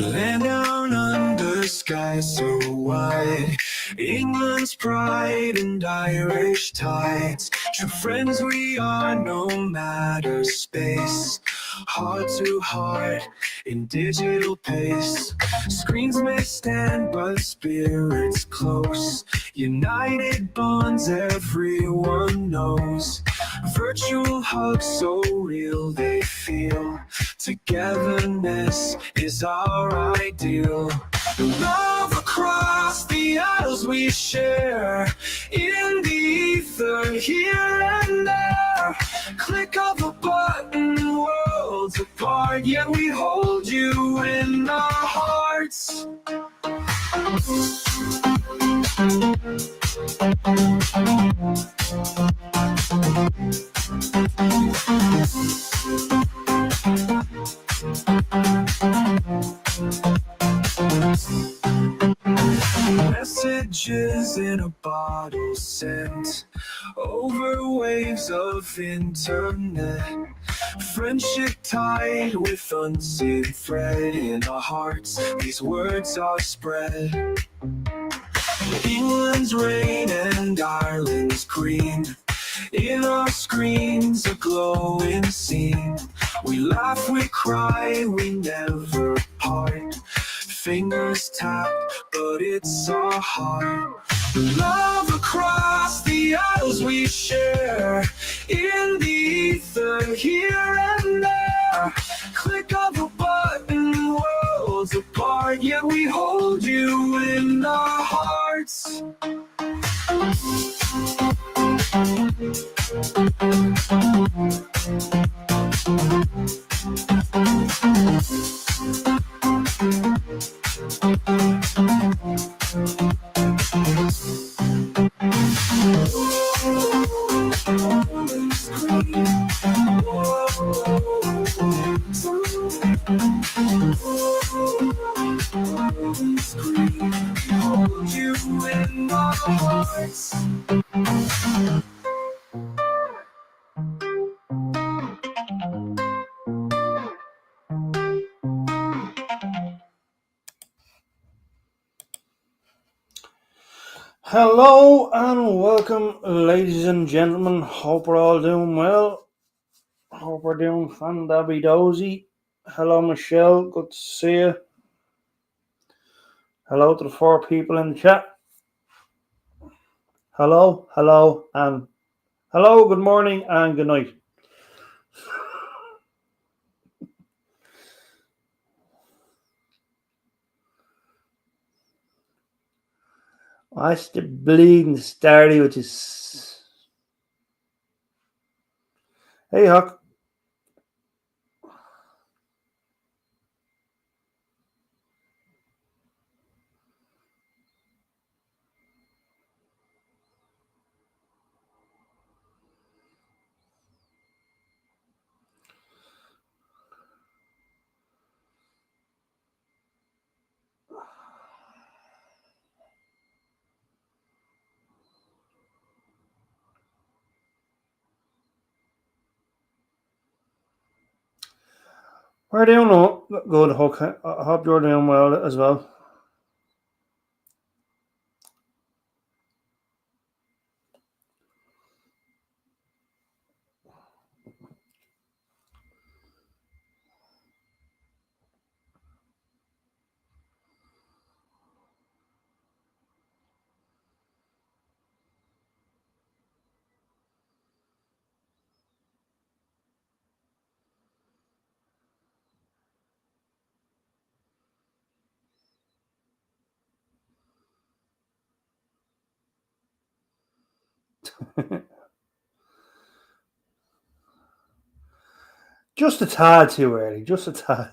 Land down under skies so wide, England's pride and Irish tides. True friends we are no matter space, heart to heart in digital pace. Screens may stand but spirits close, united bonds everyone knows. Virtual hugs so real they feel, togetherness is our ideal. Love across the aisles we share, in the ether here and there. Click of a button, worlds apart, yet we hold you in our hearts. Messages in a bottle sent over waves of internet. Friendship tied with unseen thread in our hearts. These words are spread. England's rain and Ireland's green, in our screens a glowing scene. We laugh, we cry, we never part. Fingers tap, but it's our heart. Love across the aisles we share, in the ether here and there. Click of a button, worlds apart, yet we hold you in our hearts. Hold you in our hearts. Hello and welcome, ladies and gentlemen. Hope we're all doing well. Hope we're doing fandabby dozy. Hello, Michelle. Good to see you. Hello to the 4 people in the chat. Hello, and hello, good morning, and good night. That's the bleeding starty, which is. Hey, Huck. We're doing good, Huck. I hope you're doing well as well. Just a tad too early. Just a tad.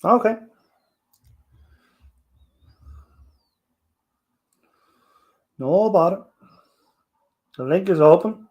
Okay. No bother. The link is open.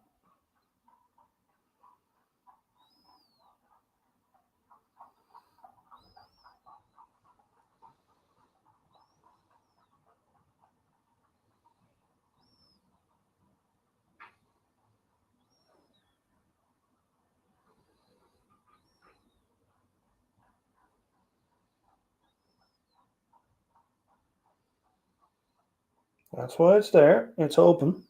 That's why it's there. It's open.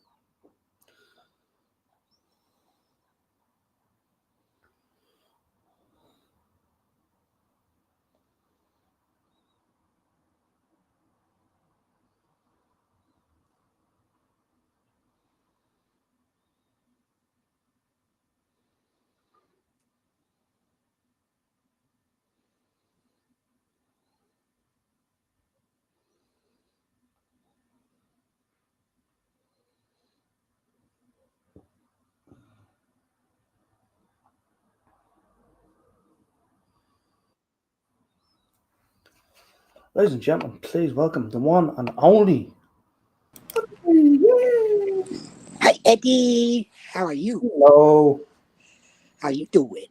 Ladies and gentlemen, please welcome the one and only. Hi, Eddie. How are you? Hello. How you doing?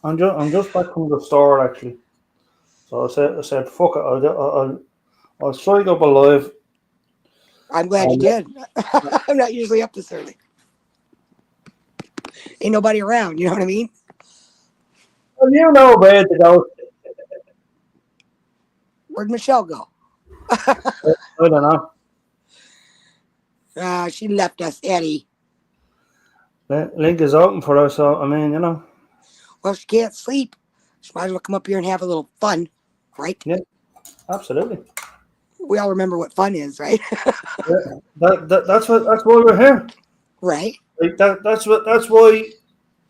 I'm good. I'm just back from the store actually. So I said, fuck it. I'll strike up a live. I'm glad you And, did. I'm not usually up this early. Ain't nobody around. You know what I mean? well, you know where to go. Where'd Michelle go? I don't know. She left us, Eddie. Link is open for us, so I mean, Well, she can't sleep. She might as well come up here and have a little fun, right? yeah, absolutely. We all remember what fun is, right? Yeah, that's why we're here. right? Like that's why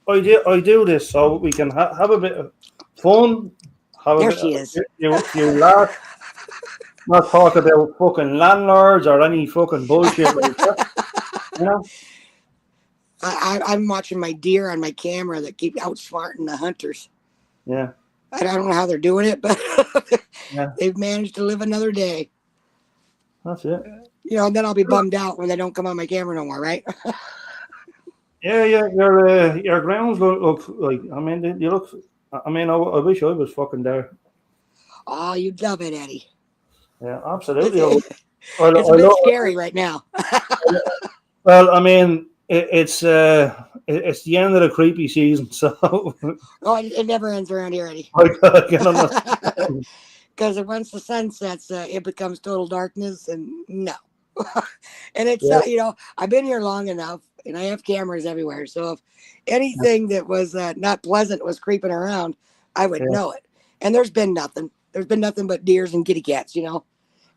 I do this so we can have a bit of fun, have a There bit she of is. few laughs, not talk about fucking landlords or any fucking bullshit like that. You know? I'm watching my deer on my camera that keep outsmarting the hunters. Yeah, I don't know how they're doing it, but yeah, they've managed to live another day. that's it. And then I'll be bummed out when they don't come on my camera no more, right? Yeah, yeah. Your grounds look like. I mean, you look. I mean, I wish I was fucking there. Oh, you'd love it, Eddie. Yeah, It's, absolutely. I it's a bit love. scary right now. Well, I mean, it's the end of the creepy season, so Oh, it never ends around here, Eddie. I can understand. Because once the sun sets, it becomes total darkness, and no. And it's Yeah, I've been here long enough, and I have cameras everywhere. So if anything that was not pleasant was creeping around, I would yeah. know it. And there's been nothing. There's been nothing but deers and kitty cats.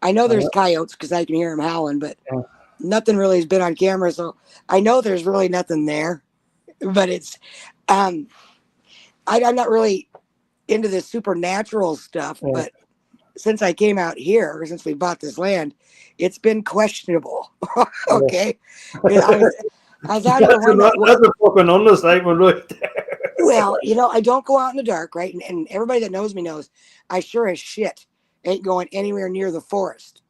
I know there's Uh, coyotes because I can hear them howling, but yeah. nothing really has been on camera. So I know there's really nothing there. But it's, um, I'm not really into this supernatural stuff, Yeah. but since I came out here, since we bought this land, it's been questionable. Yeah. okay. I was out here one night. That's a fucking understatement, right there. Well, I don't go out in the dark, right? And everybody that knows me knows I sure as shit ain't going anywhere near the forest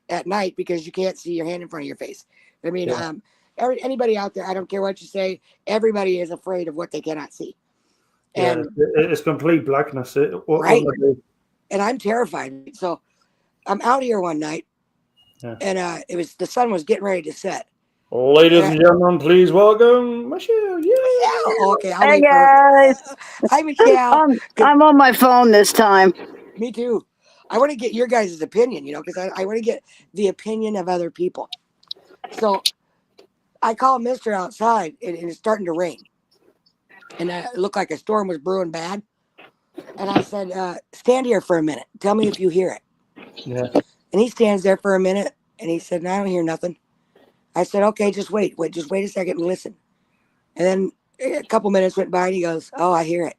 at night because you can't see your hand in front of your face. I mean, Yeah, anybody out there, I don't care what you say, everybody is afraid of what they cannot see. yeah. And It's complete blackness. What right. would I do? And I'm terrified. So I'm out here one night Yeah. and the sun was getting ready to set. Ladies And and gentlemen, please welcome Michelle. Yeah. Michelle, okay, I'll Hey wait for her. guys, Hi, Michelle. I'm on my phone this time. Me too. I want to get your guys' opinion, because I want to get the opinion of other people. So I call Mister outside, and it's starting to rain, and it looked like a storm was brewing bad. And I said, "Stand here for a minute. Tell me if you hear it." Yeah. And he stands there for a minute, and he said, "No, I don't hear nothing." I said, "Okay, just wait, just wait a second and listen." And then a couple minutes went by, and he goes, "Oh, I hear it."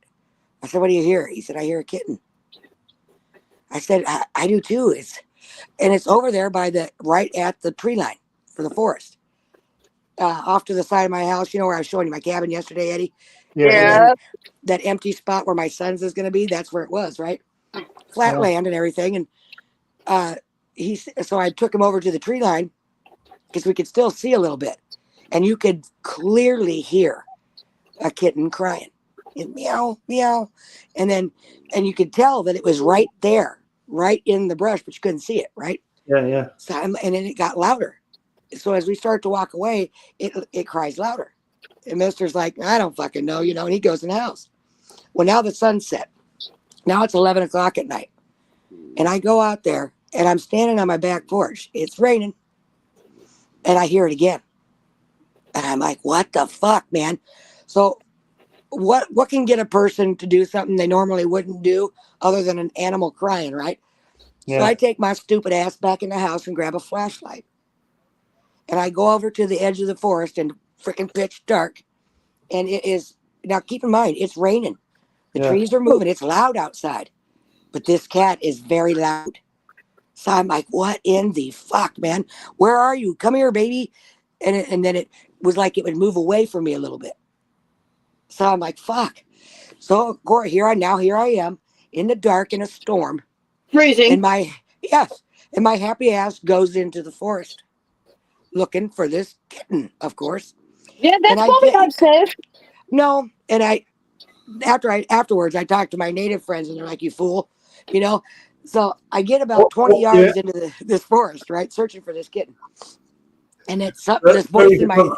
I said, "What do you hear?" He said, "I hear a kitten." I said, I do too. It's over there right at the tree line for the forest. Off to the side of my house, where I was showing you my cabin yesterday, Eddie. Yeah. And Yeah. then Yeah. that empty spot where my son's is going to be, that's where it was, right? Flat Yeah. land and everything. And so I took him over to the tree line, because we could still see a little bit. And you could clearly hear a kitten crying. And meow, meow. And you could tell that it was right there, right in the brush, but you couldn't see it, right? Yeah. So and then it got louder. So as we start to walk away, it cries louder. And Mister's like, I don't fucking know, and he goes in the house. Well, now the sun's set. Now it's 11 o'clock at night. And I go out there and I'm standing on my back porch. It's raining. And I hear it again. And I'm like, what the fuck, man? So what can get a person to do something they normally wouldn't do other than an animal crying, right? Yeah. So I take my stupid ass back in the house and grab a flashlight. And I go over to the edge of the forest and freaking pitch dark. And it is, now keep in mind, it's raining. The trees are moving. It's loud outside. But this cat is very loud. So I'm like, what in the fuck, man? Where are you? Come here, baby. And then it was like it would move away from me a little bit. So I'm like, fuck. So here I am in the dark in a storm. Freezing. And my happy ass goes into the forest looking for this kitten, of course. Yeah, that's probably not safe. No, and afterwards I talked to my native friends and they're like, you fool, So I get about 20 yards into this forest, right, searching for this kitten. And it's this voice in my head.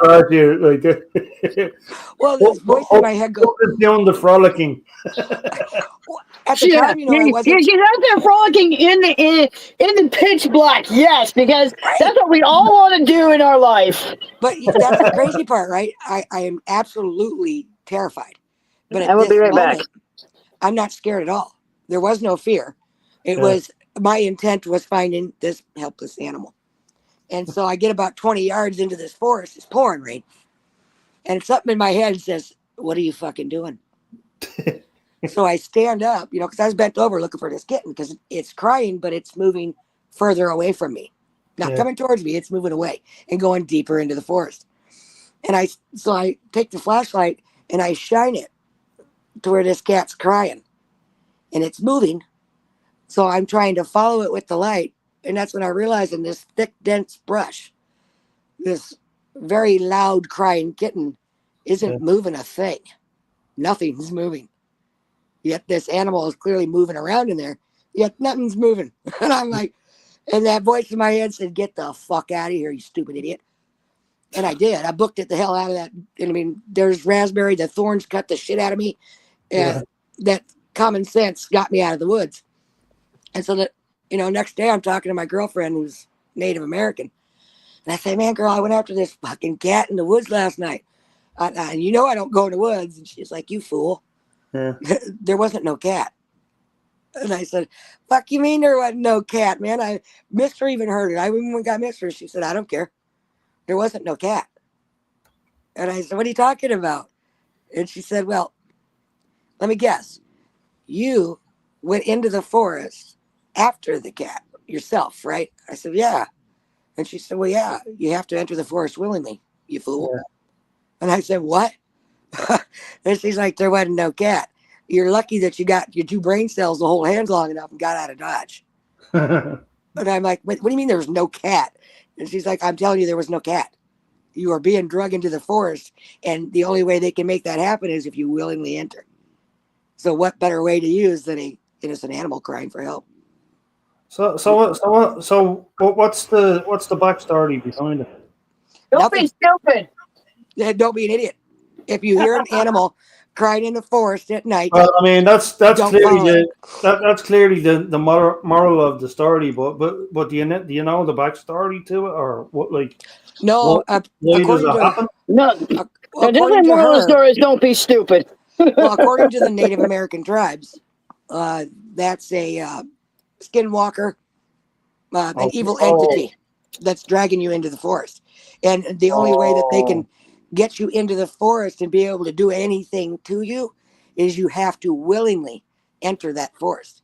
Well, this voice in my head goes down the frolicking. At the time, I wasn't. She's out there frolicking in the pitch black. Yes, because that's what we all want to do in our life. But that's the crazy part, right? I am absolutely terrified. But I will be right back. I'm not scared at all. There was no fear. It was my intent was finding this helpless animal. And so I get about 20 yards into this forest. It's pouring rain. And something in my head says, what are you fucking doing? So I stand up, because I was bent over looking for this kitten because it's crying, but it's moving further away from me. Not coming towards me. It's moving away and going deeper into the forest. And I take the flashlight and I shine it to where this cat's crying. And it's moving. So I'm trying to follow it with the light. And that's when I realized in this thick, dense brush, this very loud crying kitten isn't moving a thing. Nothing's moving. Yet this animal is clearly moving around in there. Yet nothing's moving. And I'm like, and that voice in my head said, get the fuck out of here, you stupid idiot. And I did. I booked it the hell out of that. And I mean, there's raspberry. The thorns cut the shit out of me. And that common sense got me out of the woods. And so that, next day I'm talking to my girlfriend who's Native American. And I say, man, girl, I went after this fucking cat in the woods last night. And I don't go in the woods. And she's like, you fool. Yeah. There wasn't no cat. And I said, fuck you mean there wasn't no cat, man? Mister even heard it. I even got Mister. She said, I don't care. There wasn't no cat. And I said, what are you talking about? And she said, well, let me guess. You went into the forest after the cat yourself, right? I said, yeah. And she said, well, yeah, you have to enter the forest willingly, you fool. Yeah. And I said, what? And she's like, there wasn't no cat. You're lucky that you got your 2 brain cells to hold hands long enough and got out of Dodge. And I'm like, what do you mean there was no cat? And she's like, I'm telling you, there was no cat. You are being drugged into the forest. And the only way they can make that happen is if you willingly enter. So what better way to use than a innocent animal crying for help? So what's the backstory behind it? Don't be stupid. Don't be an idiot. If you hear an animal crying in the forest at night, well, I mean that's clearly the moral of the story. But do you know the backstory to it, or what? Like, no. Why does it happen? No. The moral of the story is don't be stupid. Well, according to the Native American tribes, that's a skinwalker, an evil entity that's dragging you into the forest. And the only way that they can get you into the forest and be able to do anything to you is you have to willingly enter that forest.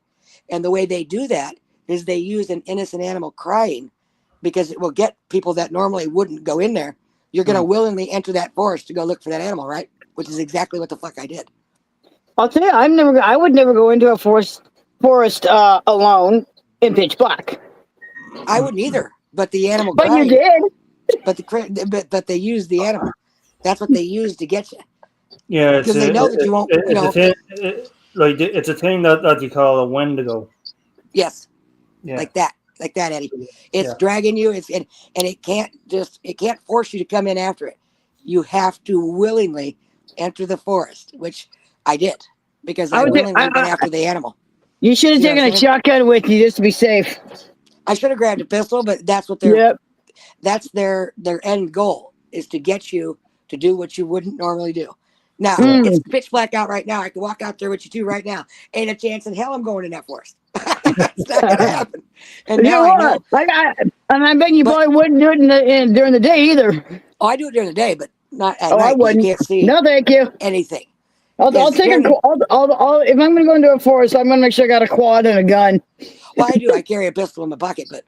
And the way they do that is they use an innocent animal crying because it will get people that normally wouldn't go in there. You're going to willingly enter that forest to go look for that animal, right? Which is exactly what the fuck I did. I'll tell you, I would never go into a forest alone in pitch black. I wouldn't either, but the animal. But you did. but they use the animal. That's what they use to get you Yeah, because they know that you won't. it's a thing, like it's a thing that you call a Wendigo. Yes, Yeah, like that, Eddie. It's yeah. dragging you. And it can't force you to come in after it. You have to willingly enter the forest, which I did because I willingly went after the animal. You should have taken a shotgun with you just to be safe. I should have grabbed a pistol, but that's what that's their end goal is to get you to do what you wouldn't normally do. Now it's pitch black out right now. I can walk out there with you two right now. Ain't a chance in hell I'm going in that forest. It's not gonna happen. And now I know. And I bet you probably wouldn't do it during the day either. Oh, I do it during the day, but not at night. I wouldn't. You can't see. No, thank you. Anything. I'll take if I'm going to go into a forest, I'm going to make sure I got a quad and a gun. Well, I do. I carry a pistol in my pocket, but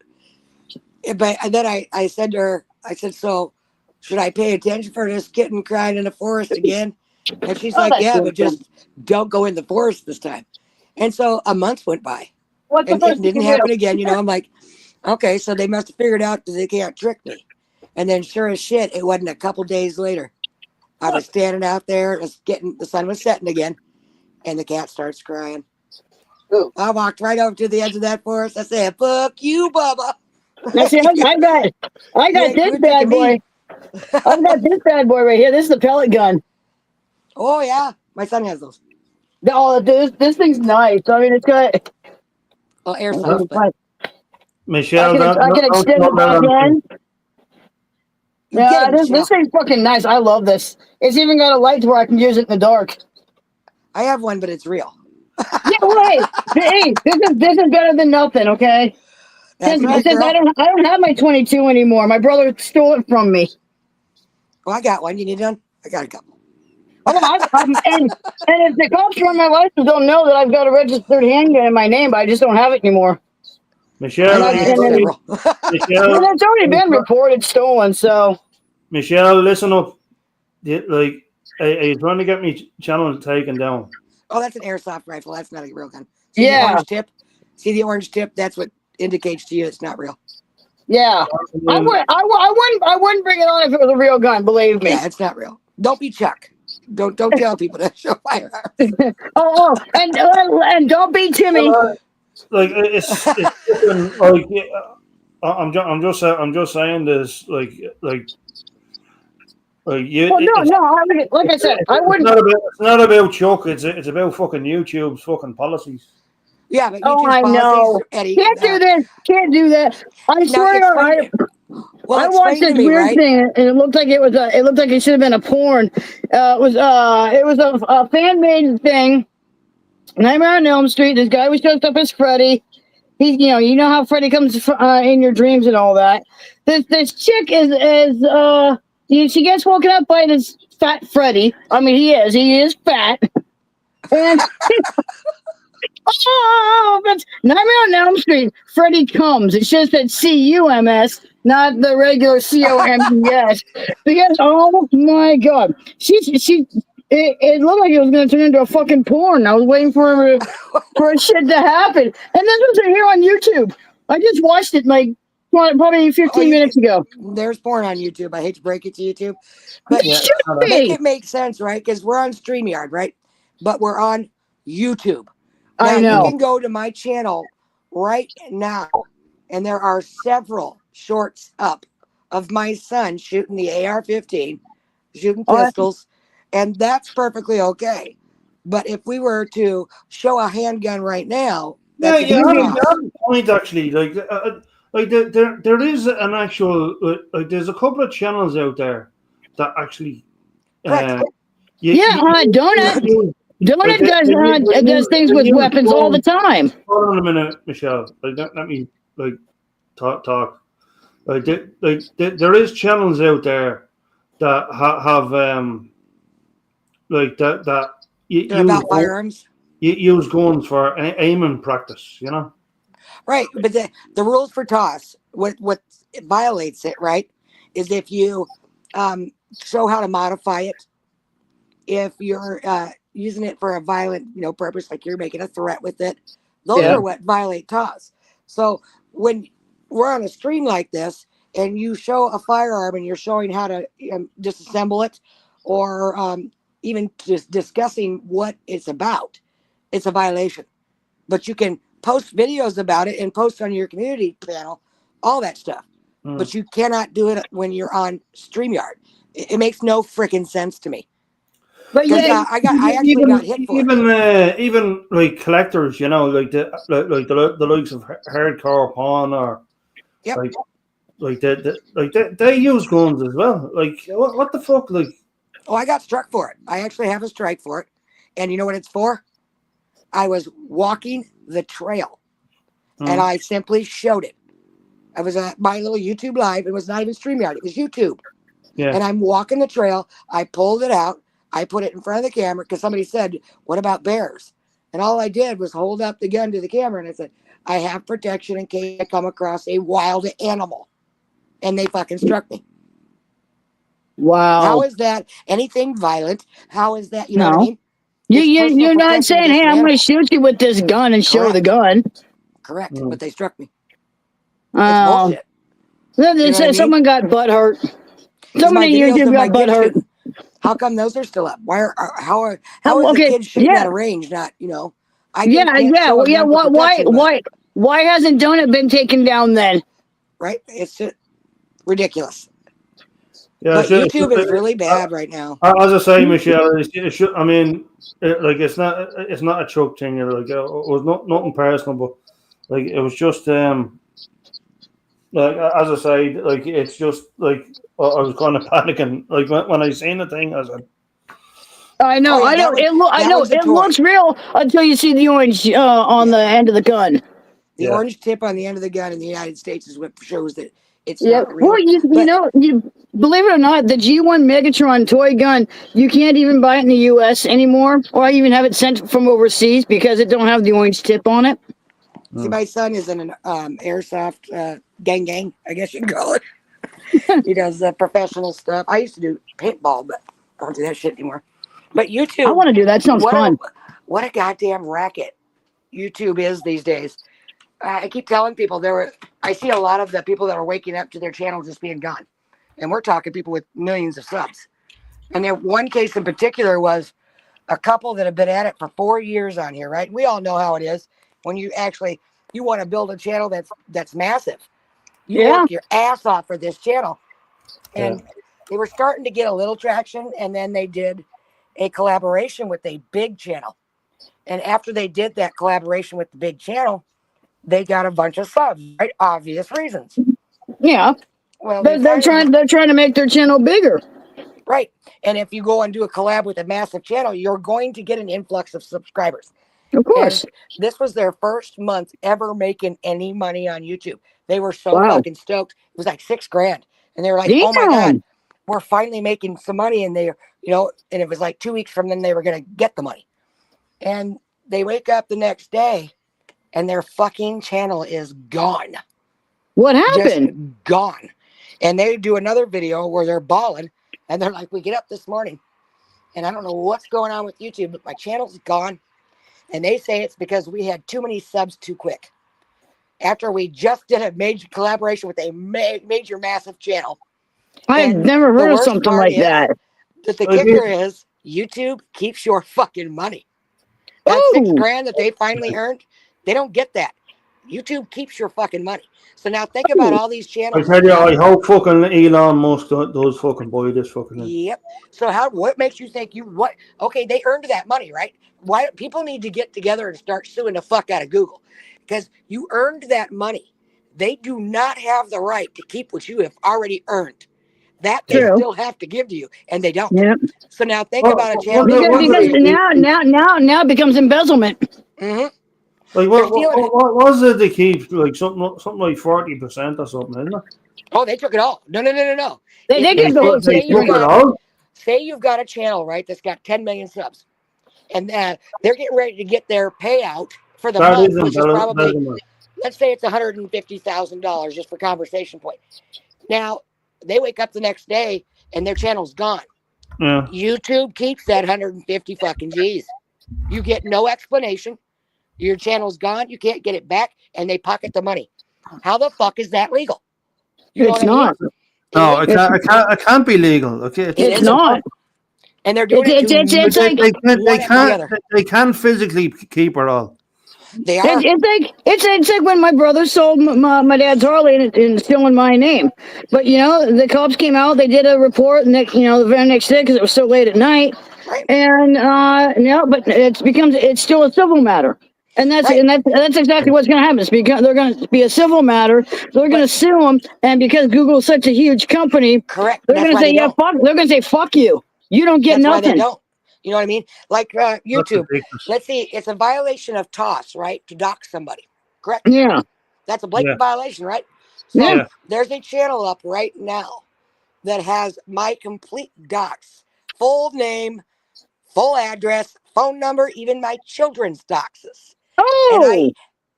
then I said to her, I said, so should I pay attention for this kitten crying in the forest again? And she's like, yeah, but just don't go in the forest this time. And so a month went by. And it didn't happen again. I'm like, okay, so they must have figured out that they can't trick me. And then sure as shit, it wasn't a couple days later. I was standing out there, the sun was setting again, and the cat starts crying. Ooh. I walked right over to the edge of that forest. I said, fuck you, Bubba. I got this bad boy. I've got this bad boy right here. This is the pellet gun. Oh, yeah. My son has those. Oh, this thing's nice. I mean, it's got... Oh, airsoft. Michelle, I can extend it back in. Yeah, this thing's fucking nice. I love this. It's even got a light where I can use it in the dark. I have one, but it's real. Yeah, right. Hey, this is better than nothing. Okay. Since I don't have my 22 anymore. My brother stole it from me. Oh, I got one. You need one? I got a couple. And if the cops run my license, they'll know that I've got a registered handgun in my name, but I just don't have it anymore. Michelle, it's already been reported stolen. So, Michelle, listen up. Are you trying to get me channel taken down? Oh, that's an airsoft rifle. That's not a real gun. See the orange tip? See the orange tip? That's what indicates to you it's not real. Yeah, I wouldn't bring it on if it was a real gun. Believe me. Yeah, it's not real. Don't be Chuck. Don't tell people to show firearms. and don't be Timmy. Like it's like I'm just saying this like you. Well, no. Like I said, I wouldn't. It's not about Chuck. It's about fucking YouTube's fucking policies. Yeah, but I know. Eddie, Can't do this. Can't do that. I swear. I watched this weird thing, and it looked like it should have been a porn. It was a fan made thing. Nightmare on Elm Street. This guy was dressed up as Freddy. He's you know how Freddy comes in your dreams and all that. This chick she gets woken up by this fat Freddy. I mean, he is fat. And that's Nightmare on Elm Street. Freddy comes. It's just that CUMS, not the regular COMES. Because oh my god, it looked like it was going to turn into a fucking porn. I was waiting for shit to happen, and this was here on YouTube. I just watched it like probably 15 minutes ago. There's porn on YouTube. I hate to break it to YouTube, but make it make sense, right? Because we're on StreamYard, right? But we're on YouTube. Now, I know. You can go to my channel right now, and there are several shorts up of my son shooting the AR-15, shooting pistols, and that's perfectly okay. But if we were to show a handgun right now, that's a point actually. There is an actual there's a couple of channels out there that actually. Donut does things with weapons all the time. Hold on a minute, Michelle. Let me talk. There is channels out there that have that about firearms. You use guns for aiming practice, Right, but the rules for toss, what violates it, right, is if you show how to modify it. If you're using it for a violent, purpose, like you're making a threat with it, those are what violate toss. So when we're on a stream like this, and you show a firearm and you're showing how to disassemble it, or even just discussing what it's about, it's a violation. But you can post videos about it and post on your community channel, all that stuff. But you cannot do it when you're on StreamYard. It makes no freaking sense to me. But yeah, I actually got hit for it. Even like collectors, you know, like the likes of hardcore pawn, or yep. they use guns as well. Like what the fuck? Like, oh, I got struck for it. I actually have a strike for it, and you know what it's for? I was walking the trail, and I simply showed it. I was at my little YouTube live. It was not even StreamYard. It was YouTube. Yeah. And I'm walking the trail. I pulled it out. I put it in front of the camera because somebody said, "What about bears?" And all I did was hold up the gun to the camera, and I said, "I have protection in case I come across a wild animal." And they fucking struck me. Wow. How is that anything violent? How is that? You know what I mean? You're not saying, "Hey, I'm going to shoot you with this gun and show the gun." Correct. But they struck me. It's bullshit. Someone got butt hurt. Somebody in YouTube got butt hurt. How come those are still up? How is the kid shooting at a range? Not, you know. Why hasn't Donut been taken down then? Right? It's just ridiculous. Yeah, but YouTube is really bad right now. As I say, Michelle, I mean, it's not a choke thing. Like it was nothing personal, but like it was just like as I say, like it's just like I was kind of panicking. Like when I seen the thing, I said, I know. It looks real until you see the orange on the end of the gun. The orange tip on the end of the gun in the United States is what shows that it's not real. Well, you believe it or not, the G1 Megatron toy gun, you can't even buy it in the U.S. anymore, or even have it sent from overseas because it don't have the orange tip on it. See, my son is in an airsoft gang, I guess you can call it. He does professional stuff. I used to do paintball, but I don't do that shit anymore. But YouTube, I want to do that. Sounds fun. What a goddamn racket YouTube is these days. I keep telling people I see a lot of the people that are waking up to their channel just being gone. And we're talking people with millions of subs. And there, one case in particular was a couple that have been at it for 4 years on here, right? We all know how it is when you want to build a channel that's massive. You work your ass off for this channel. And they were starting to get a little traction, and then they did a collaboration with a big channel. And after they did that collaboration with the big channel, they got a bunch of subs, right? Obvious reasons. Yeah. Well, they're trying to make their channel bigger. Right. And if you go and do a collab with a massive channel, you're going to get an influx of subscribers. Of course. And this was their first month ever making any money on YouTube. They were so fucking stoked. It was like $6,000. And they were like, "Oh my God, we're finally making some money." And they, and it was like 2 weeks from then they were going to get the money. And they wake up the next day and their fucking channel is gone. What happened? Just gone. And they do another video where they're bawling, and they're like, "We get up this morning and I don't know what's going on with YouTube, but my channel's gone." And they say it's because we had too many subs too quick. After we just did a major collaboration with a major massive channel. I've never heard of something like that. The kicker is YouTube keeps your fucking money. That $6,000 that they finally earned, they don't get that. YouTube keeps your fucking money. So now think about all these channels. I tell you, I hope fucking Elon Musk does fucking buy this fucking thing. Yep. So what makes you think okay, they earned that money, right? Why people need to get together and start suing the fuck out of Google? Because you earned that money. They do not have the right to keep what you have already earned. That they still have to give to you, and they don't. Yep. So now think about a channel. Because now it becomes embezzlement. Mm-hmm. Like what was it they keep? Like something like 40% or something, isn't it? Oh, they took it all. No. They get the whole thing. Say you've got a channel, right, that's got 10 million subs, and they're getting ready to get their payout for the month, which is probably, let's say it's $150,000 just for conversation point. Now, they wake up the next day and their channel's gone. Yeah. YouTube keeps that 150 fucking G's. You get no explanation. Your channel's gone. You can't get it back, and they pocket the money. How the fuck is that legal? You know It's what I mean? not. No, it can't be legal. Okay, It's not. And they're doing It's like they can physically keep it all. They are. It's like when my brother sold my dad's Harley and still in my name. But the cops came out. They did a report, and the very next day because it was so late at night. Right. And but it's still a civil matter. And that's exactly what's going to happen. It's because they're going to be a civil matter. They're going to sue them, and because Google's such a huge company, Correct. they're going to say, fuck. They're going to say, fuck you. You don't get nothing. Why they don't. You know what I mean? Like YouTube. Let's see. It's a violation of TOS, right? To dox somebody. Correct? Yeah. That's a blatant violation, right? So there's a channel up right now that has my complete docs, full name, full address, phone number, even my children's doxes. Oh.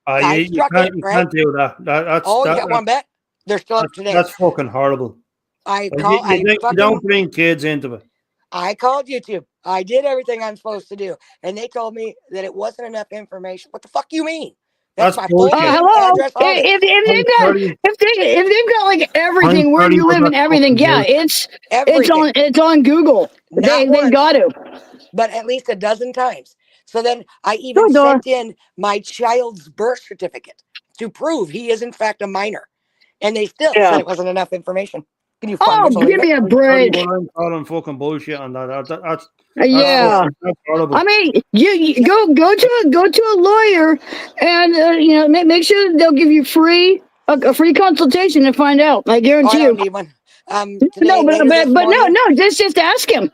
And I struck it, right? You can't do that. You got one bet? They're still up today. That's fucking horrible. You don't bring kids into it. I called YouTube. I did everything I'm supposed to do. And they told me that it wasn't enough information. What the fuck you mean? That's my full address. If they've got like everything, where you live and everything, it's on Google. They got to. But at least a dozen times. So then I even sent in my child's birth certificate to prove he is in fact a minor. And they still said it wasn't enough information. Can you give me a break. I'm calling fucking bullshit on that. That's horrible. I mean, you go to a lawyer and make sure they'll give you a free consultation to find out. I guarantee I don't need one. Just ask him.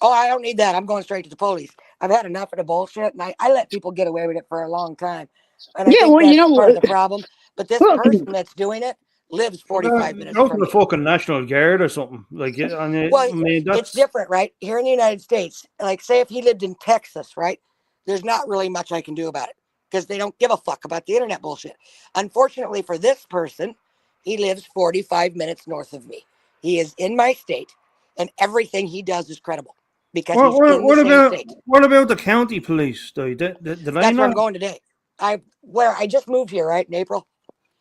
Oh, I don't need that. I'm going straight to the police. I've had enough of the bullshit, and I let people get away with it for a long time. And I think that's part of the problem. But this person that's doing it lives 45 minutes from the fucking National Guard or something. It's different, right? Here in the United States, like say if he lived in Texas, right? There's not really much I can do about it because they don't give a fuck about the internet bullshit. Unfortunately for this person, he lives 45 minutes north of me. He is in my state, and everything he does is credible because he's in the same state. What about the county police? Did That's where I'm going today. I just moved here, right, in April.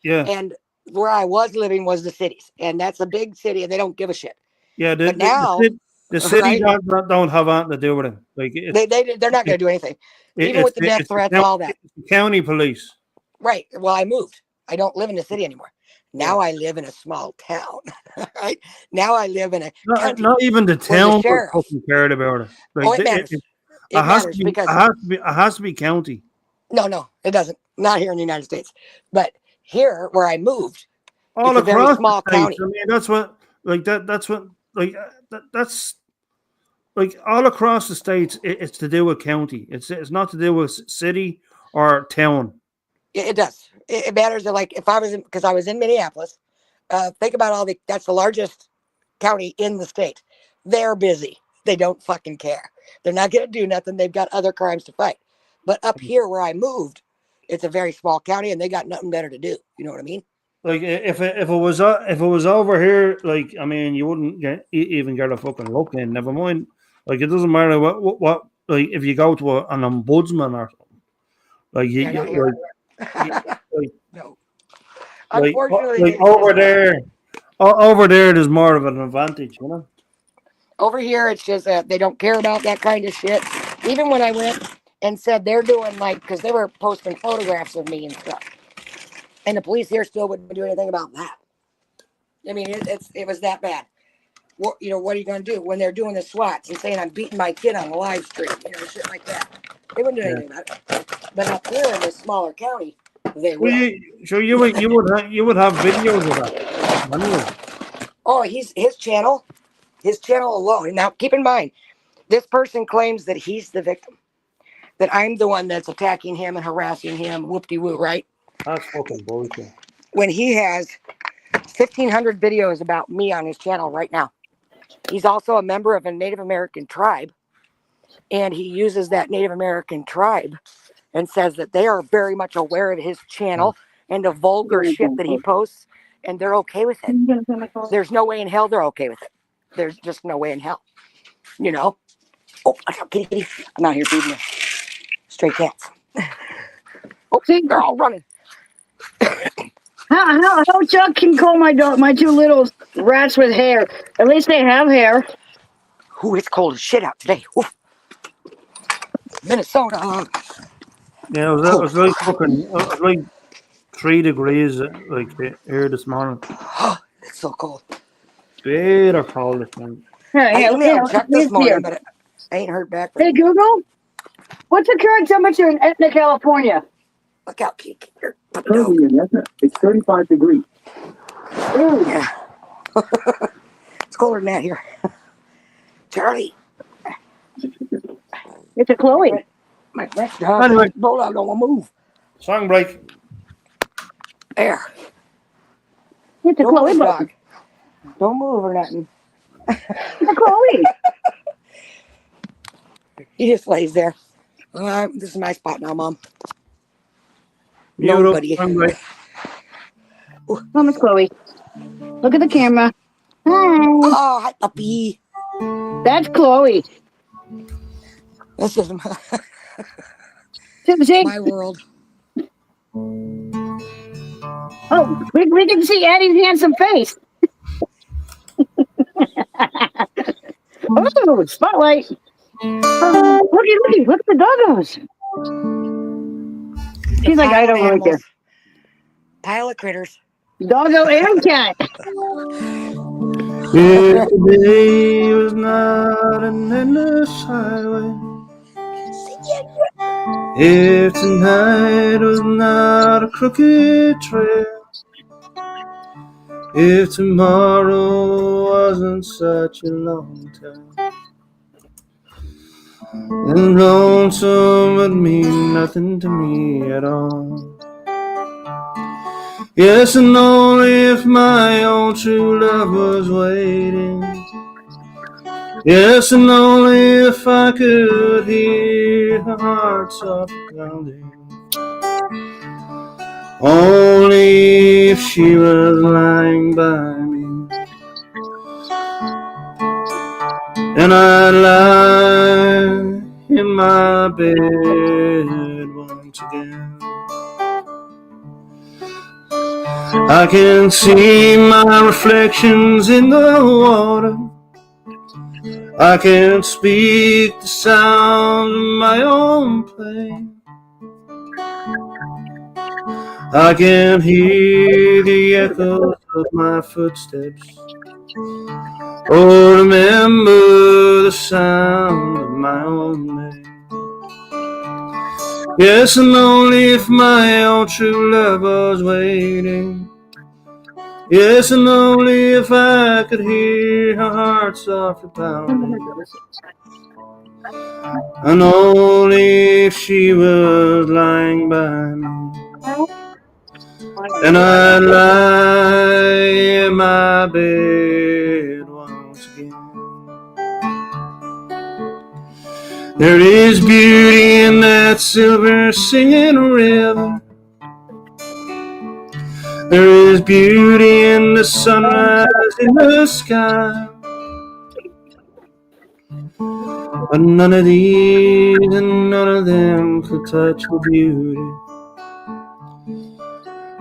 Yeah. And where I was living was the cities, and that's a big city, and they don't give a shit. Yeah, but now the city don't have anything to do with it. Like they're not going to do anything, even with the death threats, all that. County police, right? Well, I moved. I don't live in the city anymore. Now I live in a small town. Right now, I live in a not even the town fucking cared about it. Like, it matters. It matters because it has to be county. No, it doesn't. Not here in the United States, but. Here, where I moved, all it's a very small county. I mean, that's what that's like all across the states. It's to do with county. It's not to do with city or town. It does. It matters. Like if I was because I was in Minneapolis. Think about that's the largest county in the state. They're busy. They don't fucking care. They're not going to do nothing. They've got other crimes to fight. But up here, where I moved. It's a very small county, and they got nothing better to do. You know what I mean? Like if it was over here, like I mean, you wouldn't even get a fucking look in. Never mind. Like it doesn't matter what like if you go to an ombudsman or something. Like no. Unfortunately, over there, there's more of an advantage, you know. Over here, it's just they don't care about that kind of shit. Even when I went. And said they're doing because they were posting photographs of me and stuff, and the police here still wouldn't do anything about that. I mean, it was that bad. What are you going to do when they're doing the SWATs and saying I'm beating my kid on a live stream, shit like that? They wouldn't do anything about it. But up here in this smaller county, they will. You would have videos of that. Anyway. Oh, his channel alone. Now, keep in mind, this person claims that he's the victim. That I'm the one that's attacking him and harassing him, whoop-de-woo, right? That's fucking bullshit. When he has 1,500 videos about me on his channel right now. He's also a member of a Native American tribe, and he uses that Native American tribe and says that they are very much aware of his channel and the vulgar shit that he posts, and they're okay with it. There's no way in hell they're okay with it. There's just no way in hell. Oh, kitty. I'm out here feeding them. Stray cats. Oh, they're all running. How How Chuck can call my dog, my two little rats with hair. At least they have hair. Ooh, it's cold as shit out today. Ooh. Minnesota. Yeah, it was like fucking. It was like 3 degrees like here this morning. It's so cold. Bitter cold this morning. I emailed Chuck this morning, but I ain't heard back from Hey him. Google, what's the current temperature in Etna, California? Look out, Kiki. It's 35 degrees. Ooh, yeah. It's colder than that here. Charlie. It's a Chloe. My next dog. Anyway. Bulldog don't want to move. Song break. There. It's a Don't Chloe move, dog. dog. Don't move or nothing. It's a Chloe. He just lays there. This is my spot now, Mom. Mute up, Nobody. song break. Mom, it's Chloe. Look at the camera. Hi. Oh, hi, puppy. That's Chloe. This is See? my world. Oh, we can see Eddie's handsome face. Oh, spotlight. Looky, look at the doggos. She's like, I don't really care. Pile of critters. Doggo and cat. If today was not an endless highway, if tonight was not a crooked trail, if tomorrow wasn't such a long time, then lonesome would mean nothing to me at all. Yes, and only if my own true love was waiting. Yes, and only if I could hear her heart soft pounding. Only if she was lying by me, and I'd lie in my bed once again. I can see my reflections in the water. I can speak the sound of my own playing. I can hear the echoes of my footsteps, or remember the sound of my own name. Yes, and only if my own true love was waiting. Yes, and only if I could hear her heart softly pounding, and only if she was lying by me, and I'd lie in my bed once again. There is beauty in that silver singing river. There is beauty in the sunrise in the sky. But none of these and none of them could touch the beauty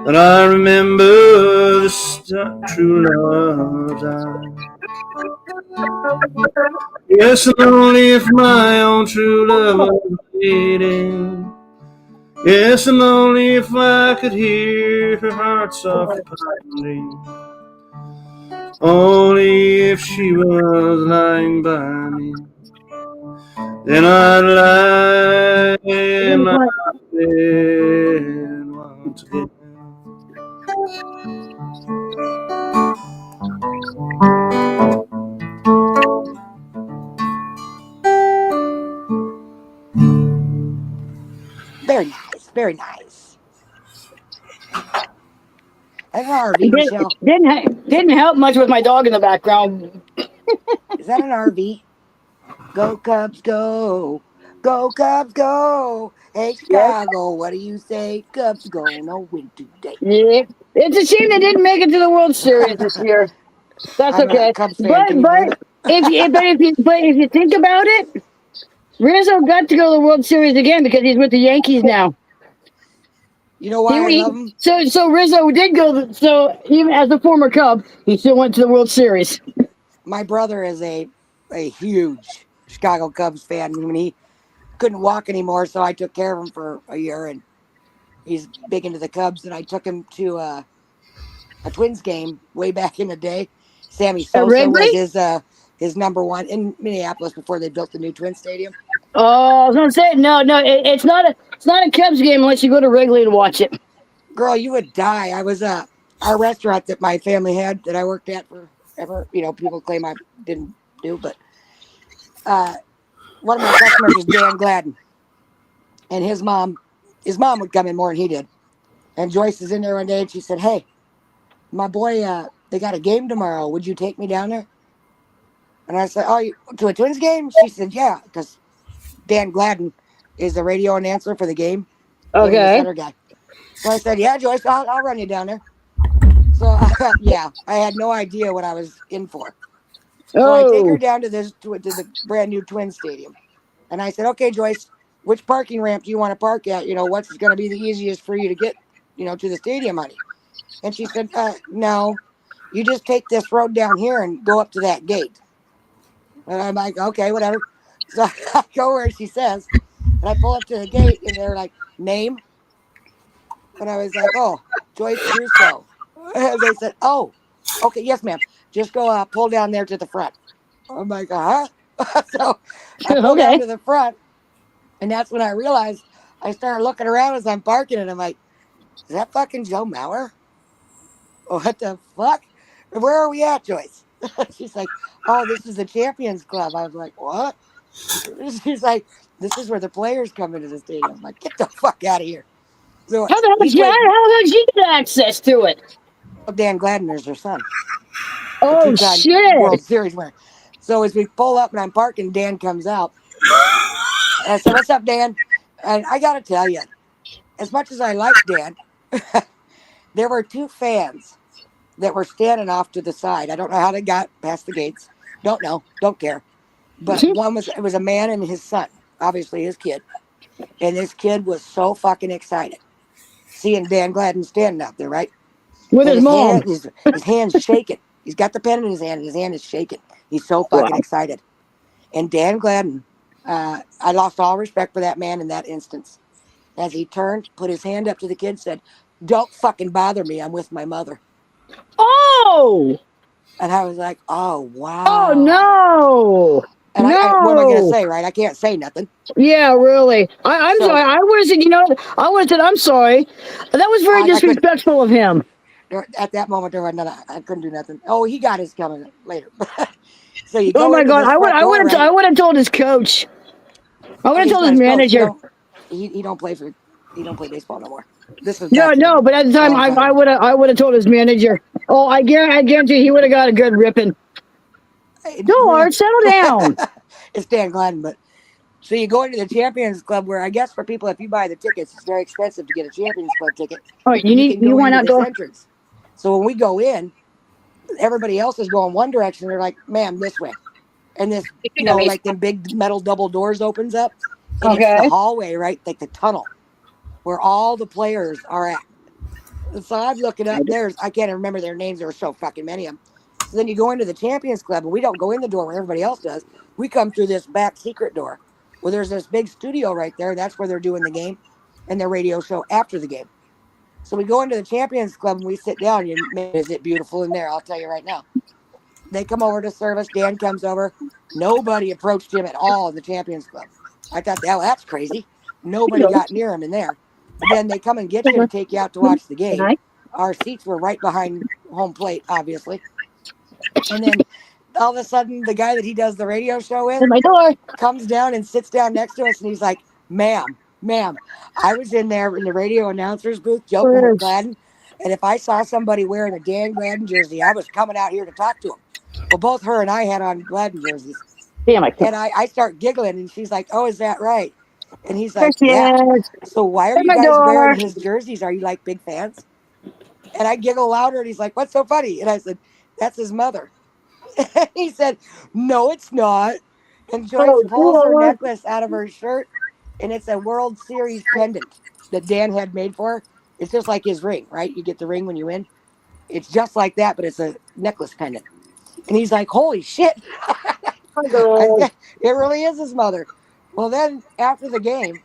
that I remember the true love's eyes. Yes, and only if my own true love was waiting. Yes, and only if I could hear her heart softly pounding. Only if she was lying by me, then I'd lie in my bed once again. Very nice, very nice. That's an RV, Michelle. Didn't help much with my dog in the background. Is that an RV? Go Cubs, go. Go Cubs, go. Hey, Chicago, what do you say? Cubs gonna win today. Yeah, it's a shame they didn't make it to the World Series this year. That's I'm not okay. a Cubs fan, But if you think about it, Rizzo got to go to the World Series again because he's with the Yankees now. You know why I love him? So Rizzo did go. So even as a former Cub, he still went to the World Series. My brother is a huge Chicago Cubs fan. I mean, he couldn't walk anymore, so I took care of him for a year, and he's big into the Cubs. And I took him to a Twins game way back in the day. Sammy Sosa was his number one in Minneapolis before they built the new Twin Stadium. Oh, I was gonna say no, it's not a Cubs game unless you go to Wrigley to watch it. Girl, you would die. I was our restaurant that my family had that I worked at forever. You know, people claim I didn't do, but one of my customers was Dan Gladden, and his mom would come in more than he did. And Joyce is in there one day, and she said, "Hey, my boy, they got a game tomorrow. Would you take me down there?" And I said, "Oh, to a Twins game?" She said, "Yeah, because Dan Gladden is the radio announcer for the game. Okay. The center guy." So I said, "Yeah, Joyce, I'll run you down there." So yeah, I had no idea what I was in for. So I take her down to the brand new Twin Stadium, and I said, "Okay, Joyce, which parking ramp do you want to park at? You know, what's going to be the easiest for you to get, you know, to the stadium, honey?" And she said, "No, you just take this road down here and go up to that gate." And I'm like, "Okay, whatever." So I go where she says, and I pull up to the gate, and they're like, "Name?" And I was like, "Oh, Joyce Russo." And they said, "Oh, okay, yes, ma'am. Just go pull down there to the front." I'm like, "Huh?" So I pull down to the front, and that's when I realized I started looking around as I'm parking, and I'm like, "Is that fucking Joe Mauer? What the fuck? Where are we at, Joyce?" She's like, "Oh, this is the Champions Club." I was like, "What?" She's like, "This is where the players come into the stadium." I'm like, "Get the fuck out of here." So how the hell did you get access to it? Dan Gladden is her son. Oh shit! World Series winner. So as we pull up and I'm parking, Dan comes out. I said, "What's up, Dan?" And I got to tell you, as much as I like Dan, there were two fans that were standing off to the side. I don't know how they got past the gates. Don't know. Don't care. But it was a man and his son, obviously his kid. And this kid was so fucking excited seeing Dan Gladden standing out there, right? With his mom. His hand's shaking. He's got the pen in his hand, and his hand is shaking. He's so fucking excited. And Dan Gladden, I lost all respect for that man in that instance. As he turned, put his hand up to the kid, said, "Don't fucking bother me. I'm with my mother." Oh! And I was like, "Oh, wow." Oh, no! And what am I going to say, right? I can't say nothing. Yeah, really. I'm sorry. I would have said, I would have said, "I'm sorry." That was very disrespectful of him. At that moment, there was nothing. I couldn't do nothing. Oh, he got his coming later. So you go. Oh my God! I would have told his coach. I would have told his manager. He don't play baseball no more. This is no. But at the time, I would have told his manager. Oh, I guarantee he would have got a good ripping. No, Art, settle down. It's Dan Gladden, but so you go into the Champions Club, where I guess for people, if you buy the tickets, it's very expensive to get a Champions Club ticket. Oh, you want to go entrance. So when we go in, everybody else is going one direction. They're like, "Ma'am, this way." And this, like the big metal double doors opens up. And it's the hallway, right? Like the tunnel where all the players are at. So I'm looking up. I can't even remember their names. There were so fucking many of them. So then you go into the Champions Club, and we don't go in the door where everybody else does. We come through this back secret door where there's this big studio right there. That's where they're doing the game and their radio show after the game. So we go into the Champions Club and we sit down. Man, is it beautiful in there? I'll tell you right now. They come over to service. Dan comes over. Nobody approached him at all in the Champions Club. I thought, that's crazy. Nobody got near him in there. But then they come and get you and take you out to watch the game. Our seats were right behind home plate, obviously. And then all of a sudden, the guy that he does the radio show with comes down and sits down next to us, and he's like, ma'am, I was in there in the radio announcer's booth joking with Gladden, and if I saw somebody wearing a Dan Gladden jersey, I was coming out here to talk to him. Well, both her and I had on Gladden jerseys. Damn, and I start giggling, and she's like, "Oh, is that right?" And he's like, "Yeah." So why are you guys wearing his jerseys? Are you like big fans? And I giggle louder, and he's like, "What's so funny?" And I said, "That's his mother." And he said, "No, it's not." And Joyce pulls her necklace out of her shirt, and it's a World Series pendant that Dan had made for her. It's just like his ring, right? You get the ring when you win. It's just like that, but it's a necklace kind of. And he's like, holy shit. It really is his mother. Well, then after the game,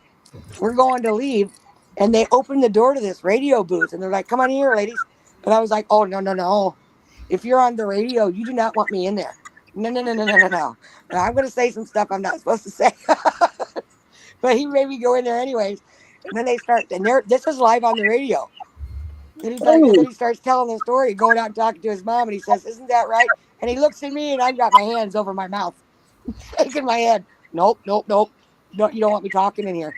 we're going to leave, and they open the door to this radio booth, and they're like, come on here, ladies. And I was like, oh, no. If you're on the radio, you do not want me in there. No. Now, I'm going to say some stuff I'm not supposed to say. But he made me go in there anyways. And then they start, and this is live on the radio. And he's like, and then he starts telling the story, going out and talking to his mom, and he says, isn't that right? And he looks at me, and I've got my hands over my mouth, shaking my head. Nope. No, you don't want me talking in here.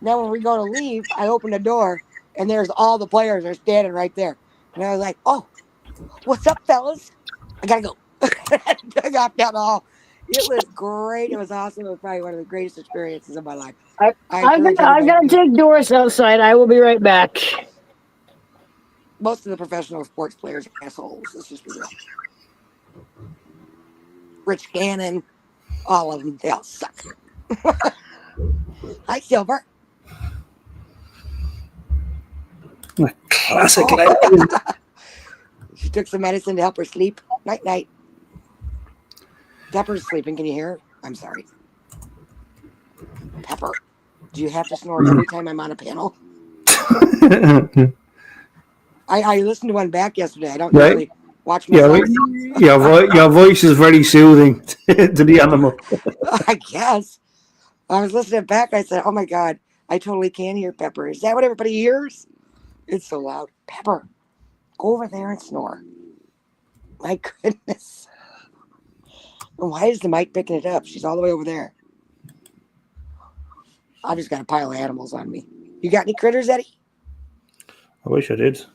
Now when we go to leave, I open the door, and there's all the players are standing right there. And I was like, oh, what's up, fellas? I got to go. I got down the hall. It was great. It was awesome. It was probably one of the greatest experiences of my life. I got to take Doris outside. I will be right back. Most of the professional sports players are assholes. Let's just be real. Rich Gannon, all of them, they all suck. Hi, Silver. Classic. She took some medicine to help her sleep. Night. Pepper's sleeping. Can you hear her? I'm sorry. Pepper, do you have to snore every time I'm on a panel? I listened to one back yesterday. I don't usually watch myself. Your voice is very soothing to the animal. I guess. I was listening back. I said, oh my God, I totally can hear Pepper. Is that what everybody hears? It's so loud. Pepper, go over there and snore. My goodness. And why is the mic picking it up? She's all the way over there. I just got a pile of animals on me. You got any critters, Eddie? I wish I did.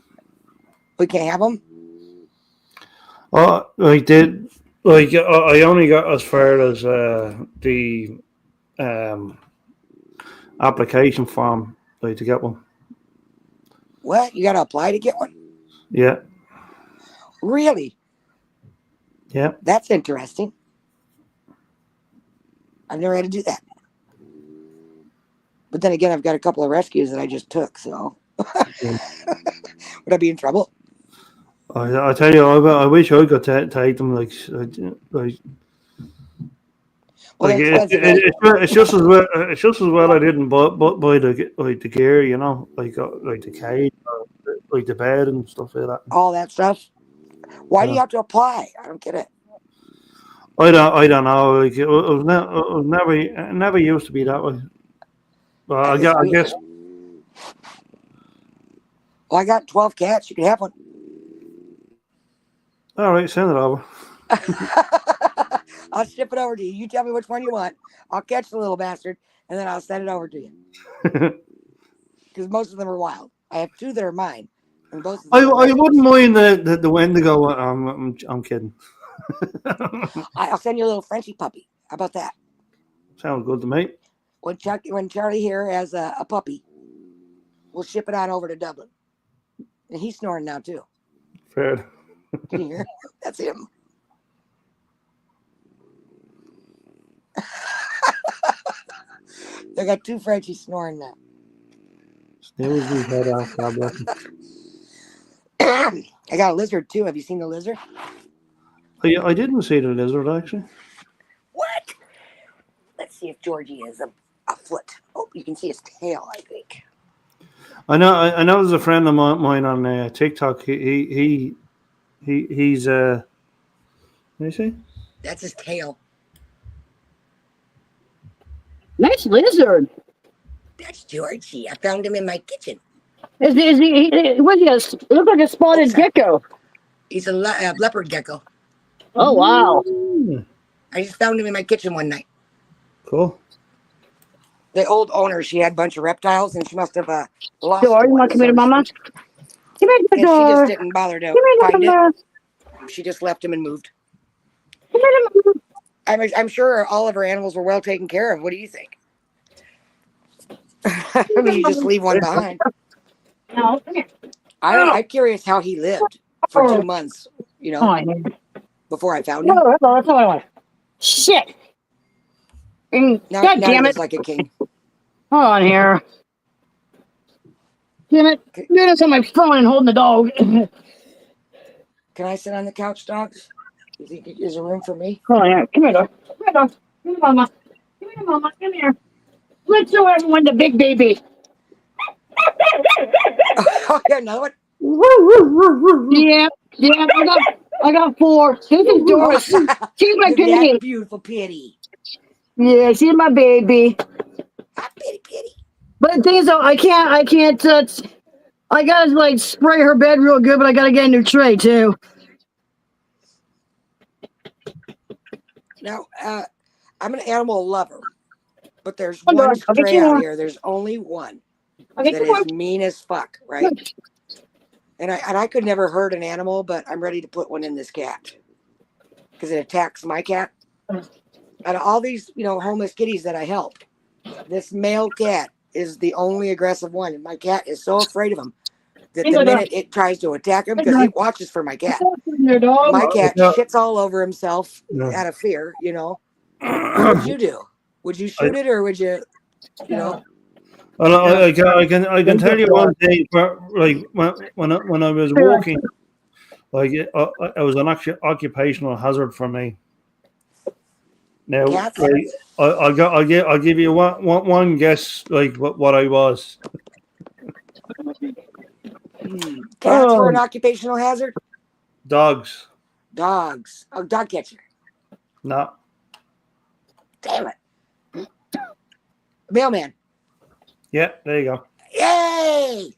We can't have them? Oh, I did. Like, I only got as far as the application form to get one. What? You got to apply to get one? Yeah. Really? Yeah. That's interesting. I've never had to do that. But then again, I've got a couple of rescues that I just took, so would I be in trouble? I tell you, I wish I could take them. It's just as well. It's just as well I didn't buy the gear, you know, like the cage, like the bed and stuff like that. All that stuff. Why do you have to apply? I don't get it. I don't know. Like it never used to be that way. Well, I guess. Well, I got 12 cats. You can have one. All right, send it over. I'll ship it over to you. You tell me which one you want. I'll catch the little bastard, and then I'll send it over to you. Because most of them are wild. I have 2 that are mine. And both of them I wouldn't mind the Wendigo. I'm kidding. I'll send you a little Frenchie puppy. How about that? Sounds good to me. When Charlie here has a puppy, we'll ship it on over to Dublin. And he's snoring now, too. Fair. Can you hear? That's him. I got 2 Frenchies snoring now. Snooze his head off, God bless him. I got a lizard, too. Have you seen the lizard? I didn't see the lizard, actually. What? Let's see if Georgie is afoot. Oh, you can see his tail, I think. I know. There's a friend of mine on TikTok. He's let me see. That's his tail. Nice lizard. That's Georgie. I found him in my kitchen. Is he what is he? Look like a spotted gecko. He's a leopard gecko. Oh wow! I just found him in my kitchen one night. Cool. The old owner, she had a bunch of reptiles, and she must have lost. So, you want to come here, Mama? Come here, and she just didn't bother to find it. She just left him and moved. Come here, Mama. I'm sure all of her animals were well taken care of. What do you think? I mean, you just leave one behind. No, come here. I'm curious how he lived for 2 months. You know, before I found him. No, that's not what I want. Shit. Now God damn he it! looks like a king. Hold on here. Damn it. I'm doing this on my phone and holding the dog. Can I sit on the couch, dogs? You think there's a room for me? Oh, yeah. Come here, dog. Come here, dog. Come here, mama. Come here, mama. Come here. Let's show everyone the big baby. Oh, yeah, another one? Yeah, I got 4. This is Doris. She's my Look at that baby. beautiful pitty. Yeah, she's my baby. Ah, pitty. But the thing is, though, I can't, I gotta, like, spray her bed real good, but I gotta get a new tray, too. Now, I'm an animal lover, but there's Hold one on, I'll get stray you out one. here. There's only one I'll get that you one. is mean as fuck, right? And I could never hurt an animal, but I'm ready to put one in this cat because it attacks my cat. Out of all these, homeless kitties that I help, this male cat is the only aggressive one, and my cat is so afraid of him that the minute it tries to attack him, because he watches for my cat. My cat shits all over himself out of fear. What would you do? Would you shoot it or would you? Well, I can tell you one thing. Like when I was walking, like it was an occupational hazard for me. Now, Cats? like, I'll give you one guess, like what I was. Cats were an occupational hazard. Dogs. Dogs. Oh, dog catcher. No. Damn it. Mailman. Yeah, there you go. Yay!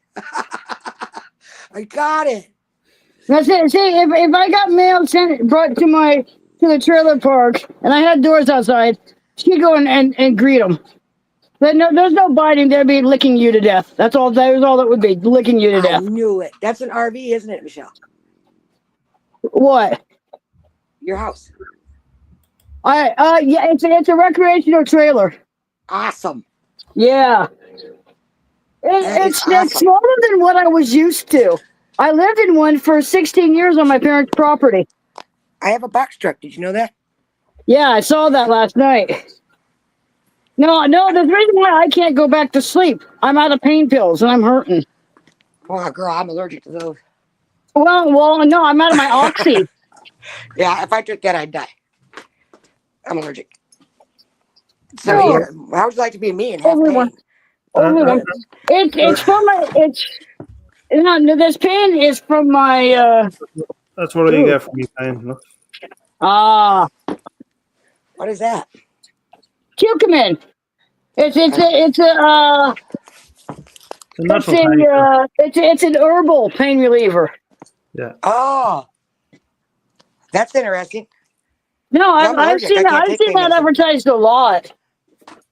I got it. That's it. See, if I got mail brought to the trailer park and I had doors outside, she'd go and greet them. But no, there's no biting. They'd be licking you to death. That's all. That was all that would be, licking you to I death. knew it. That's an RV, isn't it, Michelle? What? Your house. Yeah, it's a recreational trailer. Awesome. Yeah. It's smaller than what I was used to. I lived in one for 16 years on my parents' property. I have a box truck. Did you know that? Yeah, I saw that last night. No, the reason why I can't go back to sleep, I'm out of pain pills and I'm hurting. Oh, girl, I'm allergic to those. Well, no, I'm out of my Oxy. Yeah, if I took that, I'd die. I'm allergic. So, here, how would you like to be me and have pain? It's from no, this pain is from my. That's what you get from me pain. Look. What is that? Curcumin. It's an herbal pain reliever. Yeah. Oh, that's interesting. No, I've seen that advertised a lot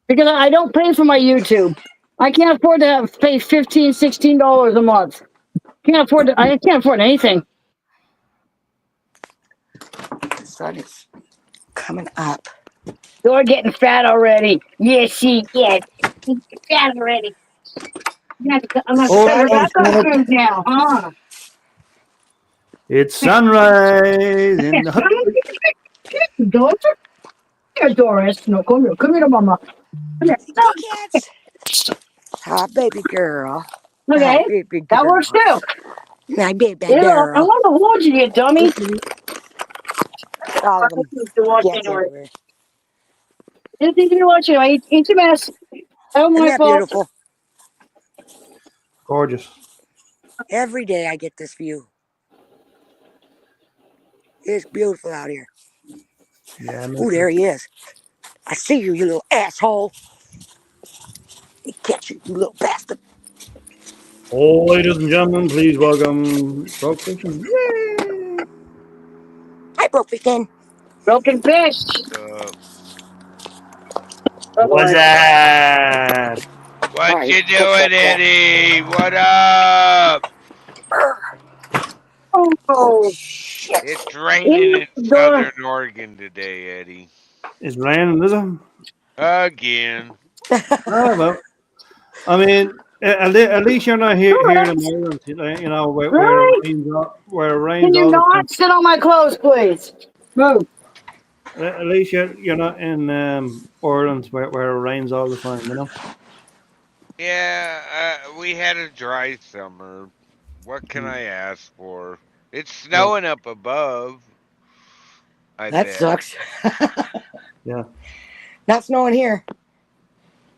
because I don't pay for my YouTube. I can't afford to pay $15, $16 a month. I can't afford anything. The sun is coming up. You're getting fat already. Yes, she is. She's fat already. I'm not going to now, huh? It's sunrise in the Doris? Here, Doris. No, come here, mama. Come here. Cats. Hi, baby girl. Okay, Hi, baby girl. that works too. My baby Yeah, girl. I want to hold you, you dummy. All of them. Cats anything you want to. I eat your mess. Oh, my Isn't that fault. beautiful? gorgeous. Every day I get this view. It's beautiful out here. Yeah. Oh, there he is. I see you, you little asshole. He catch you, you little bastard. Oh, ladies and gentlemen, please welcome Broke Fiction. Yay! Hi, Broke Fiction. Broken fish. What's that? What Alright, you fix that doing, Eddie? What up? Oh, Shit. It's raining in Door. Southern Oregon today, Eddie. It's raining, is it? Again. Oh, well. I mean, at least you're not here in Ireland, you know, where it rains Can you all the time. not sit on my clothes, please? Move. At least you're not in Ireland where it rains all the time, you know. Yeah, we had a dry summer. What can Mm. I ask for? It's snowing up above. I That bet. sucks. Yeah. Not snowing here.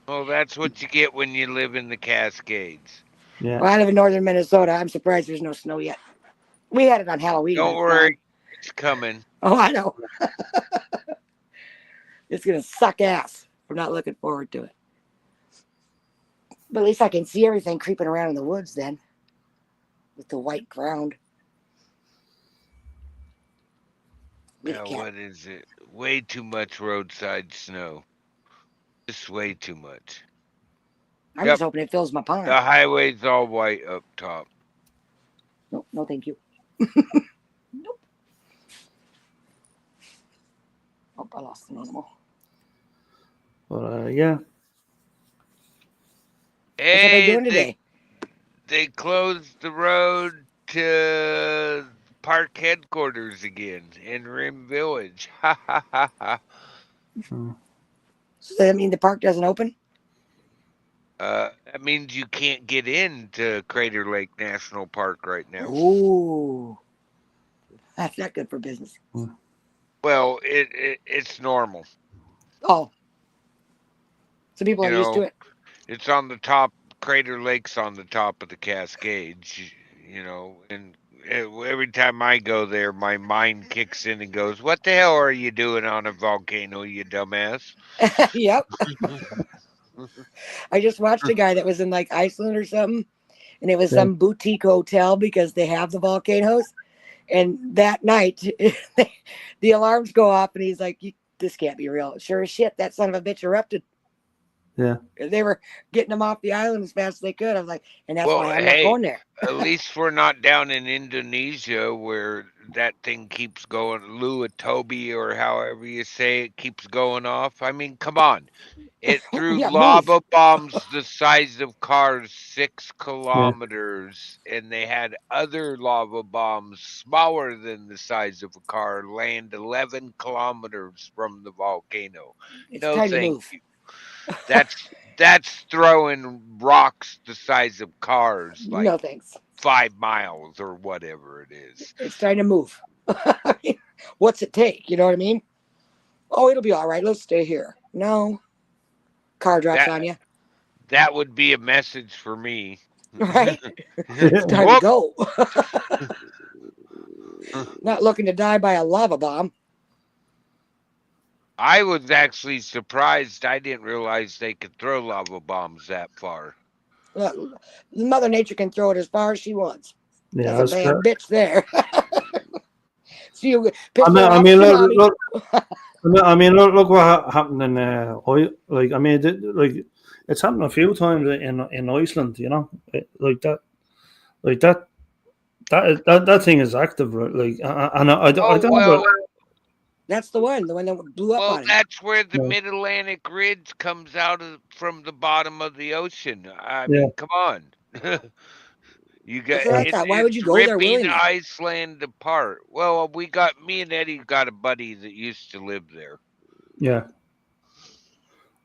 Well, that's what you get when you live in the Cascades. Yeah. Well, I live in northern Minnesota. I'm surprised there's no snow yet. We had it on Halloween, but Don't it's gone. worry, it's coming. Oh, I know. It's gonna suck ass. I'm not looking forward to it. But at least I can see everything creeping around in the woods then, with the white ground. Yeah, what is it? Way too much roadside snow. Just way too much. I'm Yep. just hoping it fills my pond. The highway's all white up top. No, no, thank you. Nope. Oh, I lost an animal. But yeah. What's everybody Hey, doing today? they closed the road to park headquarters again in Rim Village. Ha ha ha ha. Mm. So does that mean the park doesn't open? That means you can't get into Crater Lake National Park right now. Ooh, that's not good for business. Well, it's normal. Oh, so people are used to it. It's on the top. Crater Lake's on the top of the Cascades, and every time I go there, my mind kicks in and goes, "What the hell are you doing on a volcano, you dumbass?" Yep. I just watched a guy that was in like Iceland or something, and it was some boutique hotel because they have the volcanoes. And that night, the alarms go off, and he's like, "This can't be real." Sure as shit, that son of a bitch erupted. Yeah. They were getting them off the island as fast as they could. I was like, and that's Well, why I'm hey, not going there. At least we're not down in Indonesia where that thing keeps going, Luatobi or however you say it keeps going off. I mean, come on. It threw Yeah, move. lava bombs the size of cars 6 kilometers, and they had other lava bombs smaller than the size of a car land 11 kilometers from the volcano. It's No, time to thank move. you. That's throwing rocks the size of cars, like No thanks. 5 miles or whatever it is. It's time to move. What's it take? You know what I mean? Oh, it'll be all right. Let's stay here. No. Car drops on you. That would be a message for me. Right? It's time to go. Not looking to die by a lava bomb. I was actually surprised. I didn't realize they could throw lava bombs that far. Mother Nature can throw it as far as she wants. Yeah, that's a bad bitch there. So you I mean, look what happened in like. I mean, like it's happened a few times in Iceland. You know, that thing is active. Right? Like, and I don't know. That's the one that blew up on it. That's where the Mid-Atlantic Ridge comes out from the bottom of the ocean. I mean, come on. You got why would you go there willingly? Iceland apart. Well, me and Eddie got a buddy that used to live there. Yeah.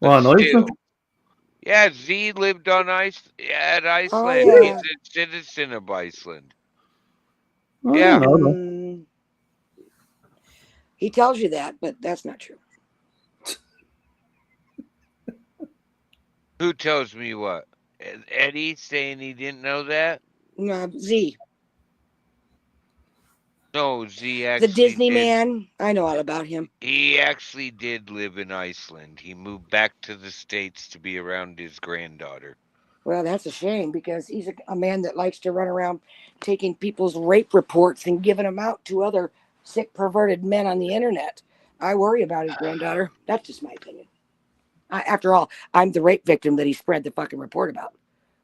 Well, in Iceland? Yeah, Z lived on Iceland. Oh, yeah. He's a citizen of Iceland. Oh, yeah. He tells you that, but that's not true. Who tells me what? Eddie saying he didn't know that? Z. No, Z actually. The Disney man. I know all about him. He actually did live in Iceland. He moved back to the States to be around his granddaughter. Well, that's a shame because he's a man that likes to run around taking people's rape reports and giving them out to other sick, perverted men on the internet. I worry about his granddaughter. That's just my opinion. After all, I'm the rape victim that he spread the fucking report about.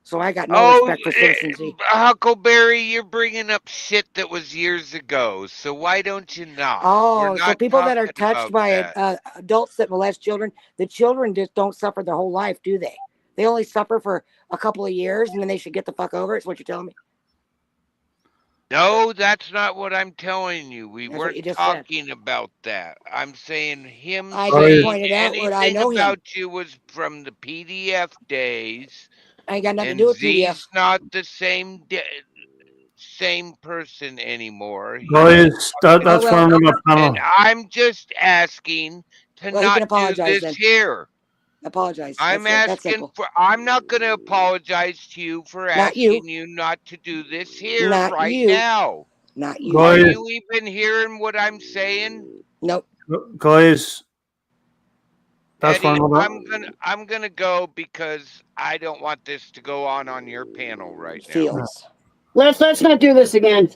So I got no respect for citizenry. Huckleberry, you're bringing up shit that was years ago. So why don't you not? Oh, so people that are touched by adults that molest children, the children just don't suffer their whole life, do they? They only suffer for a couple of years and then they should get the fuck over it. Is what you're telling me? No, that's not what I'm telling you. We weren't talking about that. I'm saying I just pointed out what I know about you was from the PDF days I ain't got nothing to And do with PDF. Z's not the same person anymore. Guys, that's Oh, well. from the And panel. I'm just asking to Well, he can not do apologize this then. here. Apologize. I'm That's asking simple. for, I'm not going to apologize to you for Not you. asking you not to do this here Not right you. now. Not you. Are Guys, you even hearing what I'm saying? Nope. guys, that's Eddie, from I'm gonna go because I don't want this to go on your panel right now. Fields. Let's not do this again.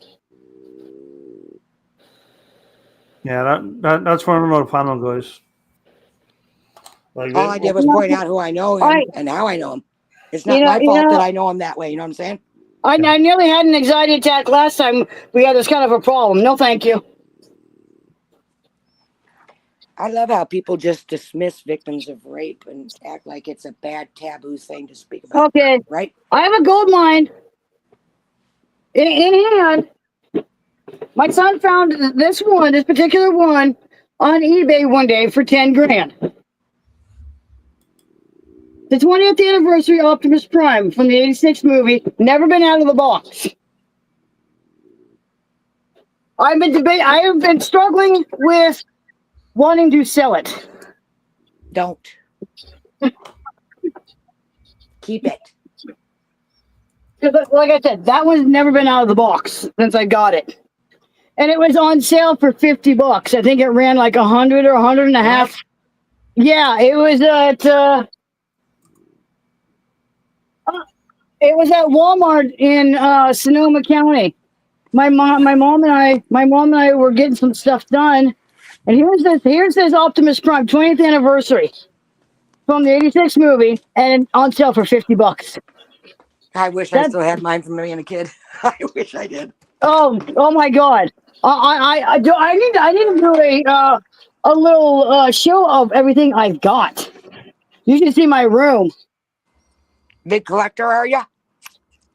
Yeah, that's from the panel, guys. Like, All I did was point out who I know him and how I know him. It's not my fault that I know him that way. You know what I'm saying? I nearly had an anxiety attack last time we had this kind of a problem. No, thank you. I love how people just dismiss victims of rape and act like it's a bad taboo thing to speak about. Okay. Right? I have a gold mine in hand. My son found this particular one on eBay one day for 10 grand. The 20th anniversary Optimus Prime from the 86 movie, never been out of the box. I have been struggling with wanting to sell it. Don't. Keep it. Because, like I said, that one's never been out of the box since I got it. And it was on sale for $50. I think it ran like 100 or 100 and a half. Yeah, it was at Walmart in Sonoma County. My mom and I were getting some stuff done, and here's this Optimus Prime 20th anniversary from the 86 movie, and on sale for $50. I wish I still had mine from being a kid. I wish I did. Oh my God! I need to do a little show of everything I've got. You should see my room. Big collector, are you?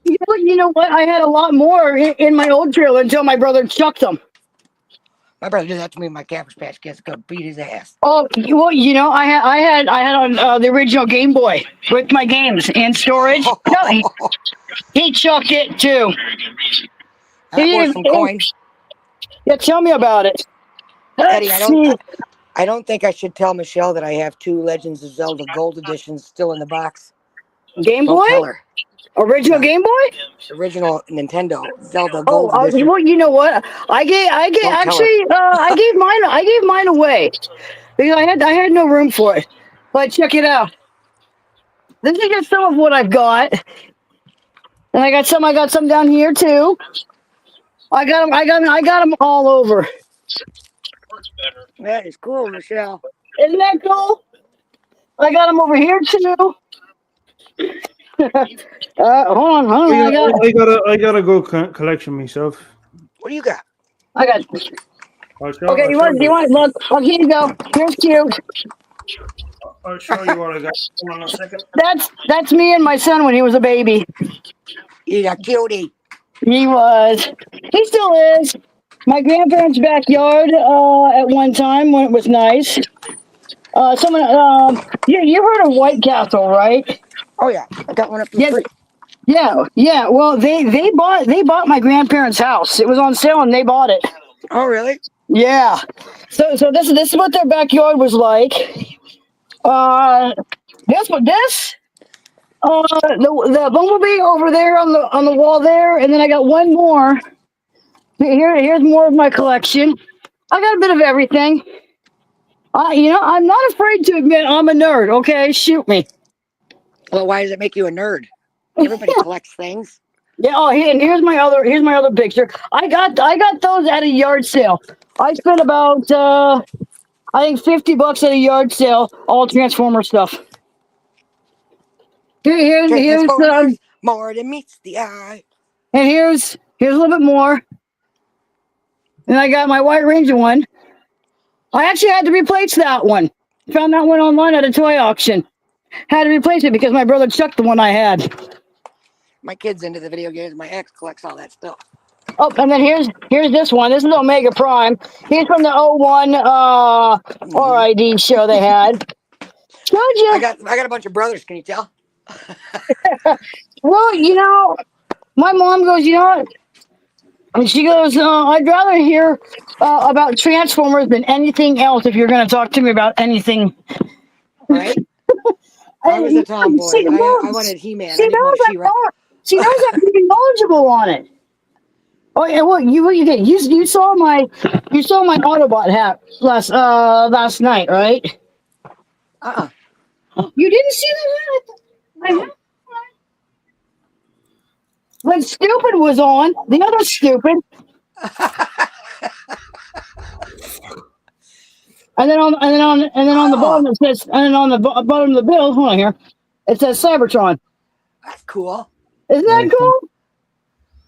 You know what? I had a lot more in my old trailer until my brother chucked them. My brother did that to me in my Cabbage Patch Kids. Go beat his ass. Oh, well, I had on the original Game Boy with my games and storage. No, he chucked it too. That worth some coins. Yeah, tell me about it. Eddie, I don't think I should tell Michelle that I have 2 Legends of Zelda Gold editions still in the box. Game Boy? Don't tell her. Original Game Boy? Original Nintendo Zelda Gold edition. Well, you know what? I gave mine away because I had no room for it. But check it out. This is just some of what I've got, and I got some down here too. I got them all over. That is cool, Michelle. Isn't that cool? I got them over here too. Hold on. I gotta go collection myself. What do you got? I got. Okay, you want? Look, here you go. Here's cute. I'll show you what I got. Hold on a second. That's me and my son when he was a baby. He's a cutie. He was. He still is. My grandparents' backyard at one time when it was nice. You heard of White Castle, right? Oh yeah, I got one up the street. Yeah. Well, they bought my grandparents' house. It was on sale and they bought it. Oh really? Yeah. So this is what their backyard was like. The bumblebee over there on the wall there, and then I got one more. Here's more of my collection. I got a bit of everything. I'm not afraid to admit I'm a nerd. Okay, shoot me. Well, why does it make you a nerd? Everybody collects things. Yeah. Oh, and here's my other picture. I got those at a yard sale. I spent about I think $50 at a yard sale, all Transformer stuff. Here's more than meets the eye. And here's a little bit more. And I got my White Ranger one. I actually had to replace that one. Found that one online at a toy auction. Had to replace it because my brother chucked the one I had. My kid's into the video games. My ex collects all that stuff. Oh, and then here's this one. This is Omega Prime. He's from the 01 RID show they had. Showed you. I got a bunch of brothers. Can you tell? Well, my mom goes, and she goes, I'd rather hear about Transformers than anything else if you're going to talk to me about anything. Right? I was a tomboy. She knows, I wanted He-Man. she I didn't knows want She-Ra. she knows I'm pretty knowledgeable on it. Oh, and what you did? You saw my Autobot hat last night, right? Uh-uh. You didn't see that hat? No. When Stupid was on, the other Stupid, and then on the bottom it says, and then on the bottom of the bill, hold on here, it says Cybertron. That's cool. Isn't that cool?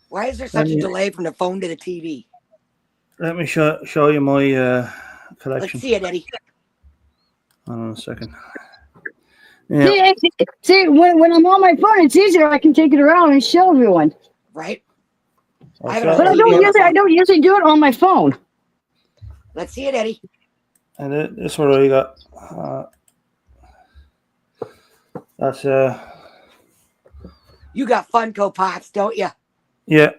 Why is there such a delay from the phone to the TV? Let me show you my collection. Let's see it, Eddie. Hold on a second. Yeah. See, when I'm on my phone, it's easier. I can take it around and show everyone. Right? But I But I don't usually do it on my phone. Let's see it, Eddie. And this is what I got. That's You got Funko Pops, don't you? yeah,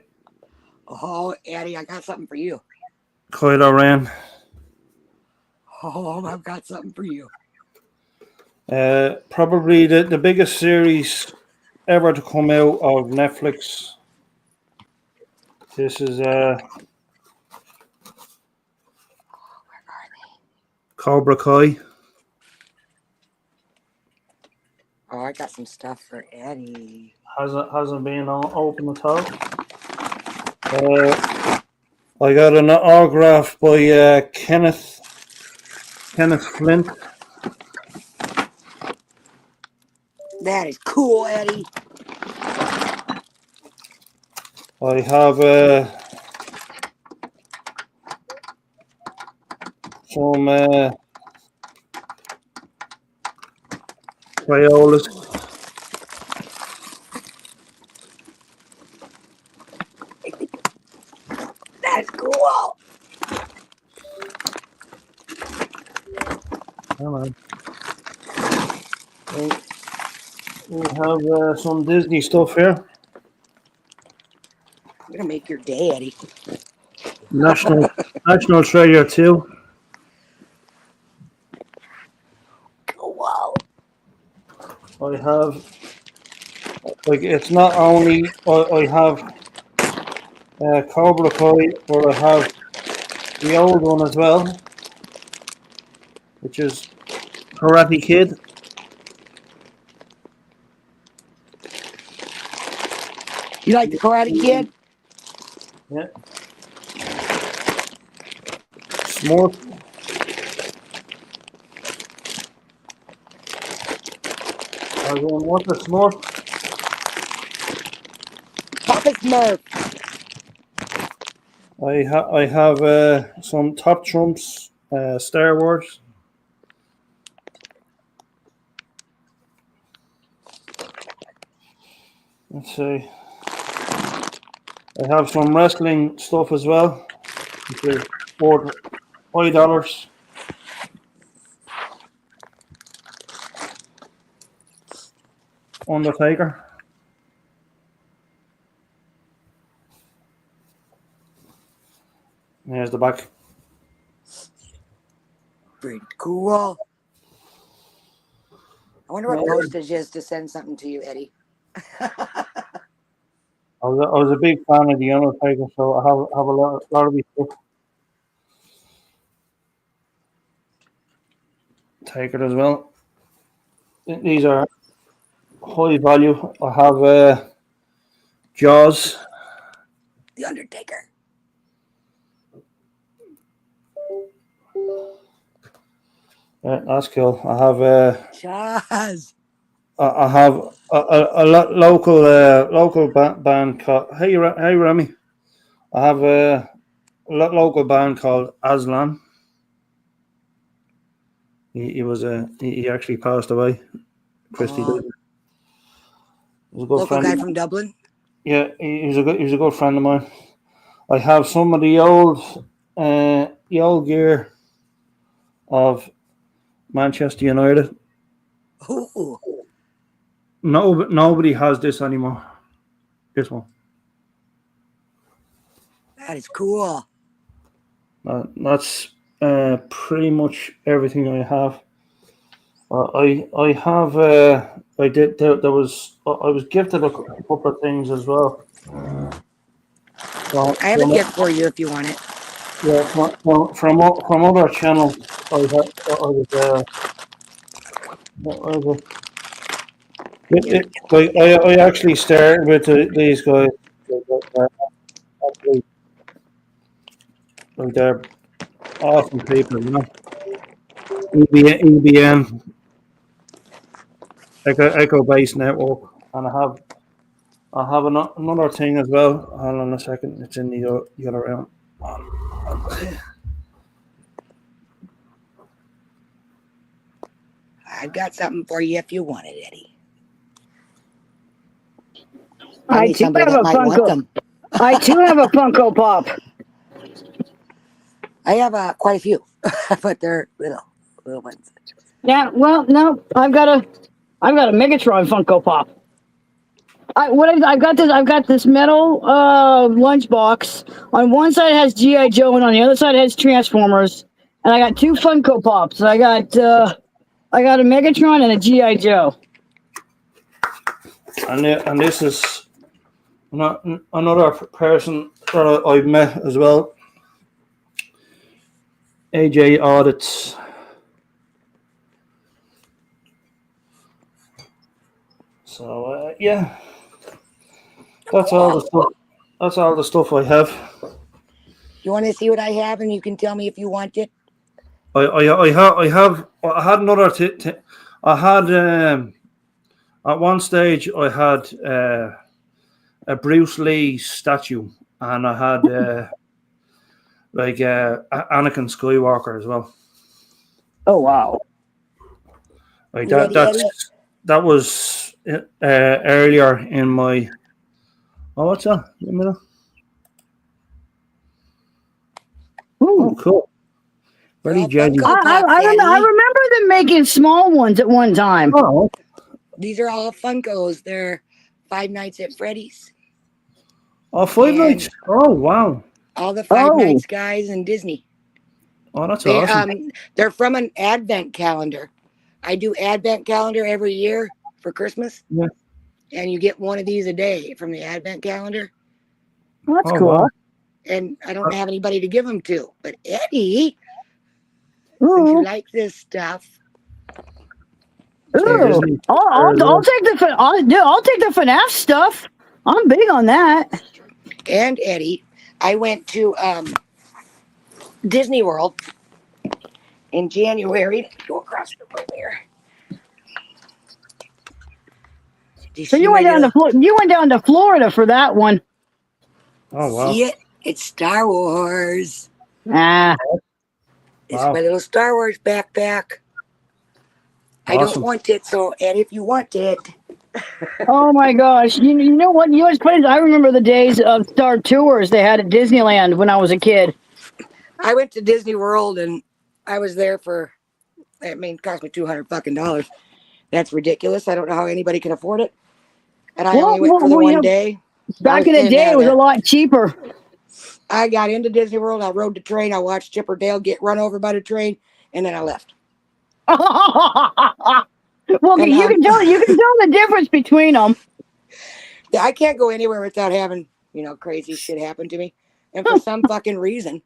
Oh, Eddie, I got something for you. Kylo Ren. Oh, I've got something for you. Probably the biggest series ever to come out of Netflix. This is Cobra Kai. Oh, I got some stuff for Eddie. Hasn't been open at all. I got an autograph by Kenneth Flint. That is cool, Eddie. I have some Crayolas. That's cool. Come on. We have some Disney stuff here. I'm gonna make your day, Eddie. National Treasure 2. Cool. I have, like, it's not only I have Cobra Kai, but I have the old one as well, which is Karate Kid. You like the Karate Kid? Yeah. Smurf. I was going, what's a Smurf? Papa Smurf. I have some Top Trumps, Star Wars. Let's see. I have some wrestling stuff as well, which is worth $5. Undertaker. There's the back. Pretty cool. I wonder what postage is to send something to you, Eddie. I was a big fan of the Undertaker, so I have a lot of his stuff. Take it as well. These are high value. I have Jaws. The Undertaker. Yeah, that's cool. I have Jaws. I have a local band called Hey Remy. I have a local band called Aslan. He actually passed away. Christy did. He was a good Local friend. guy from Dublin. Yeah, he was a good friend of mine. I have some of the old gear of Manchester United. Ooh. No, nobody has this anymore. This one. That is cool. That's pretty much everything I have. I have I did there was I was gifted a couple of things as well. I have a gift for you if you want it. Yeah, from other channels. What was like I actually started with these guys. Actually, like they're awesome people, you know. EBN, Echo Base Network, and I have another thing as well. Hold on a second, it's in the other room. I've got something for you if you want it, Eddie. I too have a Funko. I too have a Funko Pop. I have quite a few, but they're little ones. Yeah, well, no, I've got a Megatron Funko Pop. I've got this metal lunchbox. On one side it has G.I. Joe, and on the other side it has Transformers. And I got two Funko Pops. I got a Megatron and a G.I. Joe. And this is another person that I've met as well. AJ Audits. So yeah, that's all the stuff. That's all the stuff I have. You want to see what I have, and you can tell me if you want it. I had another. I had at one stage I had a Bruce Lee statue, and I had like Anakin Skywalker as well. Oh wow! Like that was earlier in my. Oh, what's that? Oh, cool. Very jazzy. I remember them making small ones at one time. Oh. These are all Funkos. They're Five Nights at Freddy's. Oh, Five Nights. Oh, wow. All the Five Nights guys in Disney. Oh, that's awesome. They're from an advent calendar. I do advent calendar every year for Christmas. Yeah. And you get one of these a day from the advent calendar. Well, that's cool. Wow. And I don't have anybody to give them to. But Eddie, since you like this stuff. Ooh. I'll take the FNAF stuff. I'm big on that. And Eddie, I went to Disney World in January. Go across the room here. So you went down to Florida for that one. Oh wow! See it? It's Star Wars. Ah, it's my little Star Wars backpack. Awesome. I don't want it, so Ed, if you want it. Oh my gosh! You know what? You know what's funny? I remember the days of Star Tours they had at Disneyland when I was a kid. I went to Disney World and I was there for. I mean, it cost me $200 That's ridiculous. I don't know how anybody can afford it. And I only went for the one day. Back in the day, it was a lot cheaper. I got into Disney World. I rode the train. I watched Chipper Dale get run over by the train, and then I left. Well, you can tell the difference between them. I can't go anywhere without having crazy shit happen to me, and for some fucking reason,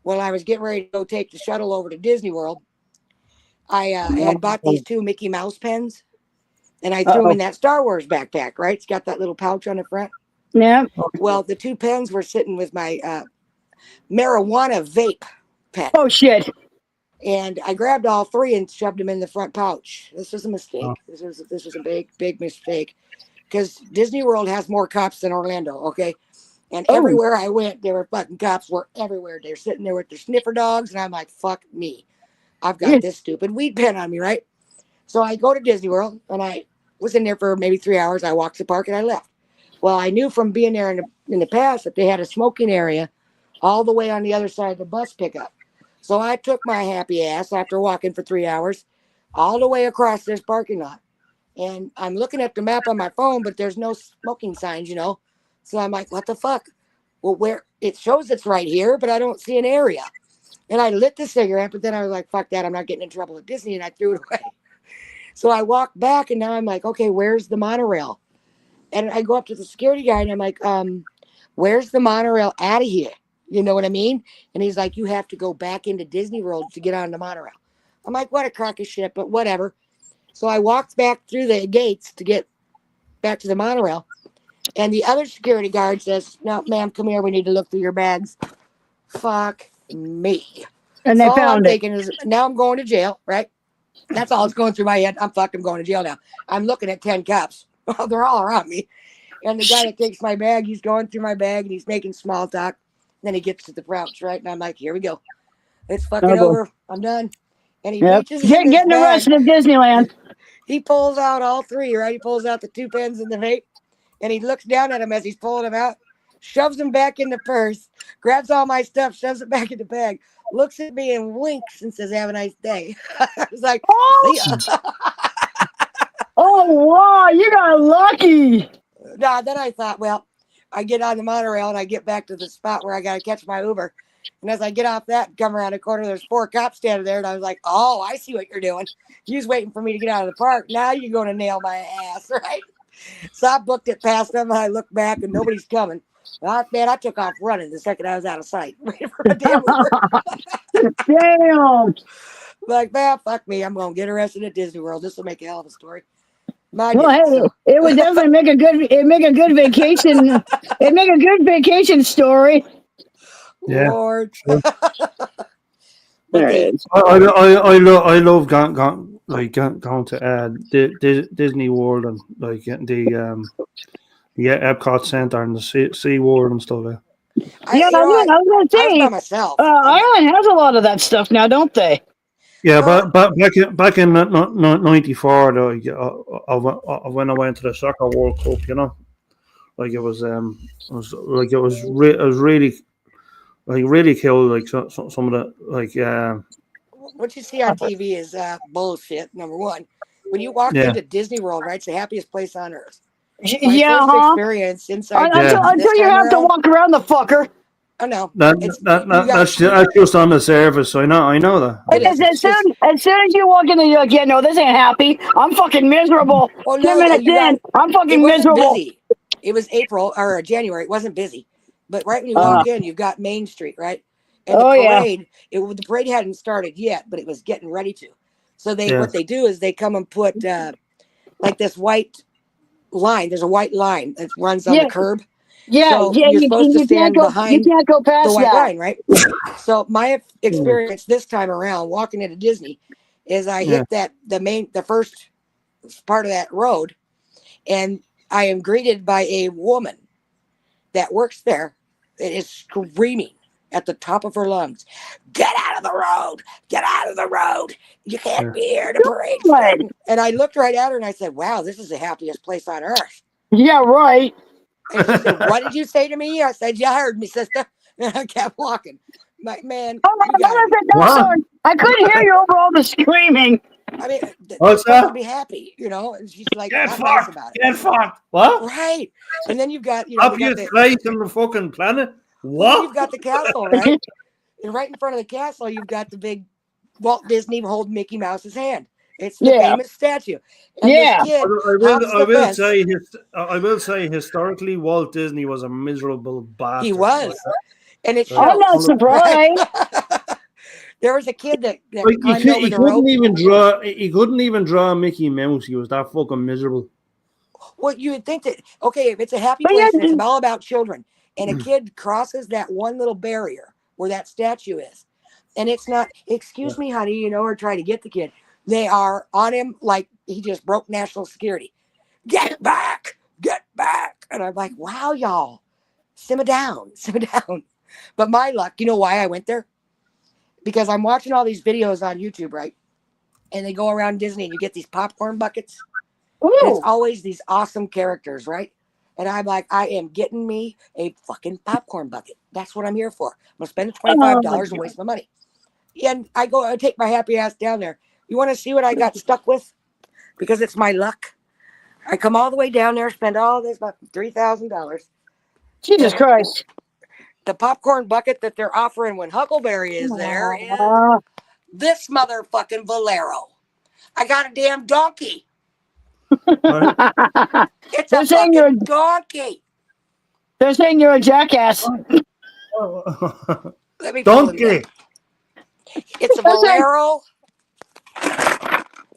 while I was getting ready to go take the shuttle over to Disney World, I had bought these 2 Mickey Mouse pens. And I threw them in that Star Wars backpack, right? It's got that little pouch on the front. Yeah. Well, the 2 pens were sitting with my marijuana vape pen. Oh, shit. And I grabbed all 3 and shoved them in the front pouch. This was a mistake. Oh. This was a big mistake. Because Disney World has more cops than Orlando, okay? And everywhere I went, there were fucking cops were everywhere. They're sitting there with their sniffer dogs. And I'm like, fuck me. I've got this stupid weed pen on me, right? So I go to Disney World, and I was in there for maybe 3 hours. I walked the park and I left. Well, I knew from being there in the past that they had a smoking area all the way on the other side of the bus pickup. So I took my happy ass after walking for 3 hours all the way across this parking lot. And I'm looking at the map on my phone, but there's no smoking signs, you know. So I'm like, what the fuck? Well, where it shows it's right here, but I don't see an area. And I lit the cigarette, but then I was like, fuck that. I'm not getting in trouble at Disney. And I threw it away. So I walked back and now I'm like, okay, where's the monorail? And I go up to the security guy and I'm like, where's the monorail out of here? You know what I mean? And he's like, you have to go back into Disney World to get on the monorail. I'm like, what a crock of shit, but whatever. So I walked back through the gates to get back to the monorail. And the other security guard says, no, ma'am, come here. We need to look through your bags. Fuck me. And So they all I'm found it. thinking is, now I'm going to jail, right? That's all that's going through my head. I'm going to jail now. I'm looking at 10 cops. They're all around me. And the guy that takes my bag, he's going through my bag and he's making small talk. Then he gets to the pouch, right? And I'm like, here we go. It's fucking over. I'm done. And he reaches in his Getting bag. arrested at Disneyland. He pulls out all three, right? He pulls out the 2 pens and the vape. And he looks down at him as he's pulling them out, shoves them back in the purse, grabs all my stuff, shoves it back in the bag, looks at me and winks and says, have a nice day. I was like, see ya. Oh, wow, you got lucky. Nah, then I thought, well, I get on the monorail and I get back to the spot where I got to catch my Uber. And as I get off that and come around the corner, there's 4 cops standing there. And I was like, oh, I see what you're doing. You was waiting for me to get out of the park. Now you're going to nail my ass, right? So I booked it past them and I looked back and nobody's coming. Man, I took off running the second I was out of sight. Waiting for a damn Uber. Damn. Like, man, fuck me. I'm going to get arrested at Disney World. This will make a hell of a story. Well, hey, it would definitely make a good vacation. It'd make a good vacation story. Yeah. Lord. There it is. I love going to Disney World and like the Epcot Center and the Sea World and stuff. I was going to say, by myself. Ireland has a lot of that stuff now, don't they? Yeah, but back in '94, though, when I went to the Soccer World Cup, you know, like it was really cool. Like some of the like. What you see on TV is bullshit. Number one, when you walk into Disney World, right, it's the happiest place on earth. My first experience inside. Until you have to walk around the fucker. Oh no, that's just on the surface. I know that. As soon as you walk in, you're like, yeah, no, this ain't happy. I'm fucking miserable. Well, 10 minutes in, I'm fucking miserable. Busy. It was April or January. It wasn't busy, but right when you walk in, you've got Main Street, right? And the parade. The parade hadn't started yet, but it was getting ready to. So what they do is they come and put like this white line. There's a white line that runs on the curb. Yeah, so you're supposed to stand behind you can't go past the white that line, right? So my experience this time around walking into Disney is I hit the first part of that road, and I am greeted by a woman that works there that is screaming at the top of her lungs, "Get out of the road! Get out of the road! You can't be here to parade." And I looked right at her and I said, "Wow, this is the happiest place on earth." Yeah, right. And she said, "What did you say to me?" I said, "You heard me, sister." And I kept walking. Like, man, I couldn't hear you over all the screaming. I mean, they're supposed to be happy, you know. And she's like, "Get not fucked! nice about it." Get fucked! What? Right. And then you've got, happiest place on the fucking planet. What? You've got the castle, right? And right in front of the castle, you've got the big Walt Disney holding Mickey Mouse's hand. It's the famous statue. And this kid I will say historically, Walt Disney was a miserable bastard. He was. And it shows. I'm not surprised. There was a kid that climbed over the rope. He couldn't even draw Mickey Mouse. He was that fucking miserable. Well, you would think that, okay, if it's a happy place and it's all about children, and a kid crosses that one little barrier where that statue is, and it's not, "Excuse me, honey," or try to get the kid. They are on him like he just broke national security. Get back. And I'm like, wow, y'all, simmer down. But my luck, you know why I went there? Because I'm watching all these videos on YouTube, right? And they go around Disney and you get these popcorn buckets. And it's always these awesome characters, right? And I'm like, I am getting me a fucking popcorn bucket. That's what I'm here for. I'm going to spend $25 and waste my money. And I take my happy ass down there. You want to see what I got stuck with? Because it's my luck. I come all the way down there, spend all this about $3,000. Jesus Christ. The popcorn bucket that they're offering when Huckleberry is there is this motherfucking Valero. I got a damn donkey. Right? It's They're a saying fucking donkey. They're saying you're a jackass. Let me pull it Donkey. in. It's a Valero.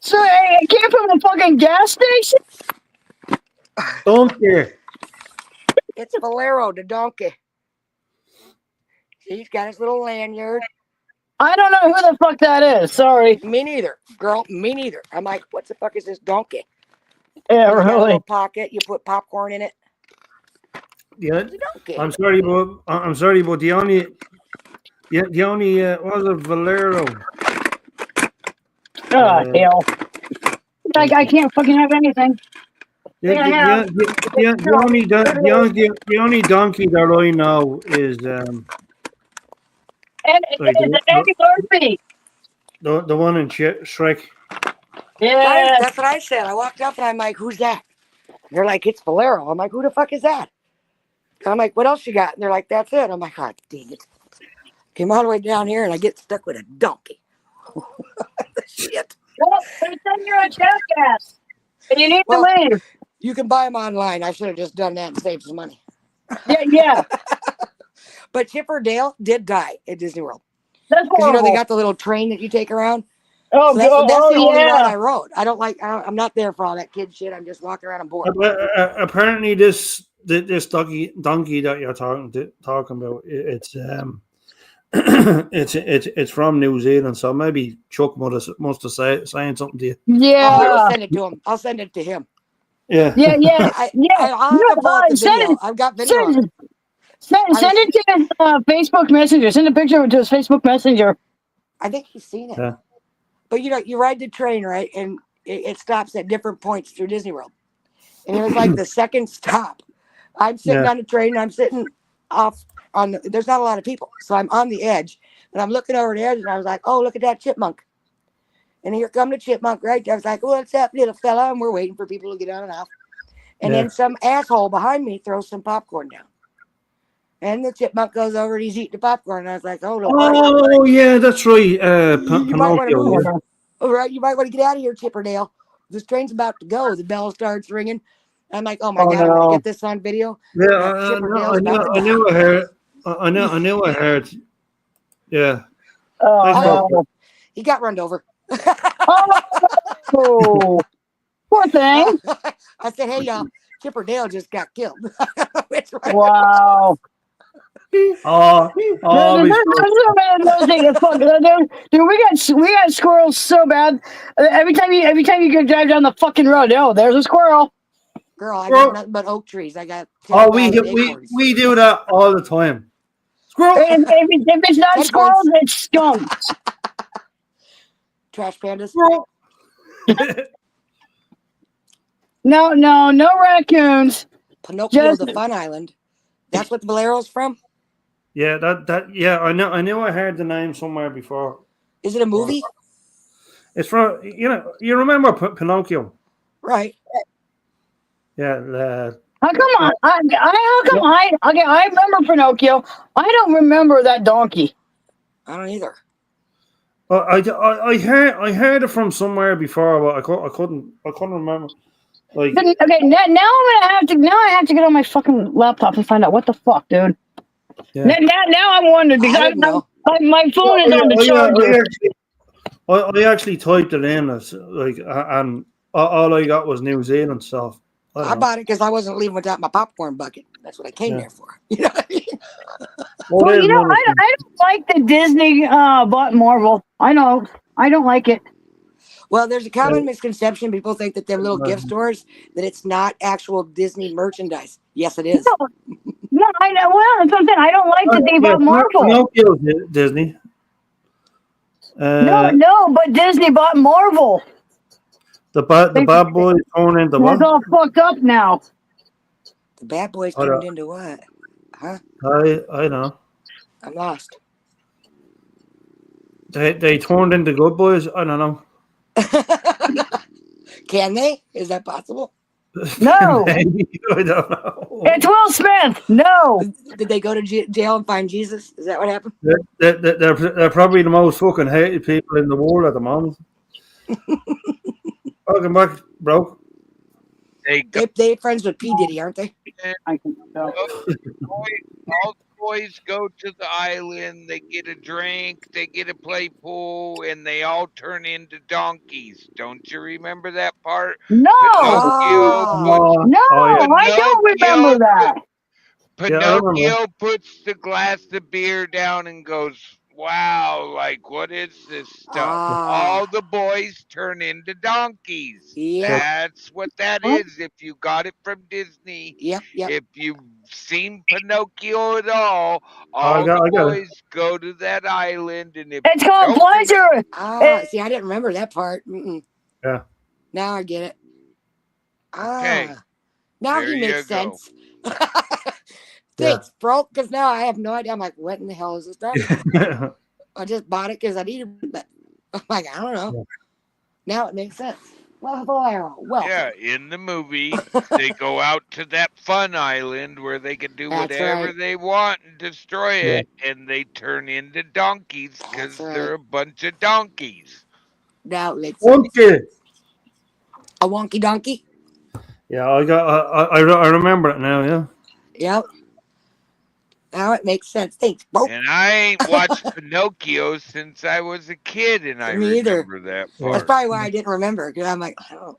So it came from the fucking gas station? Donkey. It's Valero, the donkey. He's got his little lanyard. I don't know who the fuck that is. Sorry. Me neither, girl. Me neither. I'm like, what the fuck is this donkey? Yeah, It's got a really. little pocket. You put popcorn in it. Yeah. It's a donkey. I'm sorry, but the only what was it, Valero? Oh, hell. Like, I can't fucking have anything. The only donkey that I know is And Like it's Eddie Murphy. the one in Shrek. Yeah. That's what I said. I walked up and I'm like, who's that? They're like, it's Valero. I'm like, who the fuck is that? And I'm like, what else you got? And they're like, that's it. I'm like, God dang it. Came all the way down here and I get stuck with a donkey. Shit. Well, they said you're a jackass. And you need to leave. You can buy them online. I should have just done that and saved some money. Yeah. But Chipper Dale did die at Disney World. That's Because horrible. they got the little train that you take around. Oh, So that's the only yeah. one I rode. I'm not there for all that kid shit. I'm just walking around on board. Apparently, this donkey that you're talking about, it's it's from New Zealand, so maybe Chuck must have saying something to you. Yeah. I'll send it to him. I'll send it to him. Yeah. Yeah. I'll have to pull up the video. I've got video. on it. Send it to his Facebook Messenger. Send a picture to his Facebook Messenger. I think he's seen it. Yeah. But you ride the train, right? And it stops at different points through Disney World. And it was like the second stop. I'm sitting on the train and I'm sitting off there's not a lot of people. So I'm on the edge and I'm looking over the edge and I was like, oh, look at that chipmunk. And here come the chipmunk right there. I was like, what's up, little fella? And we're waiting for people to get on and off. And then some asshole behind me throws some popcorn down. And the chipmunk goes over and he's eating the popcorn. And I was like, oh, look. Oh, yeah, that's right. You might want to Pinocchio. move. All right, you might want to get out of here, Chipperdale. This train's about to go. The bell starts ringing. I'm like, oh my God, I'm gonna get this on video. Yeah, I knew I heard. I knew I heard. Yeah. Oh, He got run over. oh. Poor thing. I said, hey, y'all, Chipperdale just got killed. Wow. Oh, dude, we got squirrels so bad. Every time you go drive down the fucking road, there's a squirrel. Girl, I got nothing but oak trees. I got. We do that all the time. Squirrel. If it's not squirrels, it's skunks. Trash pandas. Squirrel. No raccoons. Pinocchio, the Fun Island. That's what the Valero's from. Yeah, I knew I heard the name somewhere before. Is it a movie? It's from you remember Pinocchio, right? Yeah. How come I remember Pinocchio. I don't remember that donkey. I don't either. I heard it from somewhere before, but I couldn't remember. Like, okay, now I have to get on my fucking laptop and find out what the fuck, dude. Yeah. Now I'm wondering because my phone is on the charger. I actually typed it in and all I got was New Zealand stuff. I bought it because I wasn't leaving without my popcorn bucket. That's what I came there for. You know what I mean? Well, I don't like the Disney bought Marvel. I don't like it. Well, there's a common misconception. People think that they're little gift stores, that it's not actual Disney merchandise. Yes, it is. No, I know. Well, that's what I'm saying. I don't like that they bought Marvel. Pinocchio Disney. No, but Disney bought Marvel. The bad boys turned into what? It's all fucked up now. The bad boys turned into what? Huh? I know. I'm lost. They turned into good boys. I don't know. Can they? Is that possible? No. Maybe, I don't know. It's Will Smith. No. Did they go to jail and find Jesus? Is that what happened? They're probably the most fucking hated people in the world at the moment. Welcome back, bro. They friends with P Diddy, aren't they? I can tell. All the boys go to the island. They get a drink. They get to play pool, and they all turn into donkeys. Don't you remember that part? No. Oh. No, I don't remember that. Pinocchio puts the glass of beer down and goes, "Wow, like what is this stuff?" All the boys turn into donkeys. Yeah. That's what that is. If you got it from Disney, Yep. if you've seen Pinocchio at all I got the it. boys go to that island, and if It's you called don't Pleasure. See, I didn't remember that part. Yeah. Now I get it. Okay. Now There he you makes go. sense. Thanks, bro. Because now I have no idea. I'm like, what in the hell is this stuff? I just bought it because I needed it. But I'm like, I don't know. Yeah. Now it makes sense. Well, Yeah, in the movie, they go out to that fun island where they can do That's whatever right. they want and destroy Yeah. it, and they turn into donkeys because That's they're right. a bunch of donkeys. Now it makes sense. Okay. A wonky donkey? Yeah, I remember it now. Yeah. Yep. Now it makes sense. Thanks, bro. And I ain't watched Pinocchio since I was a kid, and I Me either. remember that Yeah. That's part. probably why I didn't remember. Because I'm like, I don't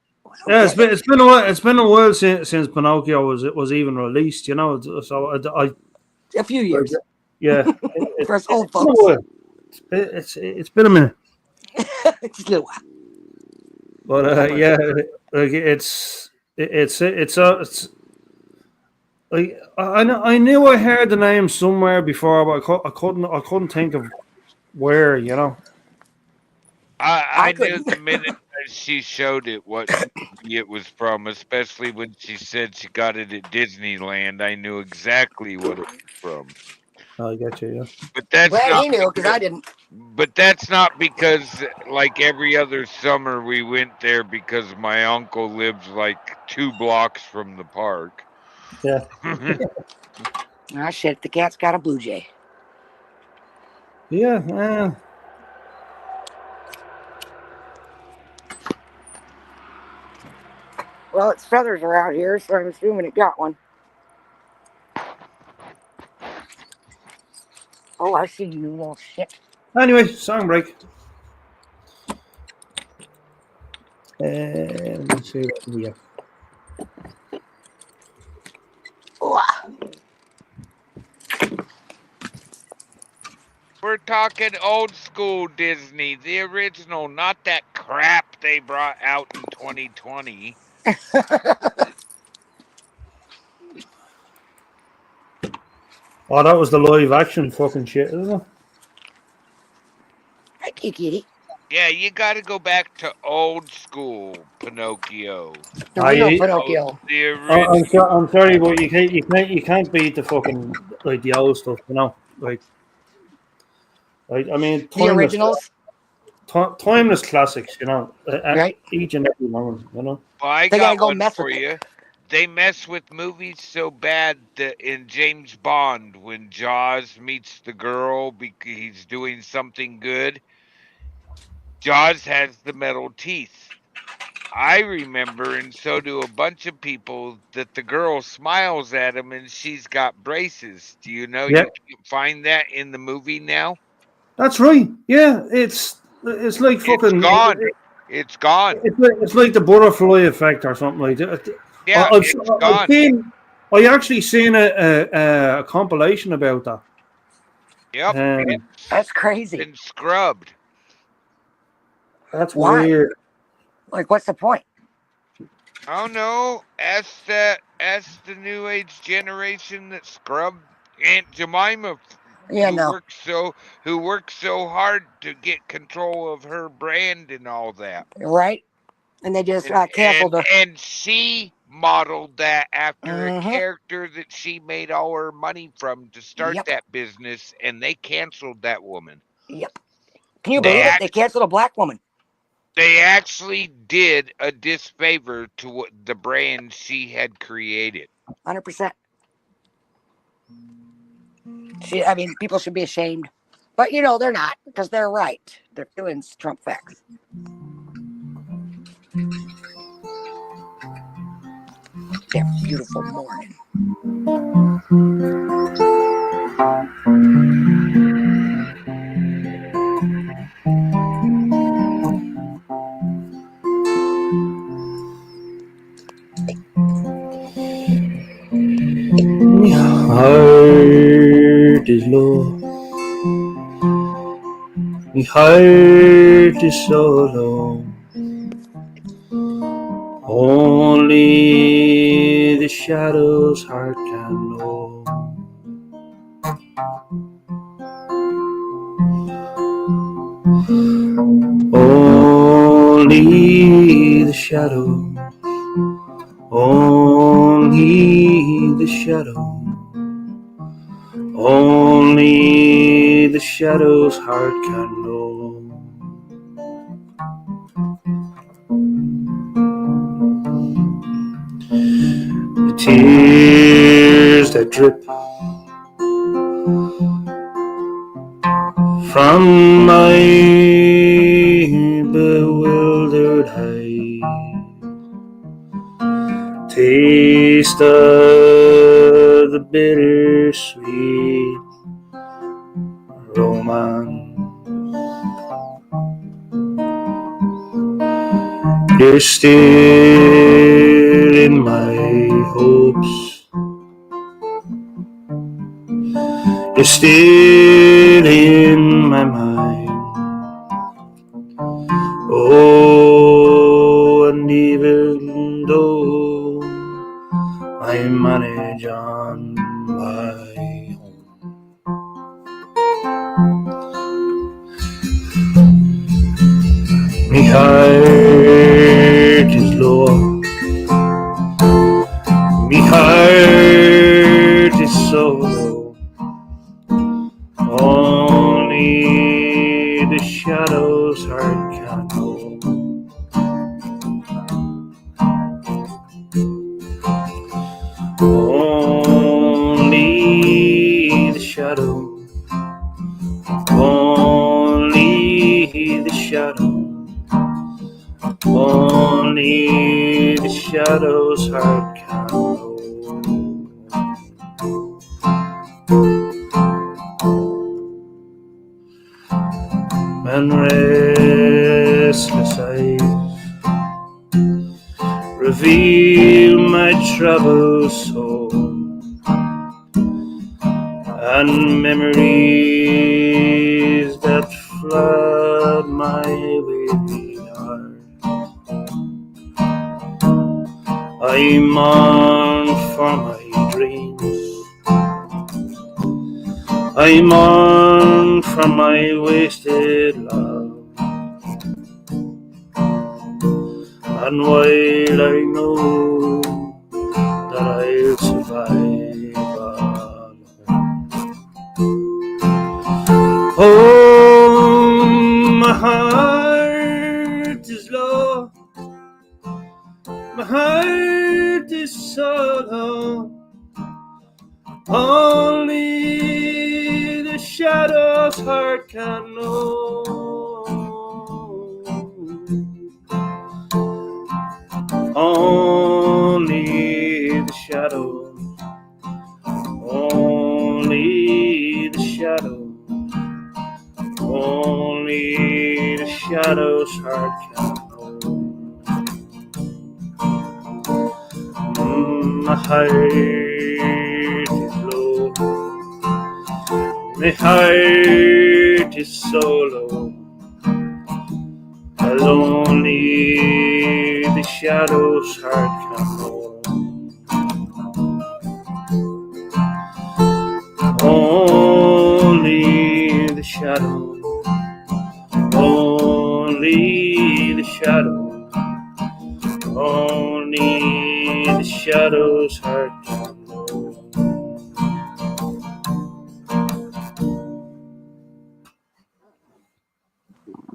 Yeah, get it. it's been a while. It's been a while since Pinocchio was even released. You know, so A few years. yeah. For us old It's been a folks. while. It's been a minute. Just a little while. But yeah, like it's like I knew I heard the name somewhere before, but I couldn't think of where. You know. I knew couldn't. the minute that she showed it what movie it was from, especially when she said she got it at Disneyland. I knew exactly what it was from. I get you. Yeah. But that's Glad not he knew because I didn't. But that's not because, like every other summer, we went there because my uncle lives like 2 blocks from the park. Yeah. Ah, shit. The cat's got a blue jay. Yeah. Well, its feathers are out here, so I'm assuming it got one. Oh, I see you, little shit. Anyway, song break. Let's see what we have. We're talking old school Disney, the original, not that crap they brought out in 2020. Oh, that was the live action fucking shit, isn't it? Thank you, kitty. Yeah, you got to go back to old school Pinocchio. The real Pinocchio. The original. I'm sorry, but you can't beat the fucking like the old stuff, you know. Like I mean, The originals. timeless classics, you know. Right. Each and every one, you know. Well, I They gotta got go one mess for with it. you. They mess with movies so bad that in James Bond, when Jaws meets the girl because he's doing something good, Jaws has the metal teeth. I remember, and so do a bunch of people, that the girl smiles at him and she's got braces. Do you know Yeah. you can find that in the movie now? That's right. Yeah, it's like fucking. It's gone. It's gone. It's like the butterfly effect or something like that. Yeah, I've it's gone. I actually seen a compilation about that. Yep. That's crazy. Been scrubbed. That's Why? weird. Like, what's the point? Oh no! Ask the new age generation that scrubbed Aunt Jemima, Yeah, no. who worked so hard to get control of her brand and all that. Right? And they just canceled her. And she modeled that after Mhm. a character that she made all her money from to start Yep. that business, and they canceled that woman. Yep. Can you believe it? They canceled a black woman. They actually did a disfavor to what the brand she had created. 100%. I mean, people should be ashamed. But, they're not, because they're right. They're doing Trump facts. That beautiful morning. My heart is low. My heart is so low. Only the shadow's heart can know. Only the shadow. Only the shadow. Only the shadow's heart can know. The tears that drip from my bewildered eye, taste of the bittersweet romance. You're still in my hopes. You're still in my mind. Oh, and even though I manage on my own, my heart is low. My heart is so low. Only the shadow's heart can know. Only the shadow. Only the shadow. Only the shadow's heart can know. And restless eyes reveal my troubled soul, and memories that flood my weary heart. I mourn for my dreams. I mourn from my wasted love. And while I know that I'll survive alone, oh, my heart is low. My heart is so low. Only the shadow's heart can know. Only the shadow. Only the shadow. Only the shadow's heart can know. My heart is low. My heart is so low, as only the shadow's heart can know. Only the shadow. Only the shadow. Only the shadow's heart can know.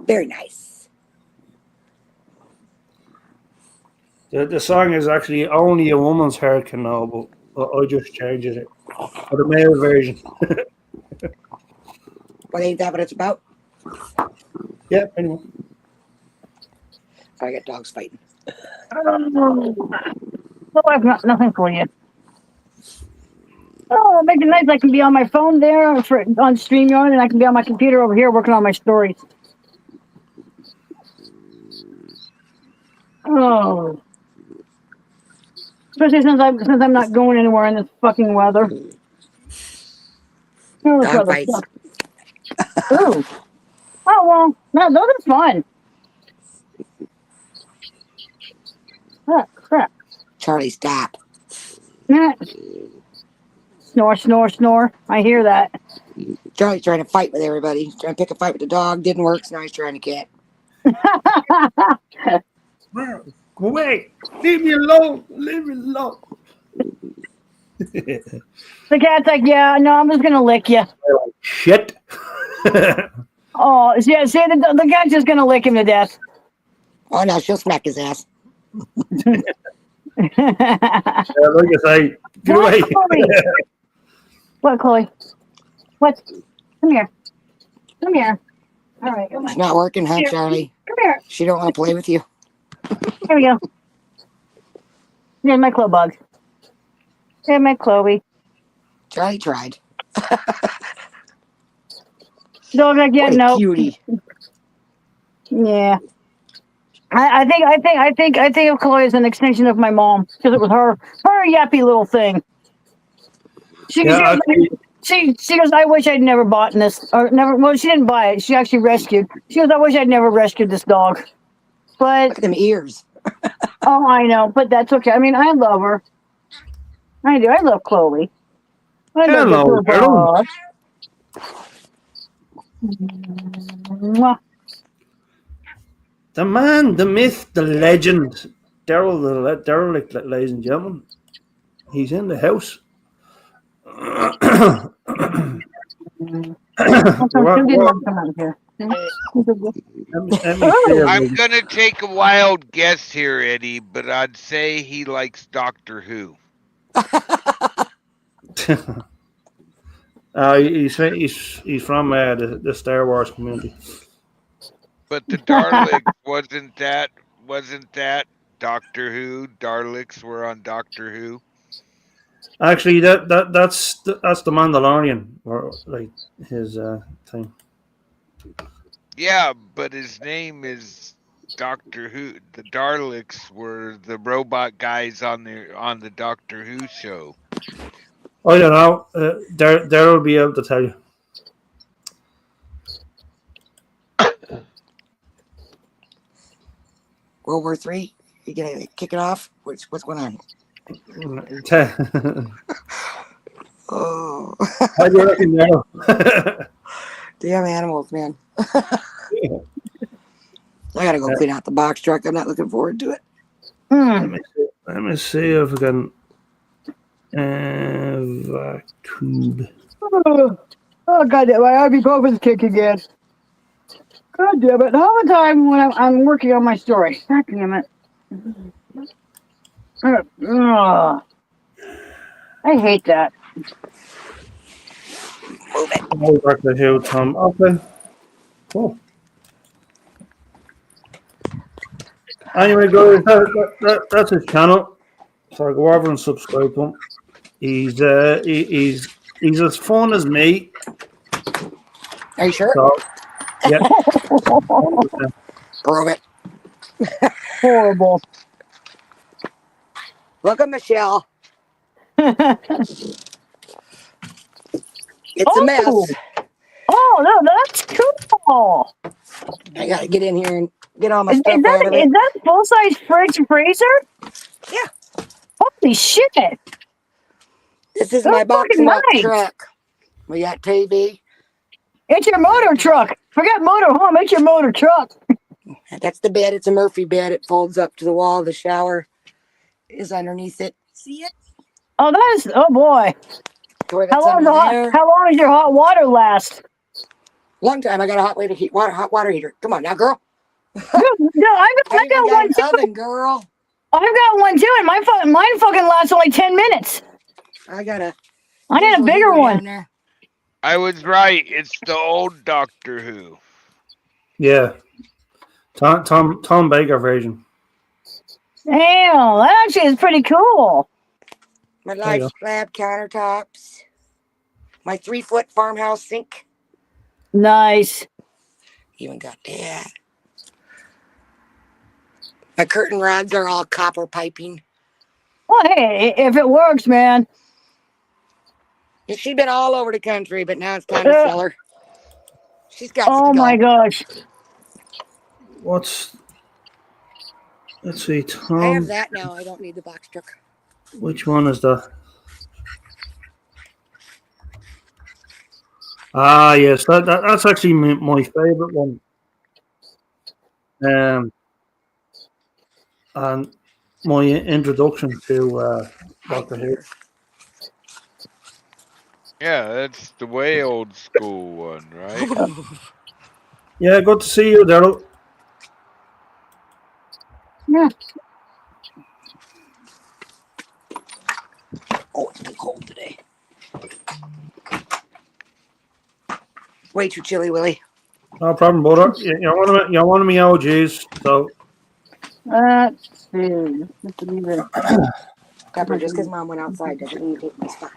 Very nice. The song is actually Only a Woman's Heart Can Know, but I just changed it for the male version. But ain't that what it's about? Yeah, anyway. I got dogs fighting. Oh, I've got nothing for you. Oh, make it nice. I can be on my phone there on StreamYard, and I can be on my computer over here working on my stories. Oh, especially since I'm not going anywhere in this fucking weather. Oh, this Dog weather fights. sucks. Ooh. Oh well, no, those are fun. Oh, crap. Charlie, stop. Nah. Snore, snore, snore. I hear that. Charlie's trying to fight with everybody. He's trying to pick a fight with the dog. Didn't work, so now he's trying to cat. Go away! Leave me alone! Leave me alone! The cat's like, yeah, no, I'm just gonna lick you. Shit! Oh, yeah, see, the cat's just gonna lick him to death. Oh, no, she'll smack his ass. Like I say, get What, away! Chloe? What, Chloe? What? Come here. Come here. All right, come It's on. not working, huh, Charlie? Come here. She don't want to play with you. Here we go. Here's my Chloe bug. Here's my Chloe. Charlie tried. Dog like, yeah, What a no. cutie. Yeah. I think of Chloe as an extension of my mom because it was her yappy little thing. She goes, I wish I'd never bought this or never. Well, she didn't buy it. She actually rescued. She goes, I wish I'd never rescued this dog. Look But at them ears. oh, I know. But that's okay. I mean, I love her. I do. I love Chloe. I love Hello, this little girl. dog. Mwah. The man, the myth, the legend, Daryl the derelict, ladies and gentlemen. He's in the house. Who didn't want to come out here? Let me see I'm gonna take a wild guess here, Eddie, but I'd say he likes Doctor Who. He's from the Star Wars community. But the Daleks wasn't that Doctor Who? Daleks were on Doctor Who. Actually, that's the Mandalorian, or like his thing. Yeah, but his name is Doctor Who. The Daleks were the robot guys on the Doctor Who show. I don't know. Daryl will be able to tell you. World War III? You gonna kick it off? What's going on? Oh, How do you reckon now? damn animals, man. I gotta go clean out the box truck. I'm not looking forward to it. Let me see if I can vacuum. Oh, God damn, my ibuprofen's kick again. God damn it. All the time when I'm working on my story. God damn it. Ugh. I hate that. I'll back the hill, Tom. Okay. Cool. Anyway, guys, that's his channel. So go over and subscribe to him. He's as fun as me. Are you sure? So, yeah. Prove it. Horrible. Look at Michelle. It's a mess. Oh, no, that's cool. I gotta get in here and get all my Is stuff out of it. that full-size fridge and freezer? Yeah. Holy shit. This is That's my box fucking milk nice. truck. We got TV. It's your motor truck. Forget motor home. It's your motor truck. That's the bed. It's a Murphy bed. It folds up to the wall. The shower is underneath it. See it? Oh, that is, oh boy. Toilet's How long under there. does your hot water last? Long time. I got a hot water heater. Come on now, girl. No, I got even one an too. oven, girl. I've got one too, and mine fucking lasts only 10 minutes. I got a. I need a bigger down one. there. I was right. It's the old Doctor Who. Yeah. Tom Baker version. Damn, that actually is pretty cool. My you light go. slab countertops. My 3-foot farmhouse sink. Nice. Even got that. My curtain rods are all copper piping. Well, hey, if it works, man. She's been all over the country, but now it's time to sell her. She's got Oh to go. my gosh. Let's see, I have Tom. that now. I don't need the box truck. Which one is that? Ah, yes, that's actually my favorite one. And my introduction to Doctor Who. Yeah, that's the way old school one, right? Yeah, good to see you, Daryl. Yeah. Oh, it's too cold today. Way too chilly, Willie. No problem, brother. You're one of my OGs, so Let's see. Pepper, just because Mom went outside doesn't mean you take my spot.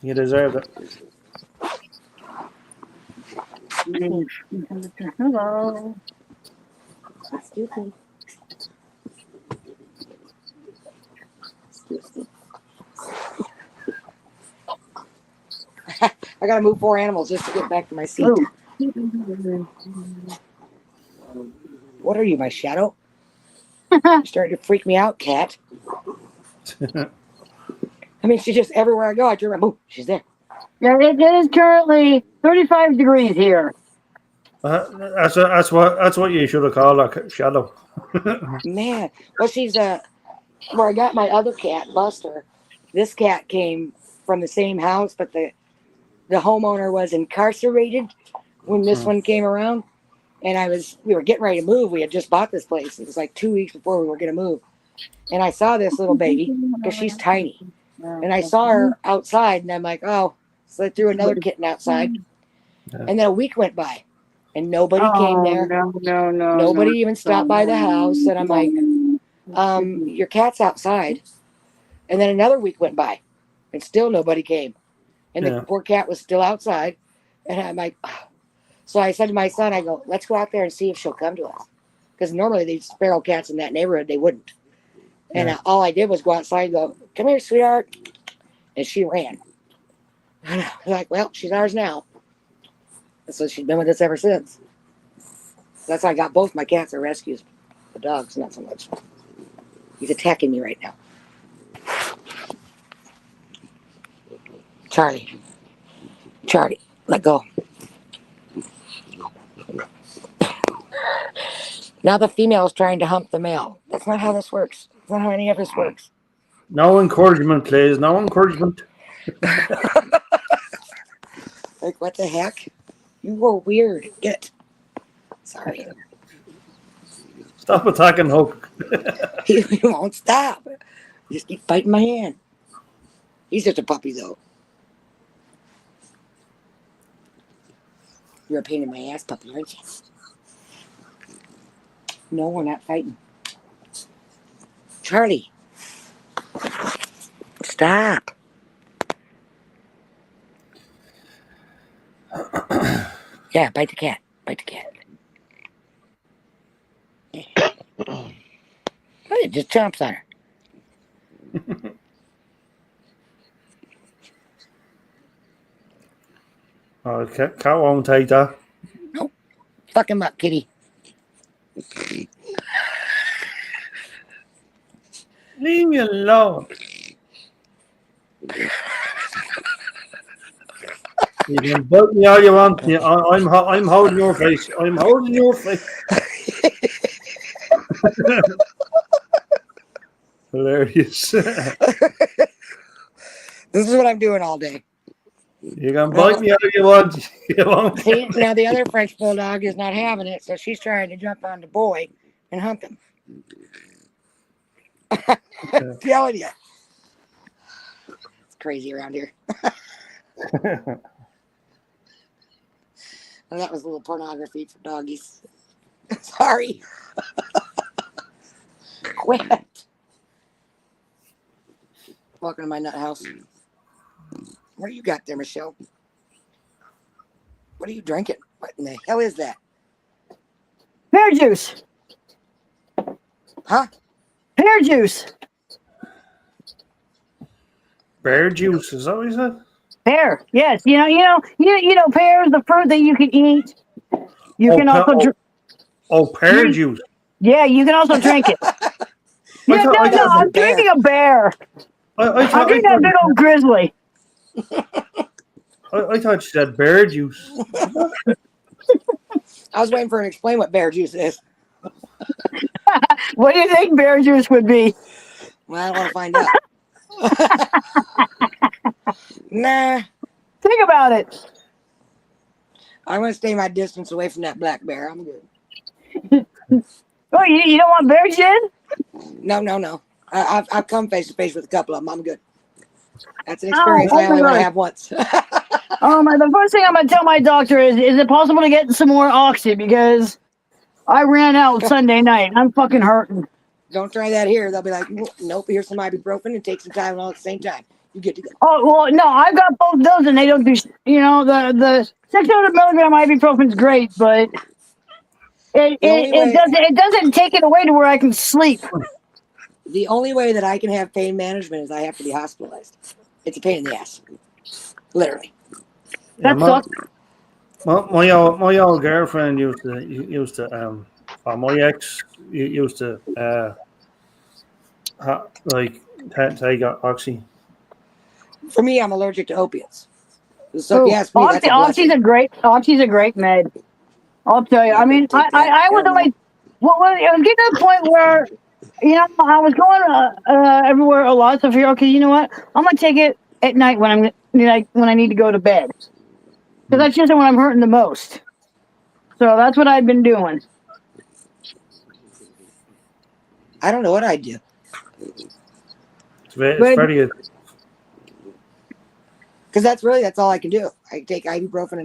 you deserve it. Hello. Excuse me. Excuse me. I gotta move 4 animals just to get back to my seat. Ooh. What are you, my shadow? You're starting to freak me out, cat. I mean, she's just everywhere I go. I turn around, boom, she's there. Yeah, it is currently 35 degrees here. That's what you should have called a shadow. Man, well, she's where I got my other cat, Buster. This cat came from the same house, but the homeowner was incarcerated when this one came around. And we were getting ready to move. We had just bought this place. It was like 2 weeks before we were going to move. And I saw this little baby because she's tiny. And I saw her outside and I'm like, oh, so I threw another kitten outside. Yeah. And then a week went by and nobody came there. No. Nobody even stopped by the house. And I'm like, your cat's outside. And then another week went by and still nobody came. And the poor cat was still outside. And I'm like, oh. So I said to my son, I go, let's go out there and see if she'll come to us. Because normally these feral cats in that neighborhood, they wouldn't. And all I did was go outside and go, come here, sweetheart. And she ran. And I was like, well, she's ours now. And so she's been with us ever since. That's how I got both my cats are rescues. The dog's not so much. He's attacking me right now. Charlie, let go. Now the female is trying to hump the male. That's not how this works. That's not how any of this works. No encouragement, please. No encouragement. Like, what the heck? You were weird. Get it. Sorry. Stop attacking Hook. He won't stop. He just keep biting my hand. He's just a puppy, though. You're a pain in my ass, puppy, aren't you? No, we're not fighting. Charlie. Stop. Yeah, bite the cat. Bite the cat. Oh, it just chomps on her. Oh, cat won't take that. Nope. Fuck him up, kitty. Leave me alone. You can bite me all you want. Yeah, I'm holding your face. I'm holding your face. Hilarious. This is what I'm doing all day. You can bite me all you want. You won't. See, now the other French bulldog is not having it, so she's trying to jump on the boy and hump him. I'm telling you. It's crazy around here. And that was a little pornography for doggies. Sorry. Quit. Welcome to my nut house. What do you got there, Michelle? What are you drinking? What in the hell is that? Pear juice. Huh? Pear juice. Bear juice, is that what you said? Pear. Yes. You know, pear is the fruit that you can eat. You can also pear juice. Yeah, you can also drink it. Yeah, no, I'm drinking a bear. I'm drinking a big old grizzly. I thought you said bear juice. I was waiting for her to explain what bear juice is. What do you think bear juice would be? Well, I don't want to find out. Nah. Think about it. I'm going to stay my distance away from that black bear. I'm good. Oh, you don't want bear gin? No. I've come face to face with a couple of them. I'm good. That's an experience I only want to have once. The first thing I'm going to tell my doctor is it possible to get some more oxy? Because I ran out Sunday night. I'm fucking hurting. Don't try that here. They'll be like, nope, here's some ibuprofen and take some Tylenol at the same time. You get to go. Oh, well, no, I've got both those and they don't do, the 600 milligram ibuprofen's great, but it doesn't take it away to where I can sleep. The only way that I can have pain management is I have to be hospitalized. It's a pain in the ass. Literally. Yeah, That sucks. my old girlfriend used to my ex used to take oxy. For me, I'm allergic to opiates. So yes, me, that's Oxy's a great med. I'll tell you. I mean, I was only it was getting to the point where I was going everywhere a lot. So I figured, okay, you know what? I'm gonna take it at night when I need to go to bed, because that's just when I'm hurting the most. So that's what I've been doing. I don't know what I'd do. It's very good. Because that's all I can do. I take ibuprofen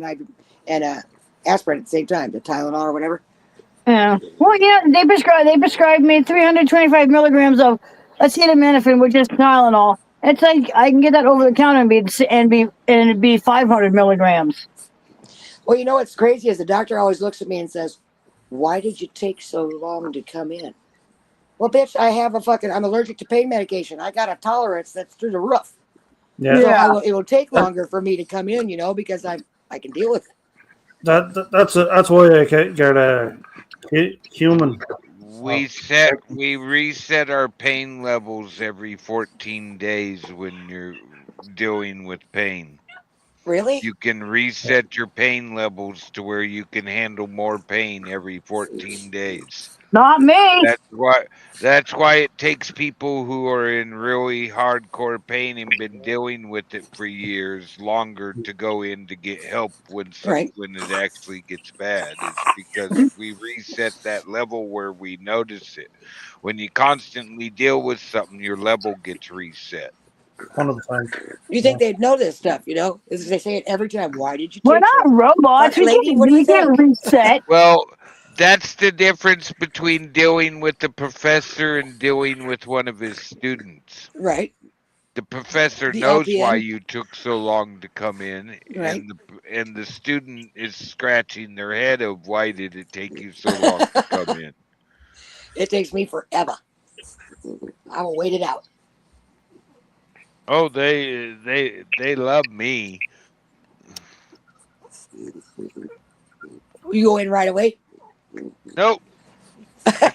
and aspirin at the same time, the Tylenol or whatever. Yeah. Well, they prescribed me 325 milligrams of acetaminophen, which is Tylenol. It's like I can get that over the counter and it'd be 500 milligrams. Well, what's crazy is the doctor always looks at me and says, "Why did you take so long to come in?" Well, bitch, I'm allergic to pain medication. I got a tolerance that's through the roof. Yeah. So it will take longer for me to come in, because I can deal with it. That's why I get a human. We reset our pain levels every 14 days when you're dealing with pain. Really? You can reset your pain levels to where you can handle more pain every 14 days. Not me. That's why it takes people who are in really hardcore pain and been dealing with it for years longer to go in to get help when it actually gets bad. It's because we reset that level where we notice it. When you constantly deal with something, your level gets reset. 100%. You think they'd know this stuff, They say it every time. Why did you take We're not robots. We can't reset. Well, that's the difference between dealing with the professor and dealing with one of his students. Right. The professor knows why you took so long to come in, right. and the student is scratching their head of why did it take you so long to come in. It takes me forever. I will wait it out. Oh, they love me. You go in right away? Nope.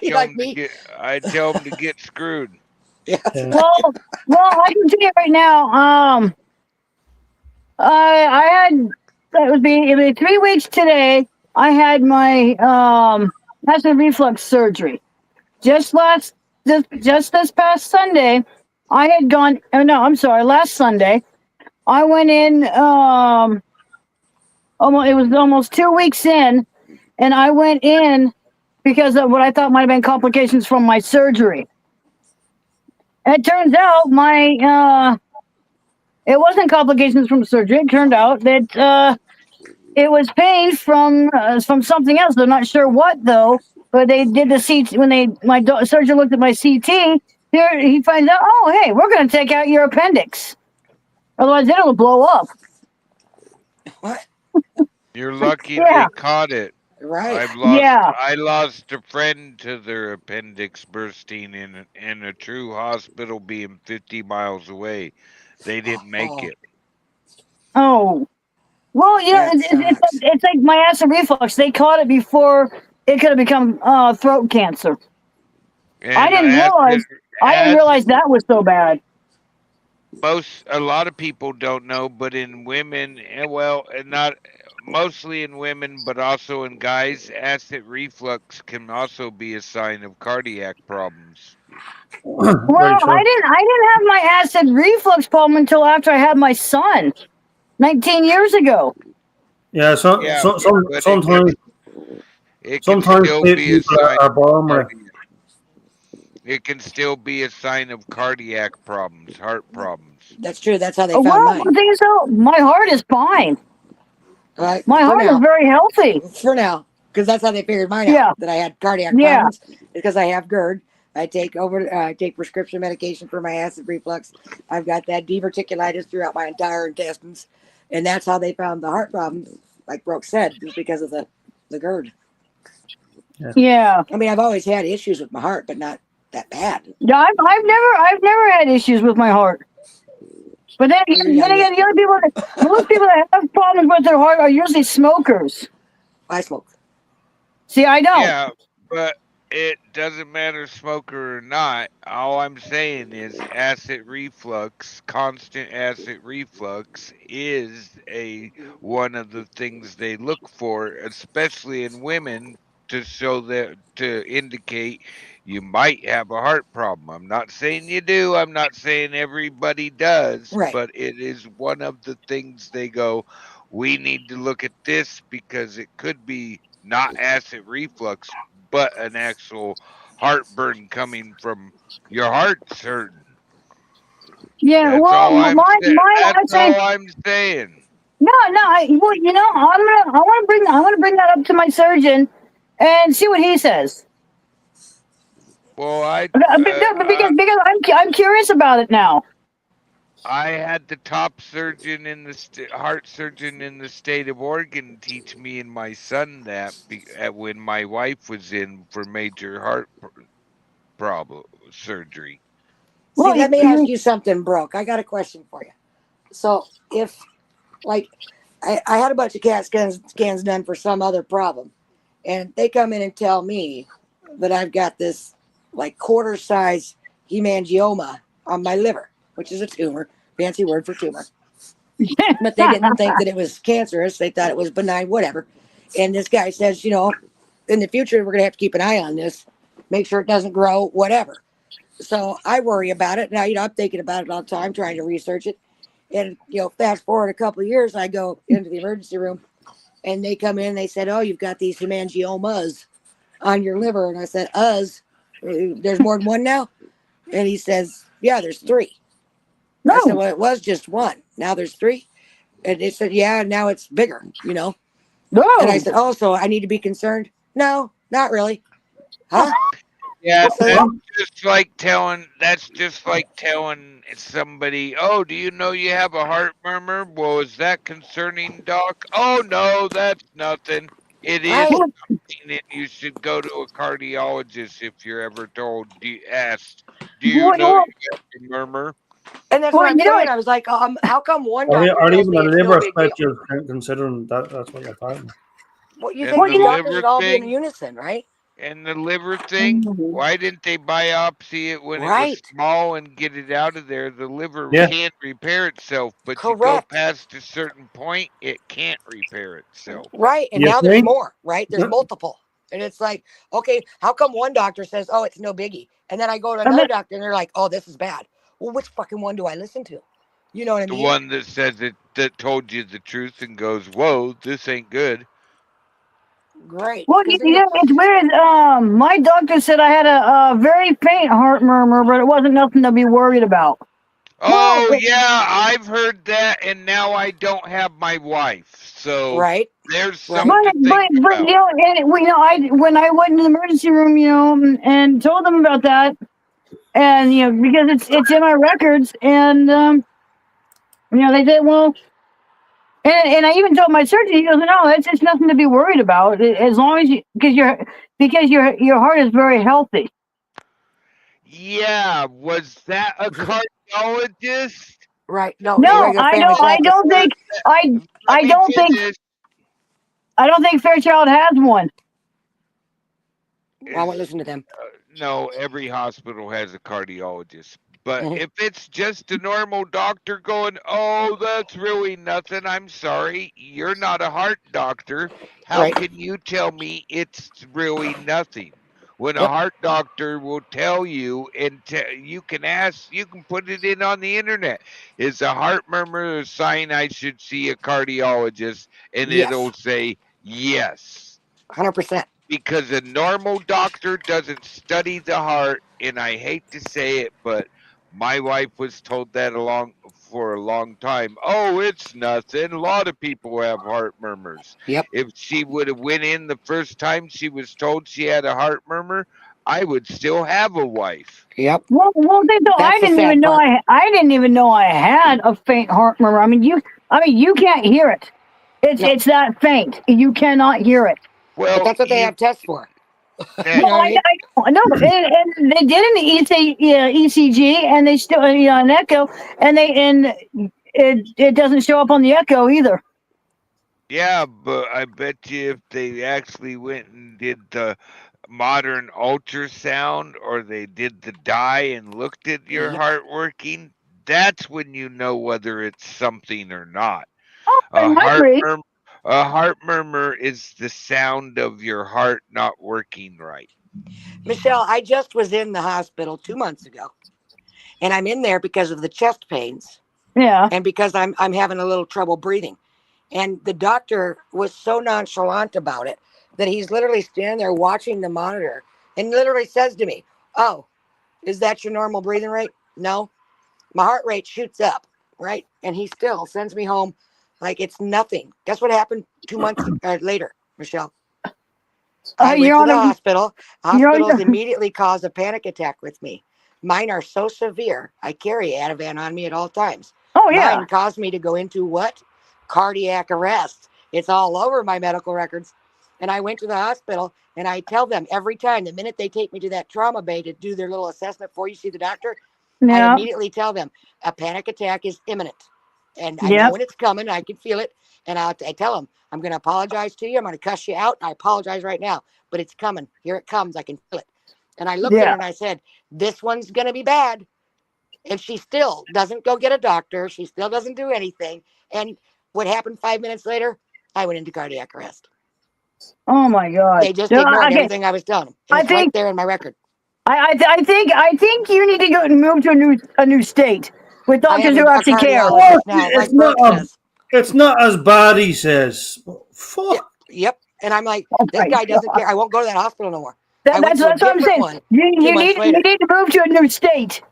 You like me? I tell them to get screwed. Yeah. Well, I can tell you right now. I had it'll be 3 weeks today. I had my acid reflux surgery. Just this past Sunday, I had gone. Oh no, I'm sorry. Last Sunday, I went in. It was almost 2 weeks in, and I went in because of what I thought might have been complications from my surgery. it turns out it wasn't complications from surgery. It turned out that it was pain from something else. They're not sure what though. But they did the CT when surgeon looked at my CT. Here he finds out. Oh, hey, we're going to take out your appendix. Otherwise, it'll blow up. What? You're lucky Yeah. they caught it. Right. I lost a friend to their appendix bursting in a true hospital being 50 miles away. They didn't make it. Oh. Well, it's like my acid reflux. They caught it before it could have become throat cancer. And I didn't realize that was so bad. A lot of people don't know, but in women, and not mostly in women, but also in guys, acid reflux can also be a sign of cardiac problems. Well, I didn't have my acid reflux problem until after I had my son, 19 years ago. Yeah, sometimes it can still be a sign are born. It can still be a sign of cardiac problems, heart problems. That's true. That's how they found mine. The thing is, though, my heart is fine. Right. My heart is very healthy. For now, because that's how they figured mine out, that I had cardiac problems. Because I have GERD. I take prescription medication for my acid reflux. I've got that diverticulitis throughout my entire intestines. And that's how they found the heart problems, like Brooke said, just because of the GERD. Yeah. I mean, I've always had issues with my heart, but not that bad. Yeah, I've never had issues with my heart. But then again, the other people, most people that have problems with their heart are usually smokers. I smoke. See, I don't. Yeah, but it doesn't matter smoker or not. All I'm saying is acid reflux, constant acid reflux is one of the things they look for, especially in women, to indicate you might have a heart problem. I'm not saying you do. I'm not saying everybody does, but it is one of the things they go, we need to look at this because it could be not acid reflux, but an actual heartburn coming from your heart's hurting. Yeah, that's well, all I'm that's all I'm saying. No, I want to bring that up to my surgeon and see what he says. Well, because I'm curious about it now. I had the top surgeon in the heart surgeon in the state of Oregon teach me and my son that when my wife was in for major heart problem surgery. See, let me ask you something, Brooke. I got a question for you. So if, like, I had a bunch of CAT scans done for some other problem, and they come in and tell me that I've got this, like, quarter-size hemangioma on my liver, which is a tumor, fancy word for tumor. But they didn't think that it was cancerous. They thought it was benign, whatever. And this guy says, in the future, we're going to have to keep an eye on this, make sure it doesn't grow, whatever. So I worry about it. Now, I'm thinking about it all the time, trying to research it. And, fast forward a couple of years, I go into the emergency room, and they come in and they said, oh, you've got these hemangiomas on your liver. And I said, there's more than one now? And he says, yeah, there's 3. No. I said, well, it was just 1. Now there's 3. And they said, yeah, now it's bigger, No. And I said, oh, so I need to be concerned? No, not really. Huh? Yeah, that's just like telling somebody, oh, do you know you have a heart murmur? Well, is that concerning, doc? Oh, no, that's nothing. It is something, and you should go to a cardiologist if you're ever told, do you know you have a murmur? And that's what I'm saying. I was like, how come one doctor or tells even me a it's liver no big deal? specialist considering that's what you're talking about. Well, you think the doctors would all be in unison, right? And the liver thing, why didn't they biopsy it when it was small and get it out of there? The liver can't repair itself, but you go past a certain point, it can't repair itself. Right, and now there's more, right? There's multiple. And it's like, okay, how come one doctor says, oh, it's no biggie? And then I go to another doctor and they're like, oh, this is bad. Well, which fucking one do I listen to? You know what I mean? The one that says it, that told you the truth and goes, whoa, this ain't good. Great. Well, it's weird. My doctor said I had a very faint heart murmur, but it wasn't nothing to be worried about. Oh, Well, yeah, I've heard that, and now I don't have my wife. So Right. there's Right. something to think but about. when I went to the emergency room, and told them about that, and because it's in my records, and they said, well, and I even told my surgeon, he goes, no, it's nothing to be worried about, as long as because your heart is very healthy. Yeah, was that a cardiologist? Right. No, No, regular family I practice. don't think Let me finish. I don't think Fairchild has one. Well, I won't listen to them. No, every hospital has a cardiologist. But Mhm. if it's just a normal doctor going, oh, that's really nothing, I'm sorry, you're not a heart doctor. How Right. can you tell me it's really nothing? When a Yep. heart doctor will tell you, and you can ask, you can put it in on the internet. Is a heart murmur a sign I should see a cardiologist? And Yes. it'll say yes. 100%. Because a normal doctor doesn't study the heart, and I hate to say it, but my wife was told that for a long time. Oh, it's nothing. A lot of people have heart murmurs. Yep. If she would have went in the first time she was told she had a heart murmur, I would still have a wife. Yep. Well, I didn't even know I didn't even know I had a faint heart murmur. I mean, you can't hear it. It's that faint. You cannot hear it. Well, but that's what they have tests for. No, I know. And they did an ECG, and they still an echo, and it doesn't show up on the echo either. Yeah, but I bet you if they actually went and did the modern ultrasound, or they did the dye and looked at your heart working, that's when you know whether it's something or not. A heart murmur is the sound of your heart not working right. Michelle, I just was in the hospital 2 months ago, and I'm in there because of the chest pains. Yeah. And because I'm having a little trouble breathing. And the doctor was so nonchalant about it that he's literally standing there watching the monitor and literally says to me, oh, is that your normal breathing rate? No. My heart rate shoots up, right? And he still sends me home like it's nothing. Guess what happened 2 months later, Michelle? I went to the hospital. Hospitals immediately caused a panic attack with me. Mine are so severe. I carry Ativan on me at all times. Oh, yeah. Mine caused me to go into what? Cardiac arrest. It's all over my medical records. And I went to the hospital, and I tell them every time, the minute they take me to that trauma bay to do their little assessment before you see the doctor, I immediately tell them a panic attack is imminent. And I know when it's coming. I can feel it. And I tell them, I'm going to apologize to you. I'm going to cuss you out. I apologize right now, but it's coming. Here it comes. I can feel it. And I looked at her and I said, this one's going to be bad. And she still doesn't go get a doctor. She still doesn't do anything. And what happened 5 minutes later? I went into cardiac arrest. Oh my God! They just ignored everything I was telling them. It's right there in my record. I think you need to go and move to a new state with doctors who actually care. It's not as bad, he says. Fuck. Yep. And I'm like, this guy doesn't care. I won't go to that hospital no more. That's what I'm saying. You need to move to a new state.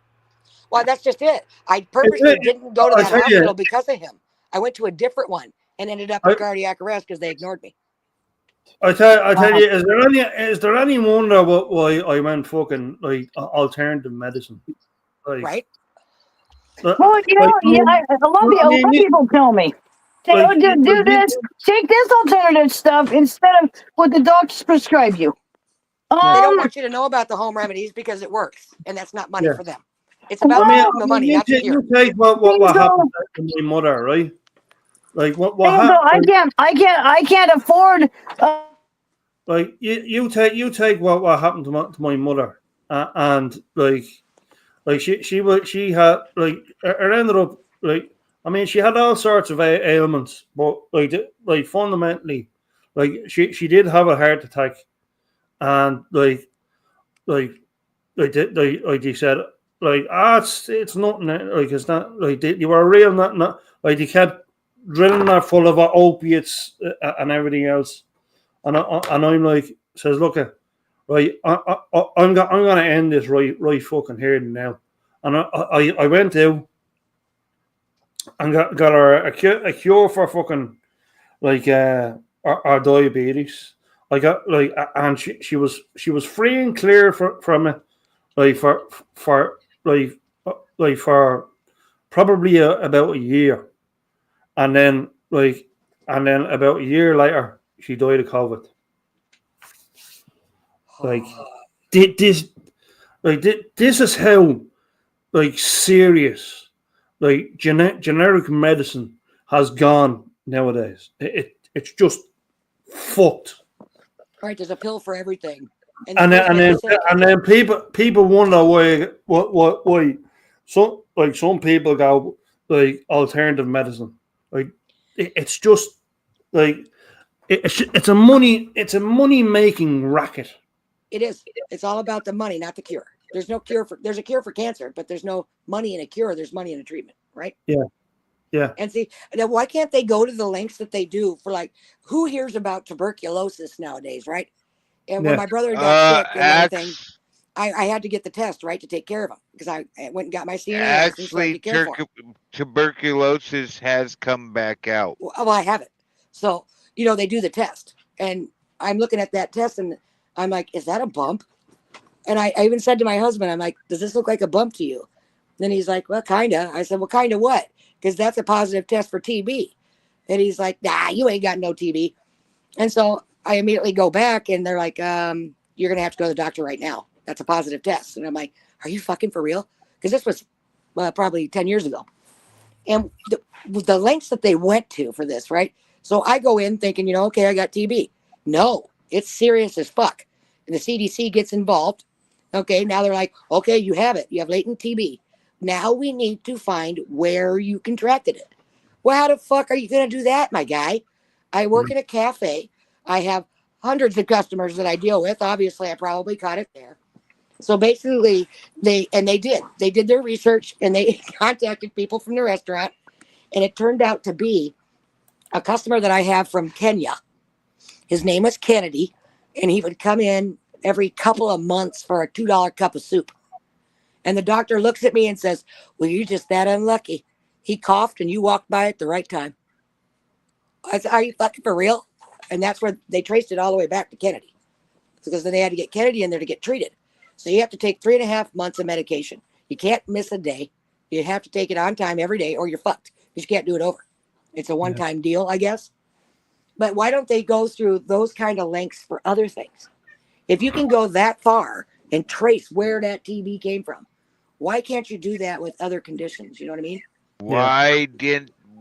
Well, that's just it. I purposely didn't go to that hospital because of him. I went to a different one and ended up in cardiac arrest because they ignored me. I tell you, is there any wonder why I went fucking like alternative medicine? Like, right? A lot of people tell me, do this, take this alternative stuff instead of what the doctors prescribe you. They don't want you to know about the home remedies because it works, and that's not money for them. It's about the money. You take what happened to my mother, right? Like what happened? I can't afford. Like you take what happened to my mother, and like she had like it ended up like, I mean, she had all sorts of ailments, but like fundamentally, like she did have a heart attack, and like they said, like, it's nothing, like it's not like you were real, not like they kept drilling her full of opiates and everything else, and I'm like, says, look, right, I'm gonna end this right fucking here and now, and I went out and got her a cure for fucking like our diabetes. I got like, and she was free and clear from it, like for like for probably about a year, and then about a year later she died of COVID. Like this is how like serious like generic medicine has gone nowadays. It's just fucked. Right, there's a pill for everything. And then people wonder why some people go like alternative medicine. Like it's just like it's a money making racket. It is. It's all about the money, not the cure. There's no cure there's a cure for cancer, but there's no money in a cure. There's money in a treatment, right? Yeah. Yeah. And see, now why can't they go to the lengths that they do for, like, who hears about tuberculosis nowadays, right? And when my brother got sick and everything, I had to get the test, right, to take care of him, because I went and got my CNA. Actually, tuberculosis has come back out. Well, I have it. So, they do the test, and I'm looking at that test, and I'm like, is that a bump? And I even said to my husband, I'm like, does this look like a bump to you? Then he's like, well, kind of. I said, well, kind of what? Because that's a positive test for TB. And he's like, nah, you ain't got no TB. And so I immediately go back, and they're like, you're going to have to go to the doctor right now. That's a positive test. And I'm like, are you fucking for real? Because this was probably 10 years ago. And the lengths that they went to for this, right? So I go in thinking, okay, I got TB. No, it's serious as fuck. And the CDC gets involved. Okay, now they're like, okay, you have it. You have latent TB. Now we need to find where you contracted it. Well, how the fuck are you going to do that, my guy? I work in a cafe. I have hundreds of customers that I deal with. Obviously, I probably caught it there. So basically, they did their research, and they contacted people from the restaurant, and it turned out to be a customer that I have from Kenya. His name was Kennedy, and he would come in every couple of months for a $2 cup of soup. And the doctor looks at me and says, well, you're just that unlucky. He coughed and you walked by at the right time. I said, are you fucking for real? And that's where they traced it all the way back to Kennedy. Because then they had to get Kennedy in there to get treated. So you have to take 3.5 months of medication. You can't miss a day. You have to take it on time every day, or you're fucked. Because you can't do it over. It's a one-time deal, I guess. But why don't they go through those kind of lengths for other things? If you can go that far and trace where that TB came from, why can't you do that with other conditions? You know what I mean?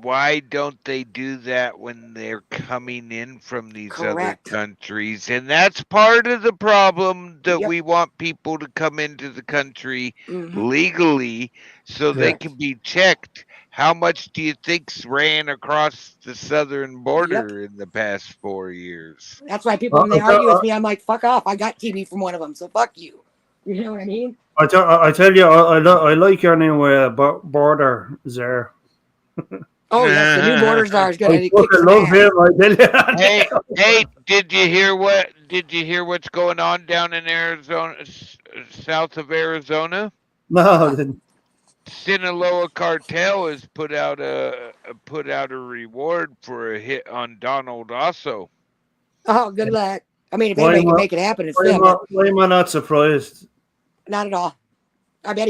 Why don't they do that when they're coming in from these other countries? And that's part of the problem, that we want people to come into the country legally so they can be checked. How much do you think's ran across the southern border in the past 4 years? That's why people, when they argue with me, I'm like, fuck off. I got TB from one of them, so fuck you. You know what I mean? I tell you, I like your new border there. Oh, yes, the new border czar is going to kick love him. I tell you. Hey, did you hear what's going on down in Arizona, south of Arizona? No, I didn't. Sinaloa cartel has put out a reward for a hit on Donald Oso. Oh, good luck. I mean, if anybody can make it happen, it's them. Why am I not surprised? Not at all. I bet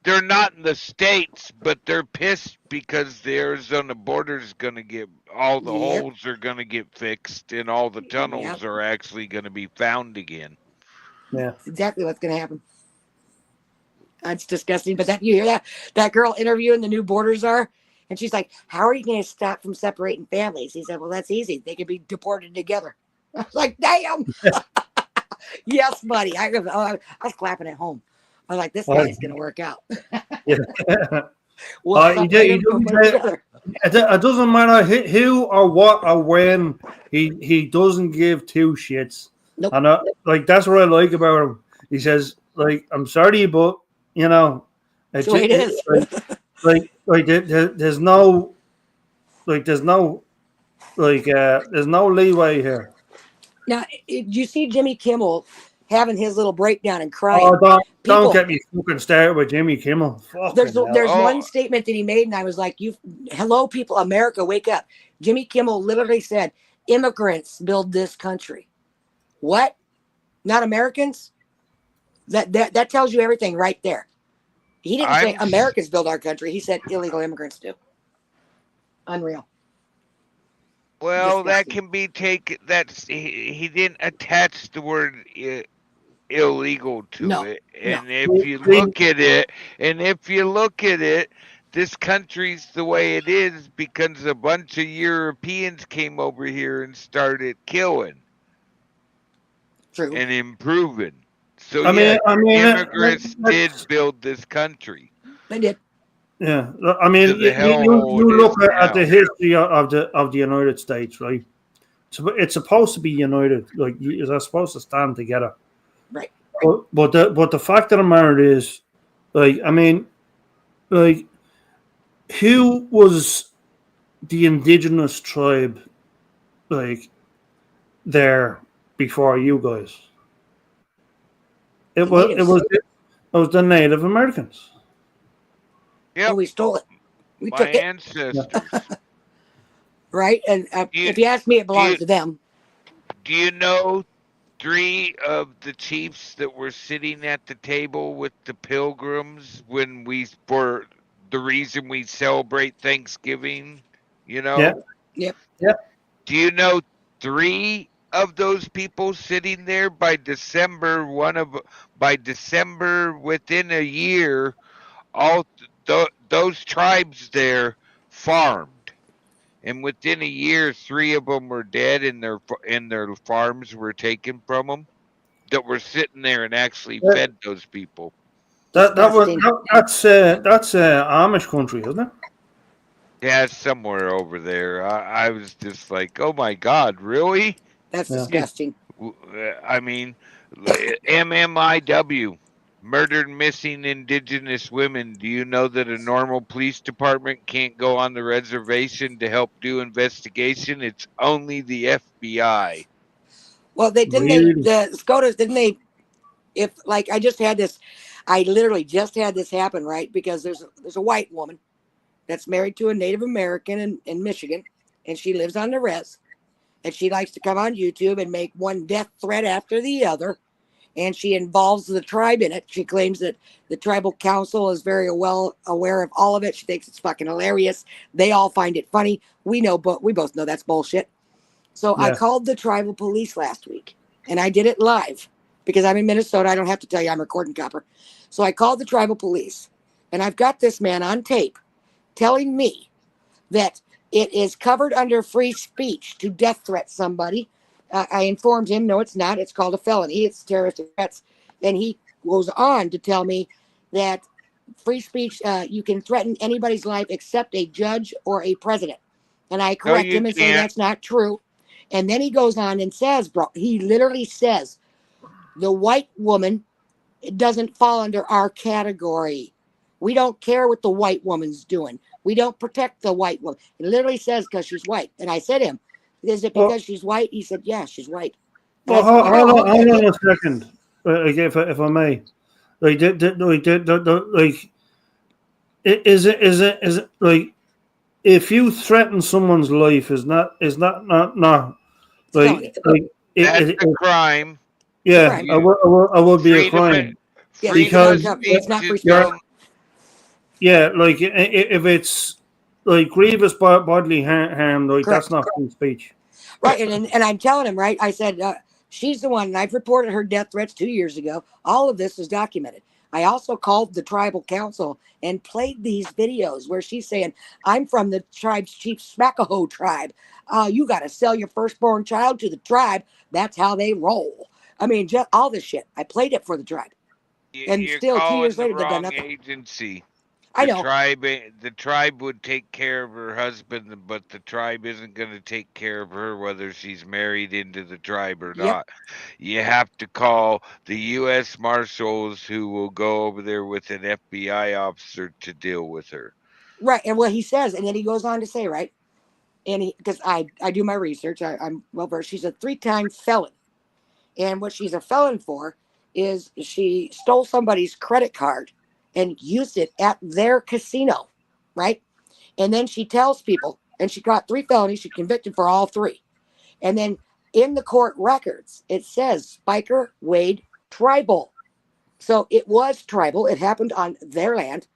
they're not in the States, but they're pissed because the Arizona border is going to get, all the holes are going to get fixed, and all the tunnels are actually going to be found again. Yeah, that's exactly what's going to happen. That's disgusting. But you hear that girl interviewing the new border czar, and she's like, "How are you going to stop from separating families?" He said, "Well, that's easy. They could be deported together." I was like, "Damn." Yes, buddy. I was clapping at home. I was like, this guy's going to work out. It doesn't matter who or what or when. He doesn't give two shits. Nope. And that's what I like about him. He says, like, I'm sorry, but that's the way it is. There's no Like, there's no leeway here. Now, you see Jimmy Kimmel having his little breakdown and crying. Oh, don't People- get me fucking started with Jimmy Kimmel. There's Fucking hell. there's Oh. one statement that he made, and I was like, hello, people, America, wake up. Jimmy Kimmel literally said, immigrants build this country. What? Not Americans? That tells you everything right there. He didn't say Americans build our country. He said illegal immigrants do. Unreal. Well, that Disgusting. can be taken. That's he didn't attach the word illegal to No, it. no. And if you look at it, this country's the way it is because a bunch of Europeans came over here and started killing True. and improving. So I mean, immigrants did build this country. They did. Yeah, I mean, To the you hellhole it look is at the now. history of the United States, right? So it's supposed to be united, like they're supposed to stand together, Right. But the fact of the matter is, like, I mean, like, who was the indigenous tribe, like, there before you guys? It was the Native Americans. Yep. And we stole it. We My took it. ancestors. Right? And if you ask me, it belongs to them. Do you know 3 of the chiefs that were sitting at the table with the pilgrims for the reason we celebrate Thanksgiving? You know? Yeah. Yep. Yeah. Do you know 3 of those people sitting there by December? By December, within a year, all those tribes there farmed. And within a year, 3 of them were dead, and their farms were taken from them. That were sitting there and actually fed those people. That's Amish country, isn't it? Yeah, it's somewhere over there. I was just like, oh my God, really? That's disgusting. I mean, MMIW, murdered missing indigenous women. Do you know that a normal police department can't go on the reservation to help do investigation? It's only the FBI. Well, the SCOTUS, didn't they? If, like, I literally just had this happen, right? Because there's a white woman that's married to a Native American in Michigan, and she lives on the res, and she likes to come on YouTube and make one death threat after the other, and she involves the tribe in it. She claims that the tribal council is very well aware of all of it. She thinks it's fucking hilarious. They all find it funny. We both know that's bullshit. So I called the tribal police last week, and I did it live because I'm in Minnesota. I don't have to tell you I'm recording, Copper. So I called the tribal police, and I've got this man on tape telling me that it is covered under free speech to death threat somebody. I informed him, no, it's not. It's called a felony. It's terrorist threats. And he goes on to tell me that free speech, you can threaten anybody's life except a judge or a president. And I correct him and say that's not true. And then he goes on and says, bro, he literally says, the white woman doesn't fall under our category. We don't care what the white woman's doing. We don't protect the white woman. It literally says because she's white. And I said to him, is it because she's white? He said, yeah, she's white. Well, hold on a second, if I may. Is it like, if you threaten someone's life, is not that's a crime. Yeah, I will be a crime. Because it's not free speech. Yeah, like, if it's like grievous bodily harm, like, Correct. that's not free speech. Right, and I'm telling him, right, I said, she's the one, and I've reported her death threats 2 years ago. All of this is documented. I also called the tribal council and played these videos where she's saying, I'm from the tribe's chief Smackahoe tribe. You got to sell your firstborn child to the tribe. That's how they roll. I mean, just all this shit. I played it for the tribe. And still 2 years later, they've done nothing. Agency. I know. The tribe would take care of her husband, but the tribe isn't going to take care of her whether she's married into the tribe or not. You have to call the U.S. Marshals, who will go over there with an FBI officer to deal with her. Right, and what he says, and then he goes on to say, right, and because I do my research, I'm well versed. She's a 3-time felon, and what she's a felon for is she stole somebody's credit card and used it at their casino, right? And then she tells people, and she got 3 felonies. She convicted for all 3, and then in the court records it says Spiker Wade Tribal. So it was tribal. It happened on their land.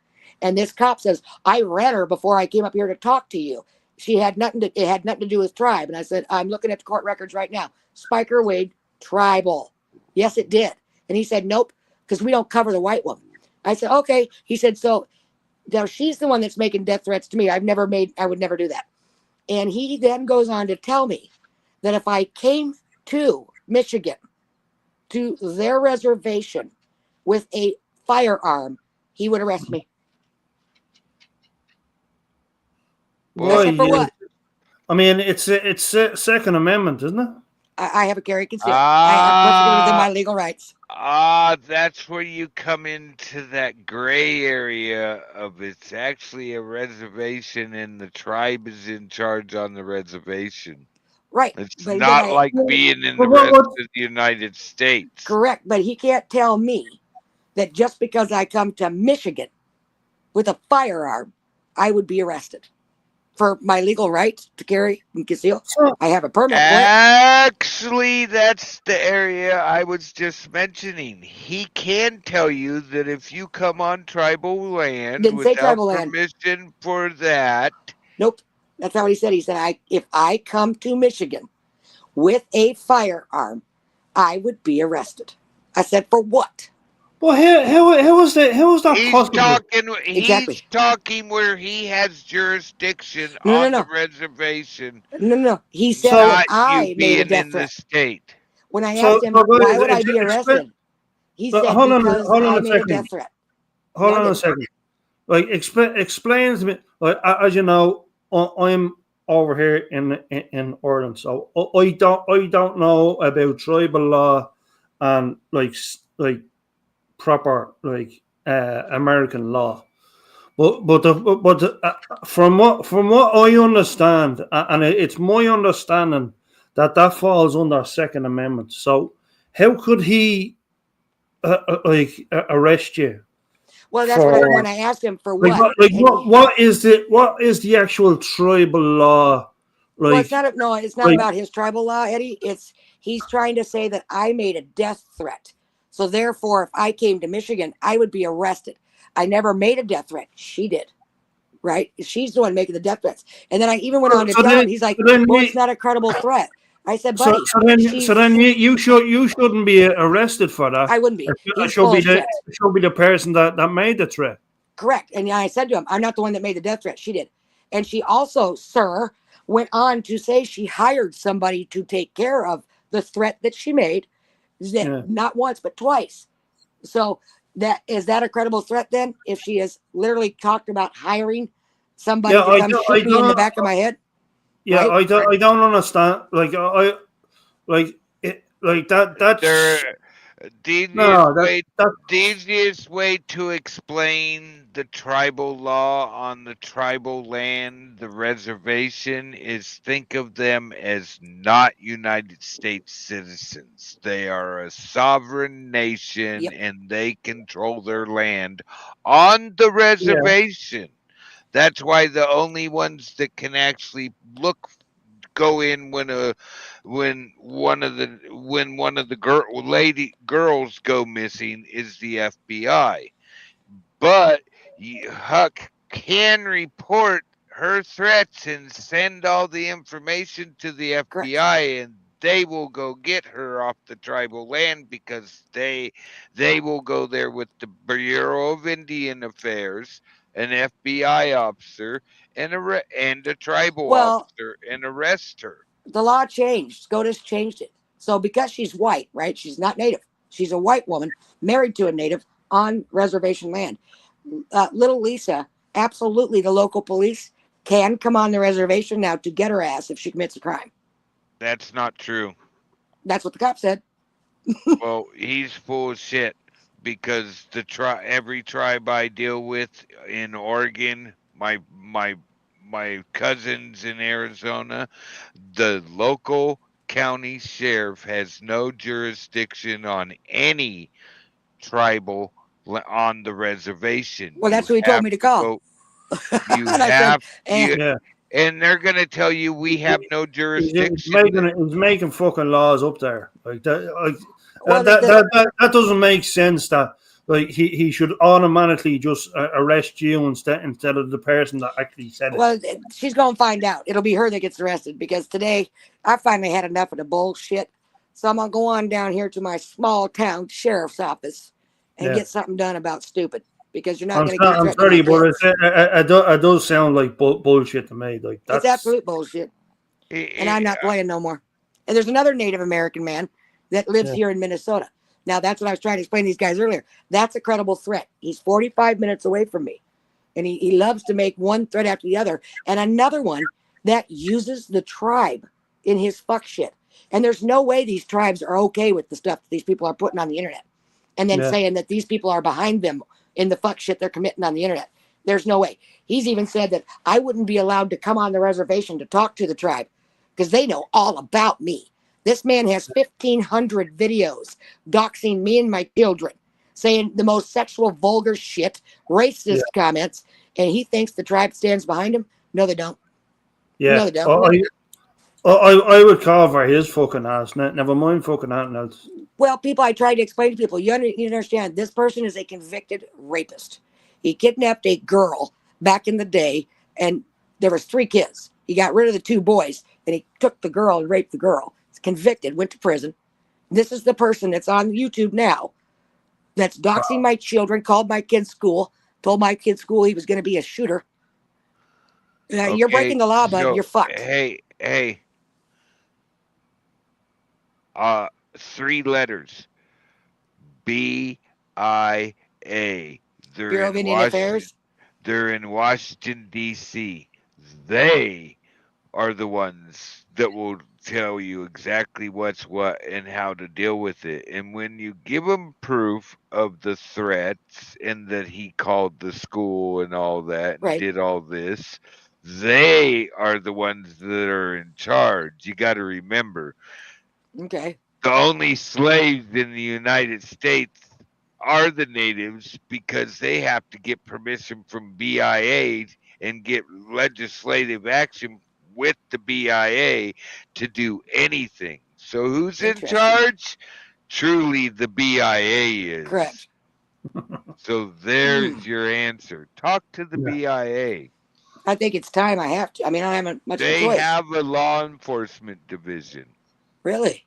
And this cop says, I ran her before I came up here to talk to you. She had nothing to, it had nothing to do with tribe. And I said, I'm looking at the court records right now. Spiker Wade Tribal. Yes, it did. And he said, nope, because we don't cover the white woman. I said, okay. He said, so now she's the one that's making death threats to me. I would never do that. And he then goes on to tell me that if I came to Michigan, to their reservation with a firearm, he would arrest me. Boy, For what? I mean, it's Second Amendment, isn't it? I have a carry concealed. I am perfectly within my legal rights. That's where you come into that gray area of it's actually a reservation and the tribe is in charge on the reservation. Right. It's not like being in the rest of the United States. Correct. But he can't tell me that just because I come to Michigan with a firearm, I would be arrested for my legal rights to carry and conceal. I have a permit. Actually, that's the area I was just mentioning. He can tell you that if you come on tribal land without permission for that. Nope. That's not what he said. He said, if I come to Michigan with a firearm, I would be arrested. I said, for what? Well, how was that possible? He's talking where he has jurisdiction on the reservation. No. He said that I made a death threat. The state. When I asked him, why would I be arrested? He said, because I made a death threat. Hold on a second. Like, explain to me. Like, as you know, I'm over here in Ireland, so I don't know about tribal law and like proper American law, but from what I understand, and it's my understanding that falls under Second Amendment. So how could he arrest you? Well, that's when I asked him for what. What is the actual tribal law? Well, it's not about his tribal law, Eddie. He's trying to say that I made a death threat. So therefore, if I came to Michigan, I would be arrested. I never made a death threat. She did. Right? She's the one making the death threats. And then I even went on to tell him, he's like, well, it's not a credible threat. I said, buddy. So then you shouldn't be arrested for that. I wouldn't be. It should be the person that made the threat. Correct. And I said to him, I'm not the one that made the death threat. She did. And she also, sir, went on to say she hired somebody to take care of the threat that she made. Not once, but twice. So is that a credible threat then? If she has literally talked about hiring somebody to come shoot me in the back of my head? Yeah, right? I don't understand. The easiest way to explain the tribal law on the tribal land, the reservation, is think of them as not United States citizens. They are a sovereign nation and they control their land on the reservation. Yeah. That's why the only ones that can actually go in when one of the girls go missing is the FBI. But Huck can report her threats and send all the information to the FBI, and they will go get her off the tribal land because they will go there with the Bureau of Indian Affairs, an FBI officer, and a tribal officer, and arrest her. The law changed. SCOTUS changed it. So because she's white, right? She's not native. She's a white woman married to a native on reservation land. Little Lisa, absolutely, the local police can come on the reservation now to get her ass if she commits a crime. That's not true. That's what the cop said. Well, he's full of shit because every tribe I deal with in Oregon, my my cousins in Arizona, the local county sheriff has no jurisdiction on any tribal on the reservation. Well, that's You who he told have me to to call. go. You And I said, have you, Yeah. and they're gonna tell you we have no He's jurisdiction. making fucking laws up there like that. Like well, that doesn't make sense. That like he should automatically just arrest you instead of the person that actually said it. well, she's going to find out. It'll be her that gets arrested because today I finally had enough of the bullshit. So I'm going to go on down here to my small town sheriff's office and Yeah. get something done about stupid because you're not I'm, going to get I'm threatened. sorry, but it does sound like bullshit to me. Like It's that's absolute bullshit. And I'm not playing no more. And there's another Native American man that lives Yeah. here in Minnesota. Now, that's what I was trying to explain to these guys earlier. That's a credible threat. He's 45 minutes away from me. And he loves to make one threat after the other. And another one that uses the tribe in his fuck shit. And there's no way these tribes are okay with the stuff that these people are putting on the internet. And then Yeah. saying that these people are behind them in the fuck shit they're committing on the internet. There's no way. He's even said that I wouldn't be allowed to come on the reservation to talk to the tribe because they know all about me. This man has 1,500 videos doxing me and my children, saying the most sexual, vulgar shit, racist comments, and he thinks the tribe stands behind him. No, they don't. Yeah. No, they don't. I would call for his fucking ass. Never mind fucking anything else. Well, people, I tried to explain to people, you understand, this person is a convicted rapist. He kidnapped a girl back in the day, and there was 3 kids. He got rid of the 2 boys, and he took the girl and raped the girl. He's convicted, went to prison. This is the person that's on YouTube now that's doxing my children, called my kid's school, told my kid's school he was going to be a shooter. You're breaking the law, bud. so, You're fucked. Hey, 3 letters. BIA. Bureau of Indian Affairs. They're in Washington, D.C. They are the ones that will tell you exactly what's what and how to deal with it. And when you give them proof of the threats and that he called the school and all that and Right. did all this, they are the ones that are in charge. You got to remember, Okay. the only slaves in the United States are the natives because they have to get permission from BIA and get legislative action with the BIA to do anything. So who's in Interesting. charge? Truly the BIA is. Correct. So there's your answer. Talk to the BIA. I think it's time I have to. I mean, I haven't much of a They choice. have a law enforcement division. Really?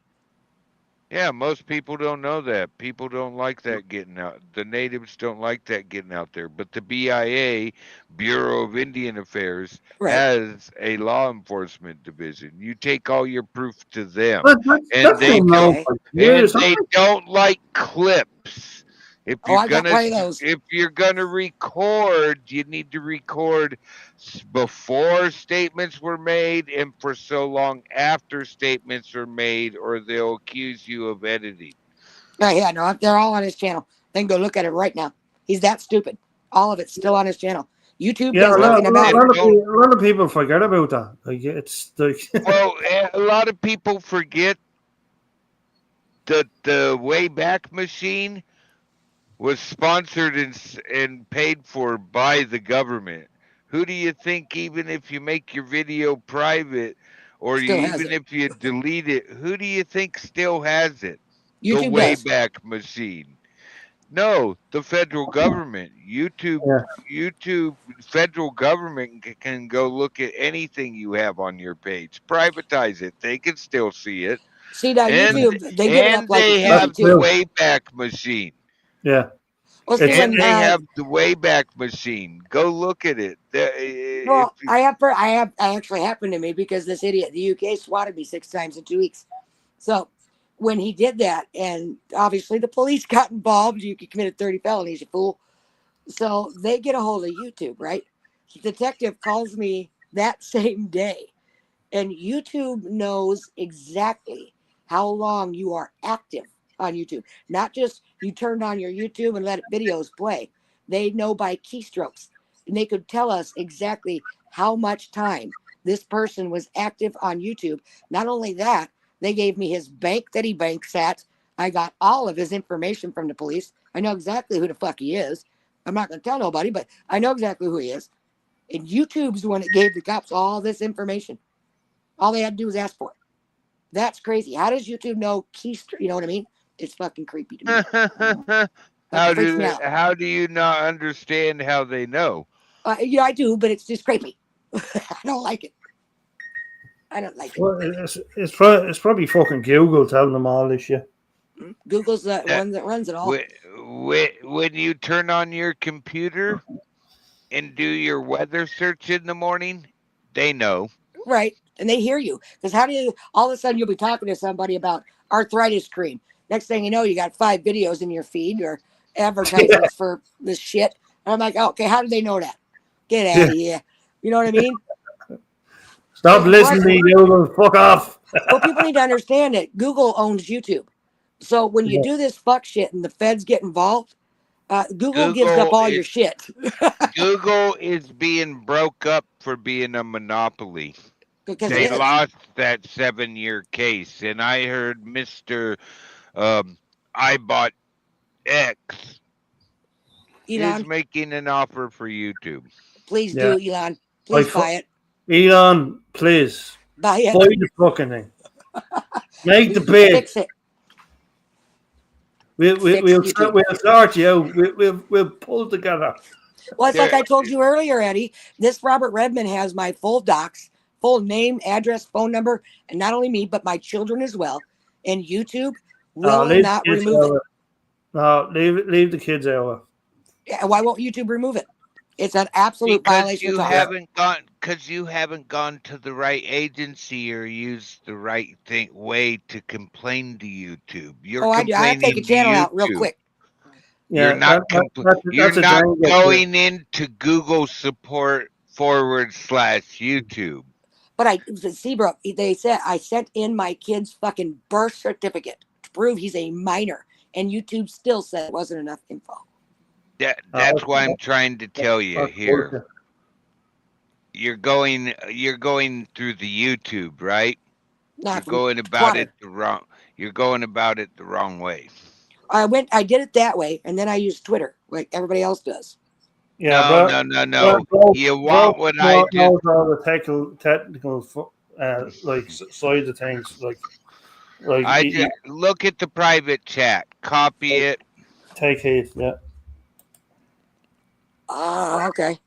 Yeah, most people don't know that. People don't like that getting out. The natives don't like that getting out there. But the BIA, Bureau of Indian Affairs, Right. has a law enforcement division. You take all your proof to them. That's they been don't- known for years. And they don't like clips. If Oh, you're I got plenty of those. if you're gonna record, you need to record before statements were made and for so long after statements are made, or they'll accuse you of editing. Yeah, no, they're all on his channel. Then go look at it right now. He's that stupid. All of it's still on his channel. YouTube Yeah, does nothing about it. a lot of people forget about that. Like it's like Well, a lot of people forget that the Wayback Machine was sponsored and paid for by the government. Who do you think, even if you make your video private or Still has even it. if you delete it, who do you think still has it? The YouTube does. Wayback Machine. No, the federal government. YouTube, federal government can go look at anything you have on your page. Privatize it. They can still see it. See, now And- YouTube, they give it up like they it's have easy the too. Wayback Machine. yeah. Well, see, it's- when, And they have the Wayback Machine. Go look at it. well, I actually happened to me because this idiot, the UK, swatted me 6 times in 2 weeks. So when he did that, and obviously the police got involved, you committed 30 felonies, you fool. So they get a hold of YouTube, right? The detective calls me that same day, and YouTube knows exactly how long you are active on YouTube. Not just you turned on your YouTube and let videos play. They know by keystrokes, and they could tell us exactly how much time this person was active on YouTube. Not only that, they gave me his bank that he banks at. I got all of his information from the police. I know exactly who the fuck he is. I'm not going to tell nobody, but I know exactly who he is. And YouTube's the one that gave the cops all this information. All they had to do was ask for it. That's crazy. How does YouTube know Keister? You know what I mean? It's fucking creepy to me. How do you not understand how they know? Yeah, I do, but it's just creepy. I don't like it. I don't like it. Well, it's probably fucking Google telling them all this shit. Google's the one that runs it all. When you turn on your computer and do your weather search in the morning, they know. Right. And they hear you. Because how do you, all of a sudden, you'll be talking to somebody about arthritis cream. Next thing you know, you got 5 videos in your feed or advertisements for this shit. And I'm like, oh, okay, how do they know that? Get out of here. You know what I mean? Stop listening to me, Google. Fuck off. Well, people need to understand that Google owns YouTube. So when you do this fuck shit and the feds get involved, Google gives up all your shit. Google is being broke up for being a monopoly. Because they lost that 7-year case. And I heard Mr. I bought X Elon, is making an offer for YouTube. Please do, Elon. Please buy it. Elon, please. Buy it. Buy the fucking thing. Make the bid. Fix it. We'll start you. We'll pull together. Well, it's like I told you earlier, Eddie. This Robert Redmond has my full docs, full name, address, phone number, and not only me, but my children as well. And YouTube will not remove it. No, leave the kids out. Yeah, why won't YouTube remove it? It's an absolute violation. Because you haven't gone to the right agency or used the right way to complain to YouTube. I do. I have to take a channel out real quick. You're not going into Google support /YouTube. But see, bro, they said I sent in my kid's fucking birth certificate to prove he's a minor, and YouTube still said it wasn't enough info. That's why I'm trying to tell you here. You're going through the YouTube, right? You're going about it the wrong way. I did it that way, and then I used Twitter like everybody else does. Yeah, no. You want what I do? All the technical like sides of things, like look at the private chat, copy it, take heed. Yeah. Okay.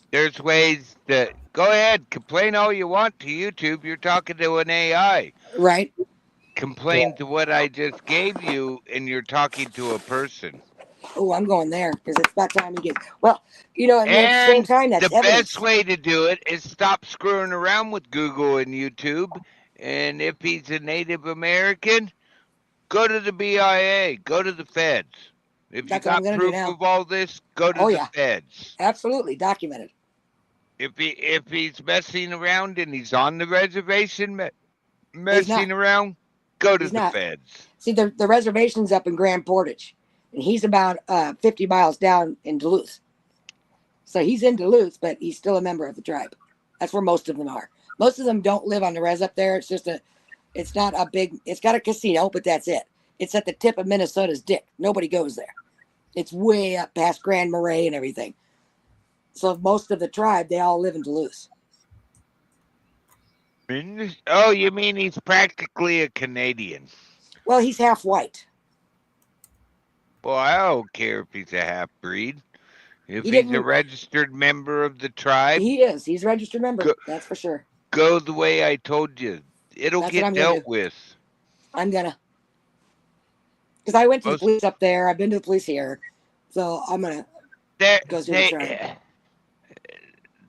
There's ways that go ahead, complain all you want to YouTube. You're talking to an AI, right? Complain to what I just gave you, and you're talking to a person. Oh, I'm going there because it's about time to get. Well, you know, at the same time, that's the best way to do it is stop screwing around with Google and YouTube. And if he's a Native American, go to the BIA, go to the feds. If you got proof of all this, go to the feds. Absolutely, documented. If he's messing around and he's on the reservation messing around, go to the feds. See, the reservation's up in Grand Portage, and he's about 50 miles down in Duluth. So he's in Duluth, but he's still a member of the tribe. That's where most of them are. Most of them don't live on the res up there. It's just it's not a big, it's got a casino, but that's it. It's at the tip of Minnesota's dick. Nobody goes there. It's way up past Grand Marais and everything. So most of the tribe, they all live in Duluth. Oh, you mean he's practically a Canadian? Well, he's half white. Well, I don't care if he's a half breed. If he's a registered member of the tribe. He is. He's a registered member. That's for sure. Go the way I told you. It'll get dealt with. I'm gonna. Because I went to the police up there. I've been to the police here. So I'm going to go through the tribe.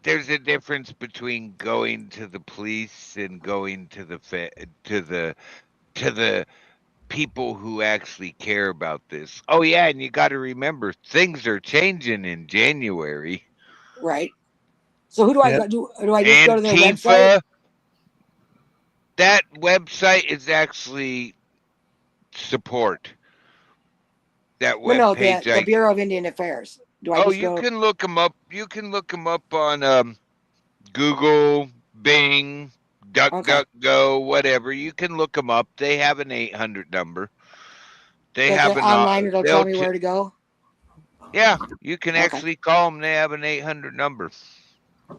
There's a difference between going to the police and going to the people who actually care about this. Oh yeah, and you got to remember things are changing in January. Right. So who do I go to? Do I just go to their website? That website is actually support. That webpage. The Bureau of Indian Affairs. Do I Oh, just you go? can look them up. You can look them up on Google, Bing, Okay. DuckDuckGo, whatever. You can look them up. They have an 800 number. They Is have it an online? It'll tell they'll me where to go. yeah, you can Okay. actually call them. They have an 800 number.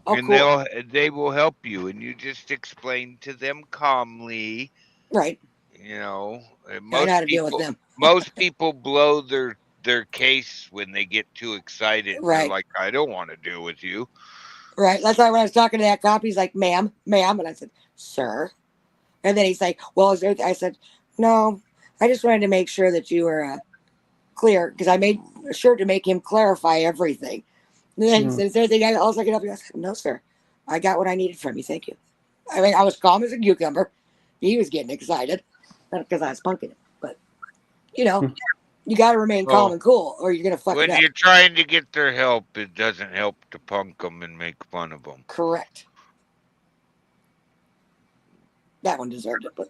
Oh, And cool. they will help you, and you just explain to them calmly. Right. You know, I know how to deal with them. most people blow their case when they get too excited. And they're Right. like, I don't want to deal with you. Right. That's why when I was talking to that cop, he's like, ma'am, and I said, sir. And then he's like, well, is there? I said, no, I just wanted to make sure that you were clear because I made sure to make him clarify everything. And then he said, is there anything else I can help you? I said, no, sir. I got what I needed from you. Thank you. I mean, I was calm as a cucumber. He was getting excited. Not because I was punking it, but, you know, you got to remain calm and cool or you're going to fuck it When up. you're trying to get their help, it doesn't help to punk them and make fun of them. Correct. That one deserved it, but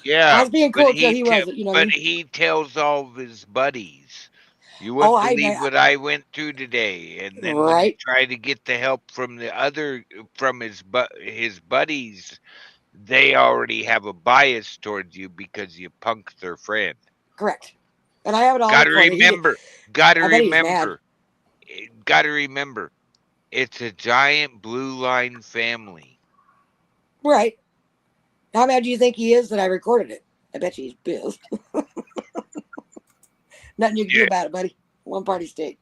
yeah, I was being cool until he wasn't. You know, but he tells all of his buddies. You wouldn't believe what I went through today, and then when he tried to get the help from his buddies, they already have a bias towards you because you punked their friend. Correct. And I have it all. Got to remember. Got to remember. It's a giant blue line family. Right. How mad do you think he is that I recorded it? I bet you he's pissed. Nothing you can do about it, buddy. One party state.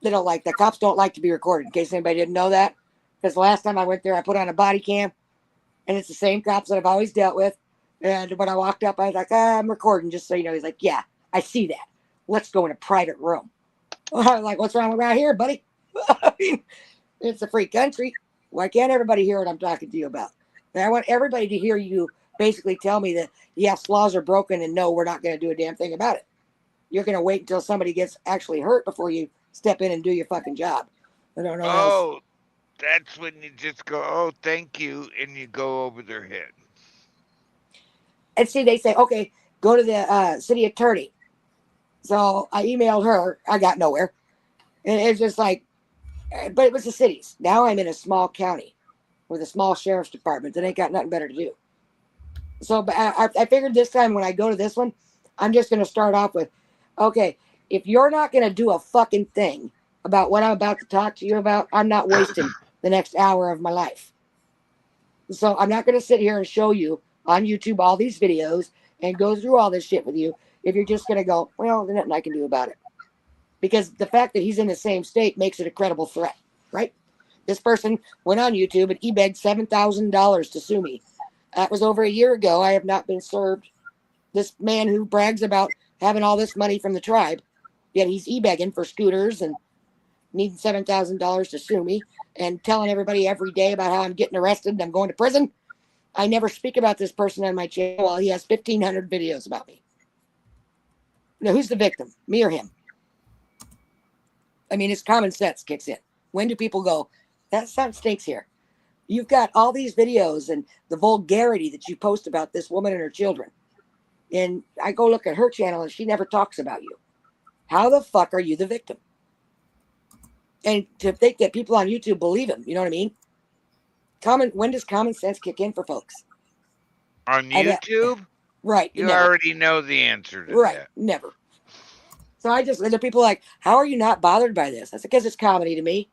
They don't like that. Cops don't like to be recorded, in case anybody didn't know that. Because the last time I went there, I put on a body cam, and it's the same cops that I've always dealt with. And when I walked up, I was like, I'm recording, just so you know. He's like, yeah, I see that. Let's go in a private room. I'm like, what's wrong around here, buddy? I mean, it's a free country. Why can't everybody hear what I'm talking to you about? And I want everybody to hear you basically tell me that, yes, laws are broken and no, we're not going to do a damn thing about it. You're going to wait until somebody gets actually hurt before you step in and do your fucking job. I don't know. Oh, that's when you just go, oh, thank you, and you go over their head. And see, they say, okay, go to the city attorney. So I emailed her. I got nowhere. And it's just like, but it was the cities. Now I'm in a small county with a small sheriff's department that ain't got nothing better to do. So but I figured this time when I go to this one, I'm just going to start off with, okay, if you're not going to do a fucking thing about what I'm about to talk to you about, I'm not wasting the next hour of my life. So I'm not going to sit here and show you on YouTube all these videos and go through all this shit with you if you're just going to go, well, there's nothing I can do about it. Because the fact that he's in the same state makes it a credible threat, right? This person went on YouTube and he begged $7,000 to sue me. That was over a year ago. I have not been served. This man who brags about having all this money from the tribe, yet he's e-begging for scooters and needing $7,000 to sue me and telling everybody every day about how I'm getting arrested and I'm going to prison. I never speak about this person on my channel while he has 1,500 videos about me. Now, who's the victim, me or him? I mean, his common sense kicks in. When do people go, that sound stinks here? You've got all these videos and the vulgarity that you post about this woman and her children. And I go look at her channel and she never talks about you. How the fuck are you the victim? And to think that people on YouTube believe him, you know what I mean? When does common sense kick in for folks? On YouTube? Right. You already know the answer to that. Right. Never. So I just, the people like, how are you not bothered by this? I said, because it's comedy to me.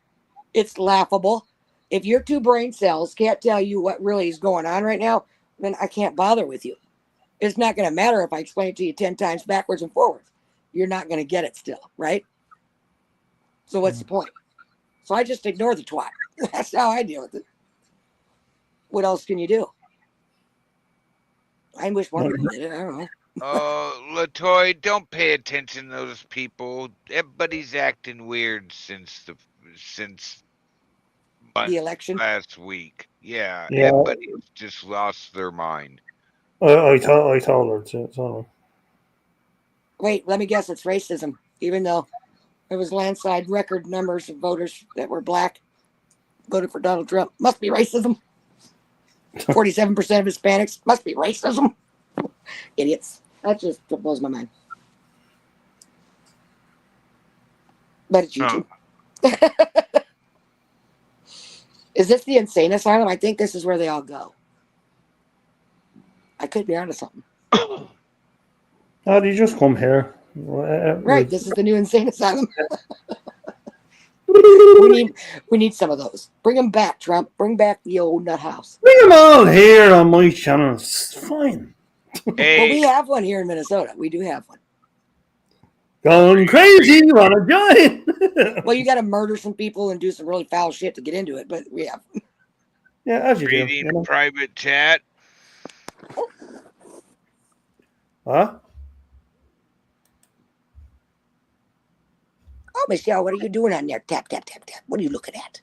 It's laughable. If your two brain cells can't tell you what really is going on right now, then I can't bother with you. It's not going to matter if I explain it to you 10 times backwards and forwards. You're not going to get it still, right? So what's the point? So I just ignore the twat. That's how I deal with it. What else can you do? I wish one of them did it. I don't know. Latoy, don't pay attention to those people. Everybody's acting weird since the election last week. Yeah. Everybody's just lost their mind. I told her to. So. Wait, let me guess. It's racism. Even though it was landslide record numbers of voters that were black voted for Donald Trump, must be racism. 47% of Hispanics must be racism. Idiots. That just blows my mind. Bet it's YouTube. Is this the insane asylum? I think this is where they all go. I could be onto something. How do you just come here? Right, this is the new insane asylum. we need some of those. Bring them back, Trump. Bring back the old nut house. Bring them all here on my channel. It's fine. Hey, Well, we have one here in Minnesota. We do have one. Going crazy, you want to join? Well, you got to murder some people and do some really foul shit to get into it, but we have. Yeah, as you do. reading You know? a private chat. Huh? Oh, Michelle, what are you doing on there? Tap, tap, tap, tap. What are you looking at?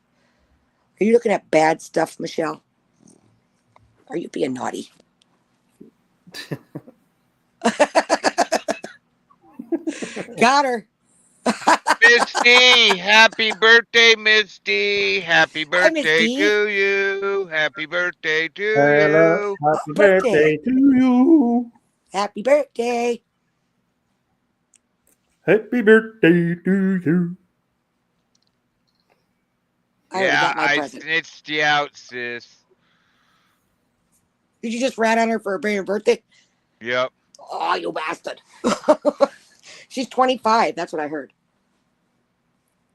Are you looking at bad stuff, Michelle? Are you being naughty? Got her. Misty, happy birthday, Misty. Happy birthday Misty. to you. Happy birthday to Hello. you. Happy birthday to you. Happy birthday. Happy birthday to you. I already Yeah, got my I present. snitched you out, sis. Did you just rat on her for her birthday? Yep. Oh, you bastard. She's 25. That's what I heard.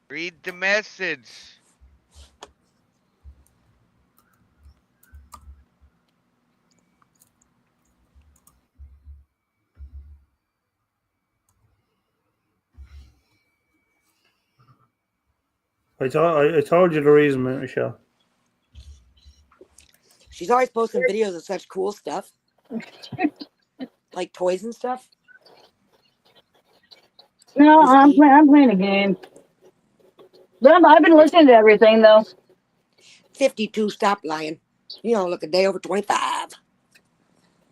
Read the message. I told you the reason, Michelle. She's always posting videos of such cool stuff. Like toys and stuff. No, I'm Misty. playing a game. But I've been listening to everything though. 52, stop lying. You don't look a day over 25.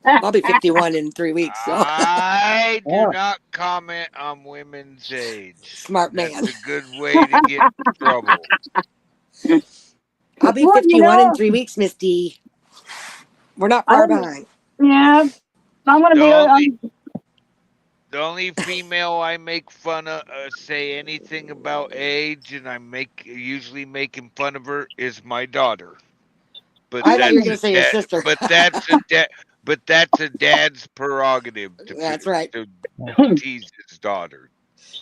I'll be 51 in 3 weeks. So. I do Yeah. not comment on women's age. Smart man. That's a good way to get in trouble. I'll be Well, 51 in 3 weeks, Misty. We're not far behind. Yeah, I'm gonna be. The only female I make fun of, say anything about age, and I'm usually making fun of her, is my daughter. But I thought you were going to say your sister. But that's a dad's prerogative. That's right. To tease his daughter.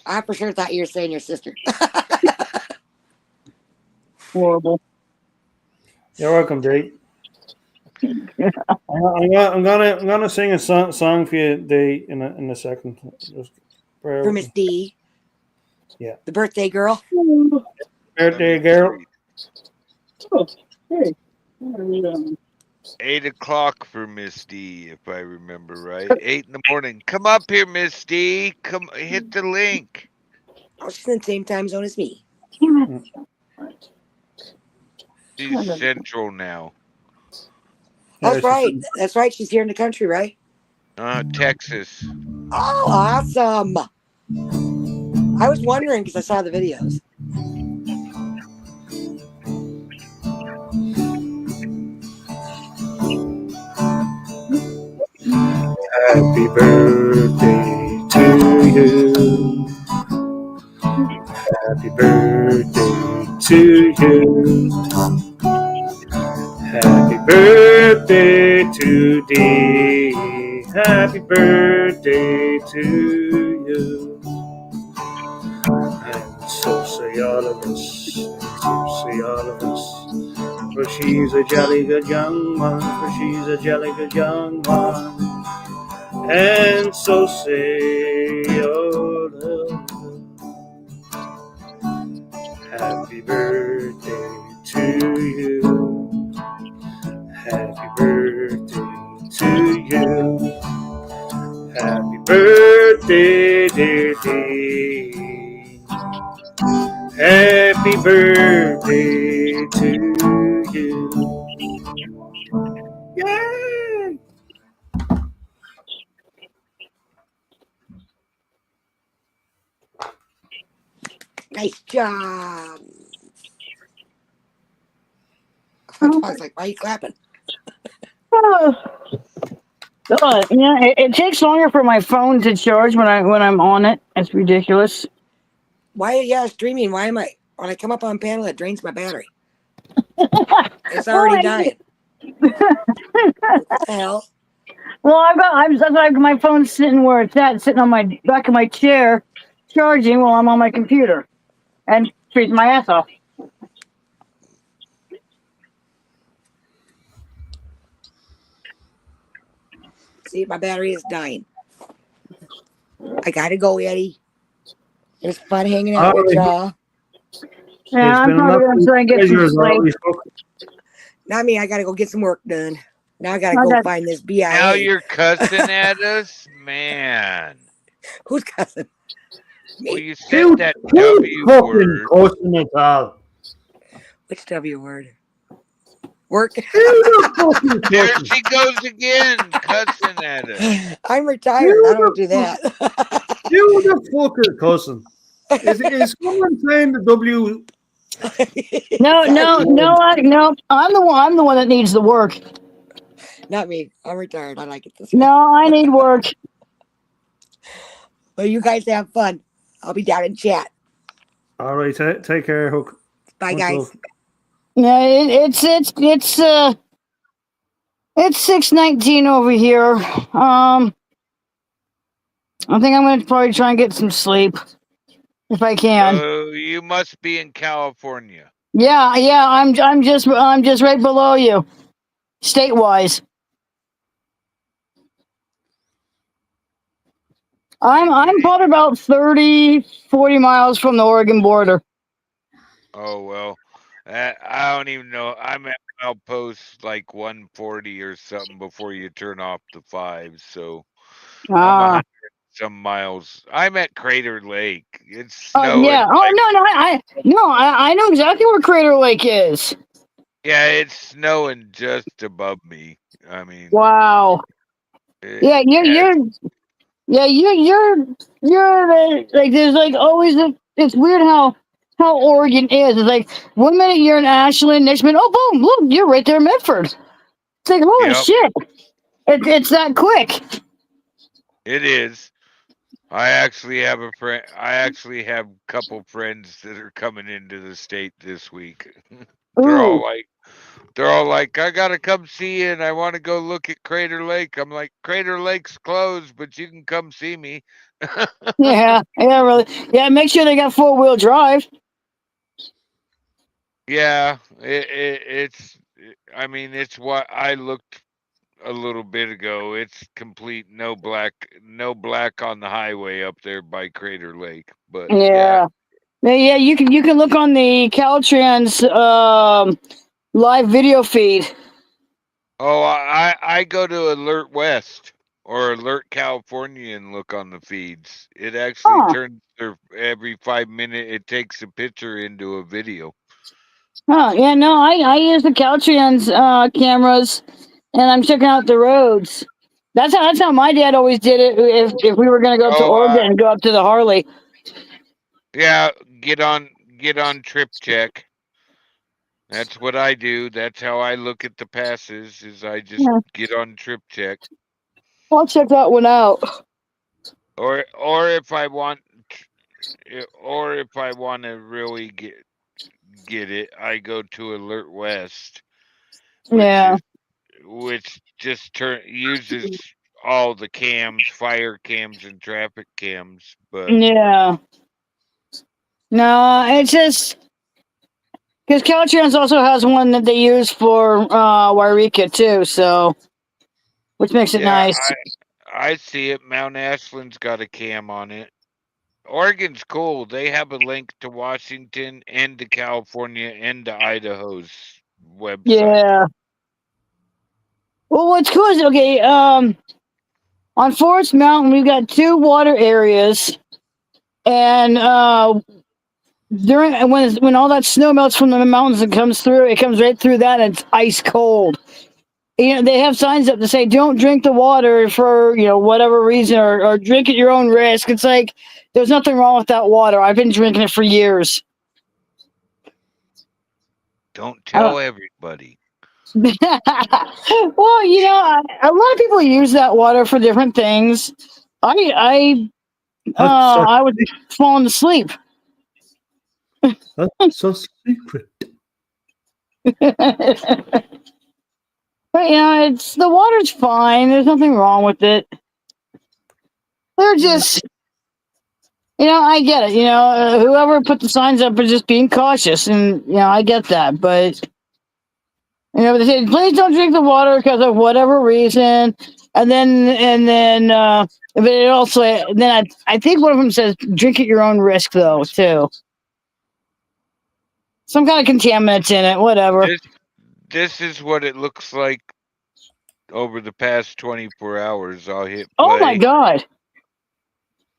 I for sure thought you were saying your sister. Horrible. You're welcome, Jake. I'm gonna sing a song for you, Dee, in a second. Just For Miss D. Yeah. The birthday girl. Birthday girl. Oh, hey. 8 o'clock for Miss D, if I remember right. 8 in the morning. Come up here, Miss D. Come hit the link. Oh, she's in the same time zone as me. She's central now. That's right. That's right. She's here in the country, right? Texas. Oh, awesome. I was wondering because I saw the videos. Happy birthday to you. Happy birthday to you. Happy birthday to Dee. Happy birthday to you. And so say all of us. So say all of us. For she's a jolly good young one. For she's a jolly good young one. And so say all of us. Happy birthday to you. Happy birthday to you. Happy birthday, dear Dee. Happy birthday to you. Yay! Nice job. I was like, why are you clapping? Yeah, it takes longer for my phone to charge when I'm on it. It's ridiculous. Why? Yeah, streaming. Why am I? When I come up on panel, it drains my battery. It's already dying. What the hell? Well, that's why my phone's sitting where it's at, sitting on my back of my chair, charging while I'm on my computer, and freezing my ass off. See, my battery is dying. I gotta go, Eddie. It was fun hanging out with y'all. Yeah, I'm probably gonna try and get some sleep. Not me. I gotta go get some work done. Now I gotta go find this BIA. Now you're cussing at us, man. Who's cussing? Well, you said that W word. Which W word? Work. There she goes again, cussing at us. I'm retired. I don't do that. You the fucking cussing. Is someone saying the W? No. I'm the one that needs the work. Not me. I'm retired. I like it this way. No, I need work. Well, you guys have fun. I'll be down in chat. All right, take care, Hook. Bye, guys. Yeah, it's 6:19 over here. I think I'm gonna probably try and get some sleep if I can. You must be in California. Yeah, I'm just right below you, state-wise. I'm probably about 30, 40 miles from the Oregon border. Oh well, I don't even know. I'm at outpost like 140 or something before you turn off the 5. So I'm 100 some miles. I'm at Crater Lake. It's snowing. Yeah. Oh I know exactly where Crater Lake is. Yeah, it's snowing just above me. I mean. Wow. Yeah, you're like there's like always it's weird how Oregon is. It's like 1 minute you're in Ashland, next minute, oh boom, look, you're right there in Medford. It's like holy shit. It's that quick. It is. I actually have a friend. I actually have a couple friends that are coming into the state this week. They're all like, I gotta come see you, and I want to go look at Crater Lake. I'm like, Crater Lake's closed, but you can come see me. Yeah, really. Yeah, make sure they got 4-wheel drive. Yeah, it's. I mean, it's what I looked a little bit ago. It's complete no black on the highway up there by Crater Lake. But yeah, you can look on the Caltrans live video feed. Oh, I go to Alert West or Alert California and look on the feeds. It actually turns every 5 minutes. It takes a picture into a video. Oh yeah, no, I use the Caltrans cameras, and I'm checking out the roads. That's how my dad always did it. If we were gonna go up to Oregon and go up to the Harley. Yeah, get on Trip Check. That's what I do. That's how I look at the passes. Is I just get on Trip Check. I'll check that one out. Or if I want to really get it, I go to Alert West. Which just uses all the cams, fire cams and traffic cams. But yeah, no, it's just because Caltrans also has one that they use for Wairika too, so which makes it nice. I see it. Mount Ashland's got a cam on it. Oregon's cool. They have a link to Washington and to California and to Idaho's website. Yeah. Well, what's cool is on Forest Mountain we've got 2 water areas, and when all that snow melts from the mountains and comes through, it comes right through that, and it's ice cold. You know, they have signs up to say don't drink the water for whatever reason, or drink at your own risk. It's like there's nothing wrong with that water. I've been drinking it for years. Don't tell everybody. Well, a lot of people use that water for different things. I was falling asleep That's so secret. But it's the water's fine. There's nothing wrong with it. They're just, I get it. Whoever put the signs up is just being cautious, and I get that. But they say, please don't drink the water because of whatever reason. And then, but it also, then I think one of them says, drink at your own risk, though, too. Some kind of contaminants in it, whatever. This is what it looks like over the past 24 hours. I'll hit play. Oh my God.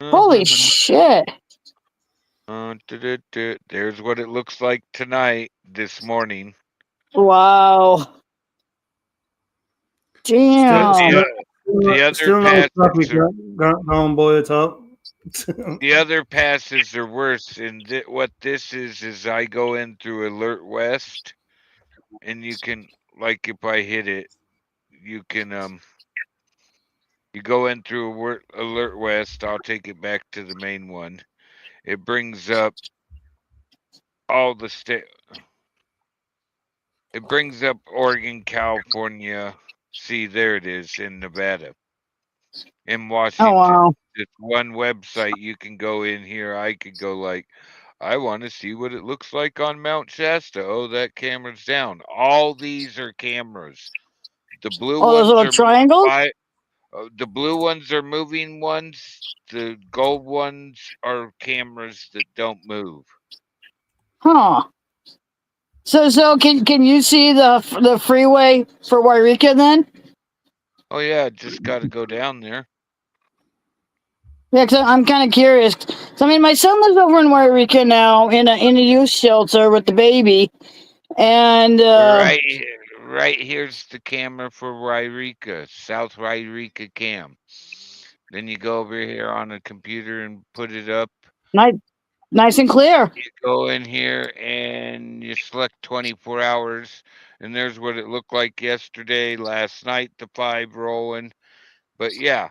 Holy shit. There's what it looks like this morning. Wow. Damn. The other passes are worse. And what this is I go in through Alert West, and you can, like, if I hit it, you can you go in through Alert West. I'll take it back to the main one. It brings up all the state. It brings up Oregon, California. See, there it is in Nevada. In Washington. Oh, wow. It's one website. You can go in here. I could go like, I want to see what it looks like on Mount Shasta. Oh, that camera's down. All these are cameras. The blue ones those little are triangles? the blue ones are moving ones. The gold ones are cameras that don't move. Huh. So can you see the freeway for Wairika then? Oh yeah, just got to go down there. Yeah, cause I'm kind of curious. So, my son lives over in Wairika now in a youth shelter with the baby, and right here's the camera for Wairika, South Wairika cam. Then you go over here on a computer and put it up. Nice and clear. You go in here and you select 24 hours, and there's what it looked like yesterday, last night, the 5 rolling. But yeah,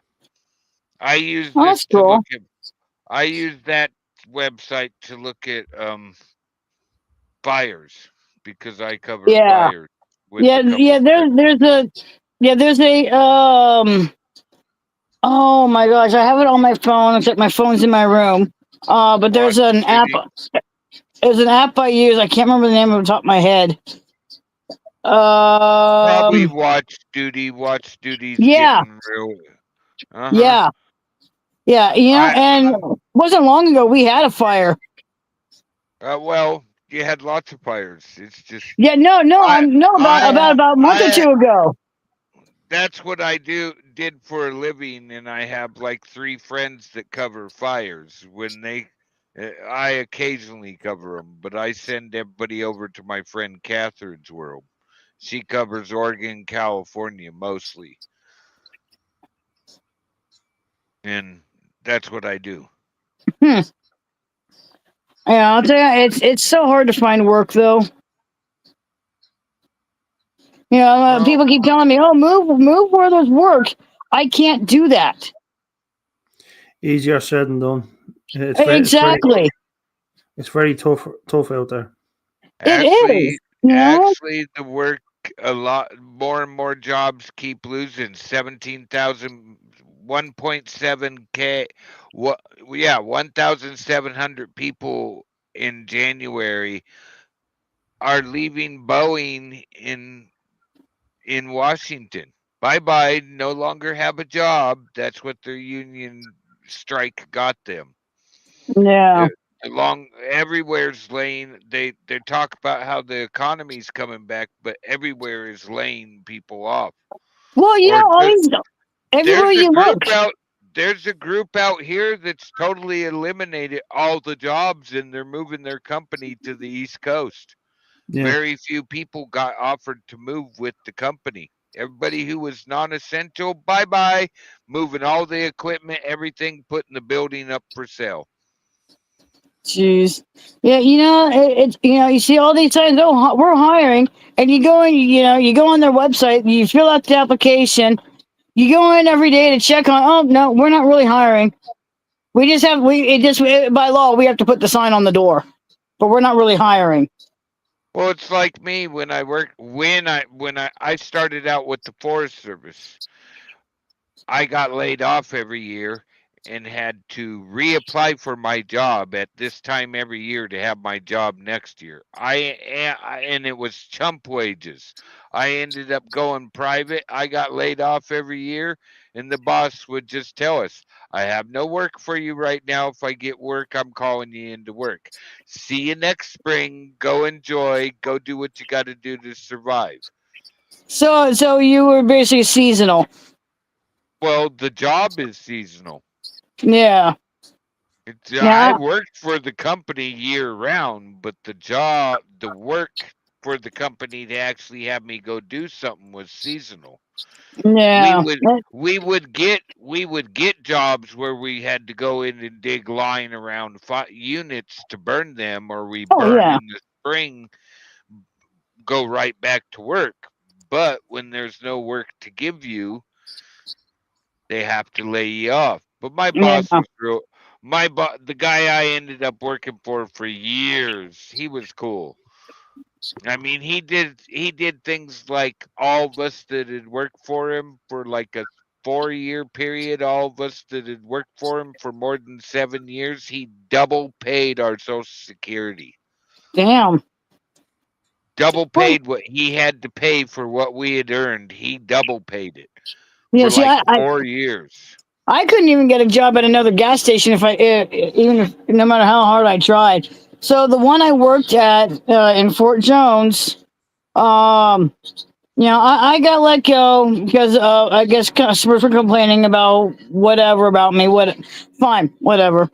I use this to look at. I use that website to look at fires because I cover fires. There's a oh my gosh, I have it on my phone, except my phone's in my room. But there's an app. There's an app I use. I can't remember the name off the top of my head. Probably Watch Duty. Watch Duty's getting real. Yeah. And it wasn't long ago we had a fire. Well, you had lots of fires. It's just about a month or two ago. That's what I did for a living, and I have like 3 friends that cover fires. I occasionally cover them, but I send everybody over to my friend Catherine's world. She covers Oregon, California mostly, and that's what I do. Yeah, I'll tell you, it's so hard to find work though. People keep telling me, "Oh, move where there's work." I can't do that. Easier said than done. Exactly. It's very tough out there. Actually, the work, a lot more and more jobs keep losing. 17,000, 1.7K. 1,700 people in January are leaving Boeing in Washington. Bye-bye, no longer have a job. That's what their union strike got them. Yeah. Everywhere's laying. They talk about how the economy's coming back, but everywhere is laying people off. Well, everywhere you look. There's a group out here that's totally eliminated all the jobs, and they're moving their company to the East Coast. Yeah. Very few people got offered to move with the company. Everybody who was non-essential, bye-bye, moving all the equipment, everything, putting the building up for sale. Jeez. Yeah, you see all these signs, oh, we're hiring, and you go in, you go on their website, you fill out the application, you go in every day to check on, oh, no, we're not really hiring. By law, we have to put the sign on the door. but we're not really hiring. Well, it's like me when I started out with the Forest Service. I got laid off every year and had to reapply for my job at this time every year to have my job next year. And it was chump wages. I ended up going private. I got laid off every year, and the boss would just tell us, I have no work for you right now. If I get work, I'm calling you into work. See you next spring. Go enjoy. Go do what you got to do to survive. So you were basically seasonal. Well, the job is seasonal. Yeah. I worked for the company year round, but the work for the company to actually have me go do something was seasonal. Yeah. We would get jobs where we had to go in and dig line around units to burn them, or we burn in the spring, go right back to work. But when there's no work to give you, they have to lay you off. But my boss was real. The guy I ended up working for years, he was cool. I mean, he did things like all of us that had worked for him for like a 4-year period, all of us that had worked for him for more than 7 years, he double paid our Social Security. Damn. Double paid what he had to pay for what we had earned. He double paid it. Yeah, for like 4 years. I couldn't even get a job at another gas station no matter how hard I tried. So the one I worked at in Fort Jones, I got let go because I guess customers were complaining about whatever about me. Fine, whatever.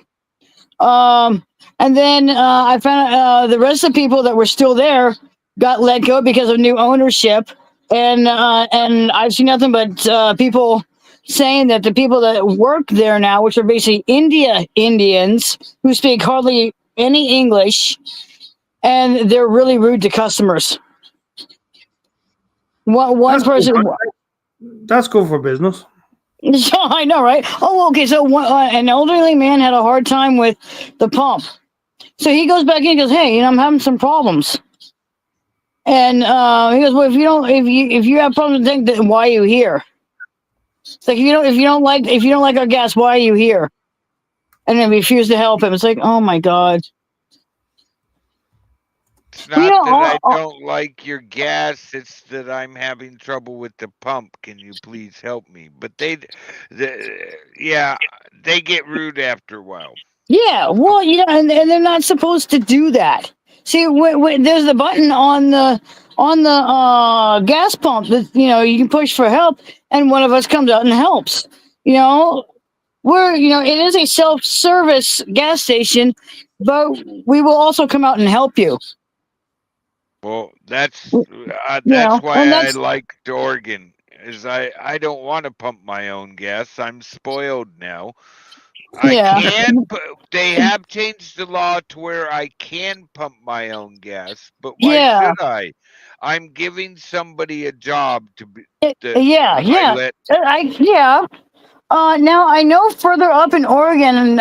And then I found the rest of the people that were still there got let go because of new ownership. And I've seen nothing but people saying that the people that work there now, which are basically Indians who speak hardly any English, and they're really rude to customers. One person. That's good for business. So I know, right? Oh, okay. So an elderly man had a hard time with the pump, so he goes back in and goes, "Hey, I'm having some problems." And he goes, "Well, if you have problems, then why are you here?" It's like if you don't like our gas, why are you here? And then refuse to help him. It's like, oh my god. It's not that I don't like your gas. It's that I'm having trouble with the pump. Can you please help me? But they get rude after a while. Yeah, well, and they're not supposed to do that. See, when there's the button on the gas pump that you can push for help, and one of us comes out and helps. It is a self-service gas station, but we will also come out and help you. Well, that's why I liked Oregon. Is I don't want to pump my own gas. I'm spoiled now. They have changed the law to where I can pump my own gas, but why should I? I'm giving somebody a job to be. Now I know further up in Oregon,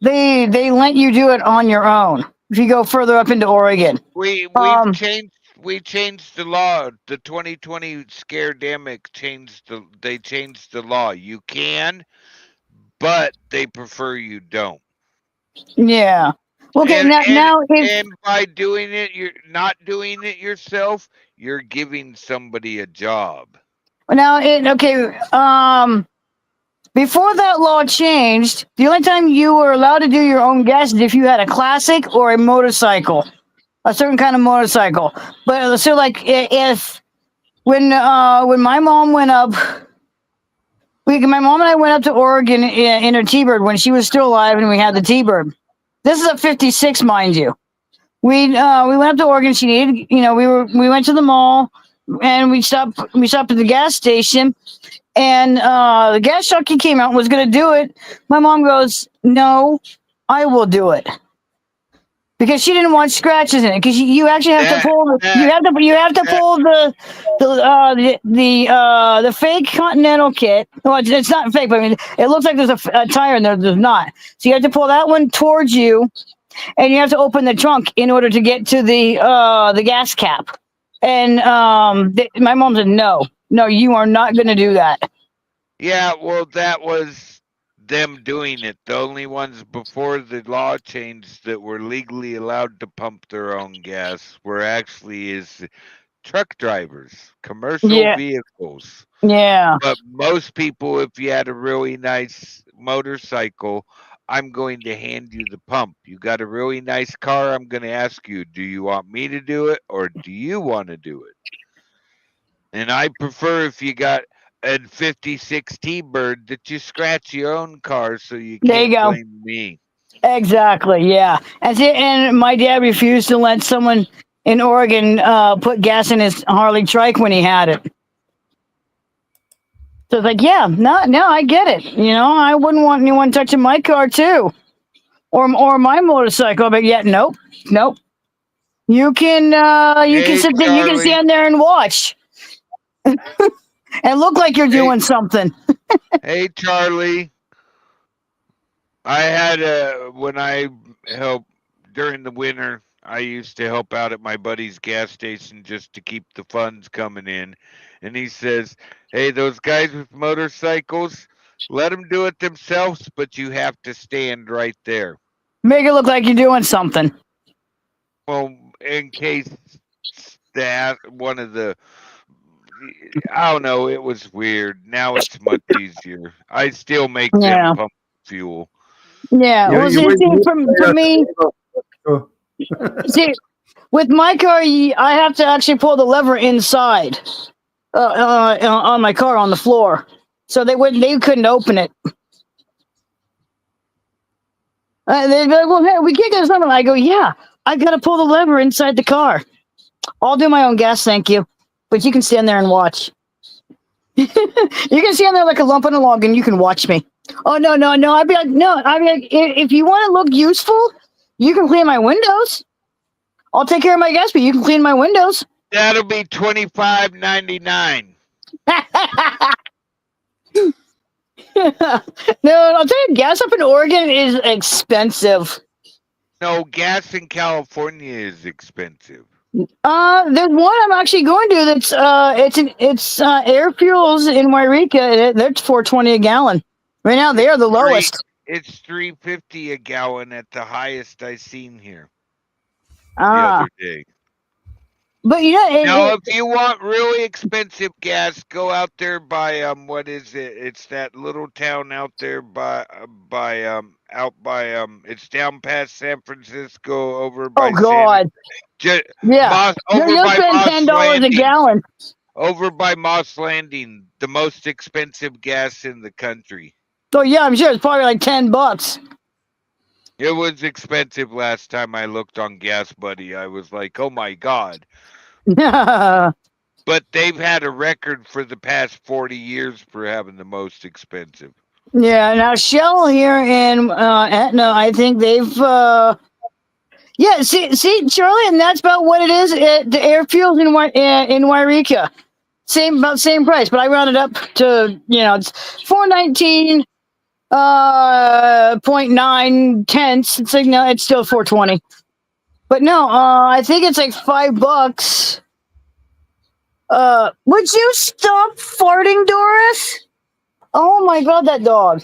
they let you do it on your own. If you go further up into Oregon, we changed the law. The 2020 scaredemic changed the law. You can, but they prefer you don't. Yeah. Okay. And by doing it, you're not doing it yourself. You're giving somebody a job. Now, before that law changed, the only time you were allowed to do your own gas is if you had a classic or a motorcycle, a certain kind of motorcycle. But so, like, when my mom went up, my mom and I went up to Oregon in her T-Bird when she was still alive, and we had the T-Bird. This is a '56, mind you. We went up to Oregon. She needed, we went to the mall, and we stopped at the gas station. And the gas jockey came out and was going to do it. My mom goes, "No, I will do it," because she didn't want scratches in it. Because you actually have to pull. You have to pull the fake Continental kit. Well, it's not fake, but I mean, it looks like there's a tire in there. There's not. So you have to pull that one towards you, and you have to open the trunk in order to get to the gas cap. And my mom said, no, you are not going to do that. Yeah, well, that was them doing it. The only ones before the law changed that were legally allowed to pump their own gas were actually is truck drivers, commercial Yeah. vehicles. Yeah. But most people, if you had a really nice motorcycle, I'm going to hand you the pump. You got a really nice car, I'm going to ask you, do you want me to do it or do you want to do it? And I prefer if you got a 56 T-Bird that you scratch your own car so you There you can't go. blame me. Exactly. Yeah. And my dad refused to let someone in Oregon put gas in his Harley trike when he had it. So it's like, yeah, no, I get it. You know, I wouldn't want anyone touching my car too, or my motorcycle. But yet, nope. You can Hey, sit there, you can Charlie. stand there and watch, and look like you're doing something. Hey, Charlie. I had when I helped during the winter, I used to help out at my buddy's gas station just to keep the funds coming in. And he says, hey, those guys with motorcycles, let them do it themselves, but you have to stand right there. Make it look like you're doing something. Well, in case that one of the, I don't know, it was weird. Now it's much easier. I still make them pump fuel. Yeah. Well, see, for me, see, with my car, I have to actually pull the lever inside on my car on the floor, so they couldn't open it. They'd be like, well, hey, we can't get something. I go, yeah, I got to pull the lever inside the car. I'll do my own gas, thank you. But you can stand there and watch. You can stand there like a lump on a log and you can watch me. Oh, no. I'd be like, if you want to look useful, you can clean my windows. I'll take care of my gas, but you can clean my windows. That'll be $25.99. No, I'll tell you, gas up in Oregon is expensive. No, gas in California is expensive. There's one I'm actually going to that's it's Air Fuels in Wairika. They're $4.20 a gallon. Right now they are the lowest. It's $3.50 a gallon at the highest I seen here the other day. But now, if you want really expensive gas, go out there by what is it? It's that little town out there by it's down past San Francisco over by. Oh God! You're spending $10 a gallon. Over by Moss Landing, the most expensive gas in the country. Oh yeah, I'm sure it's probably like $10. It was expensive last time I looked on Gas Buddy. I was like, oh my God. But they've had a record for the past 40 years for having the most expensive. Yeah, now Shell here in Etna, I think they've see Charlie, and that's about what it is at the Air Fuels in Wairika. Same price, but I rounded up to it's $4.19 .9 It's like no, it's still $4.20. But no, I think it's like $5. Would you stop farting, Doris? Oh my God, that dog.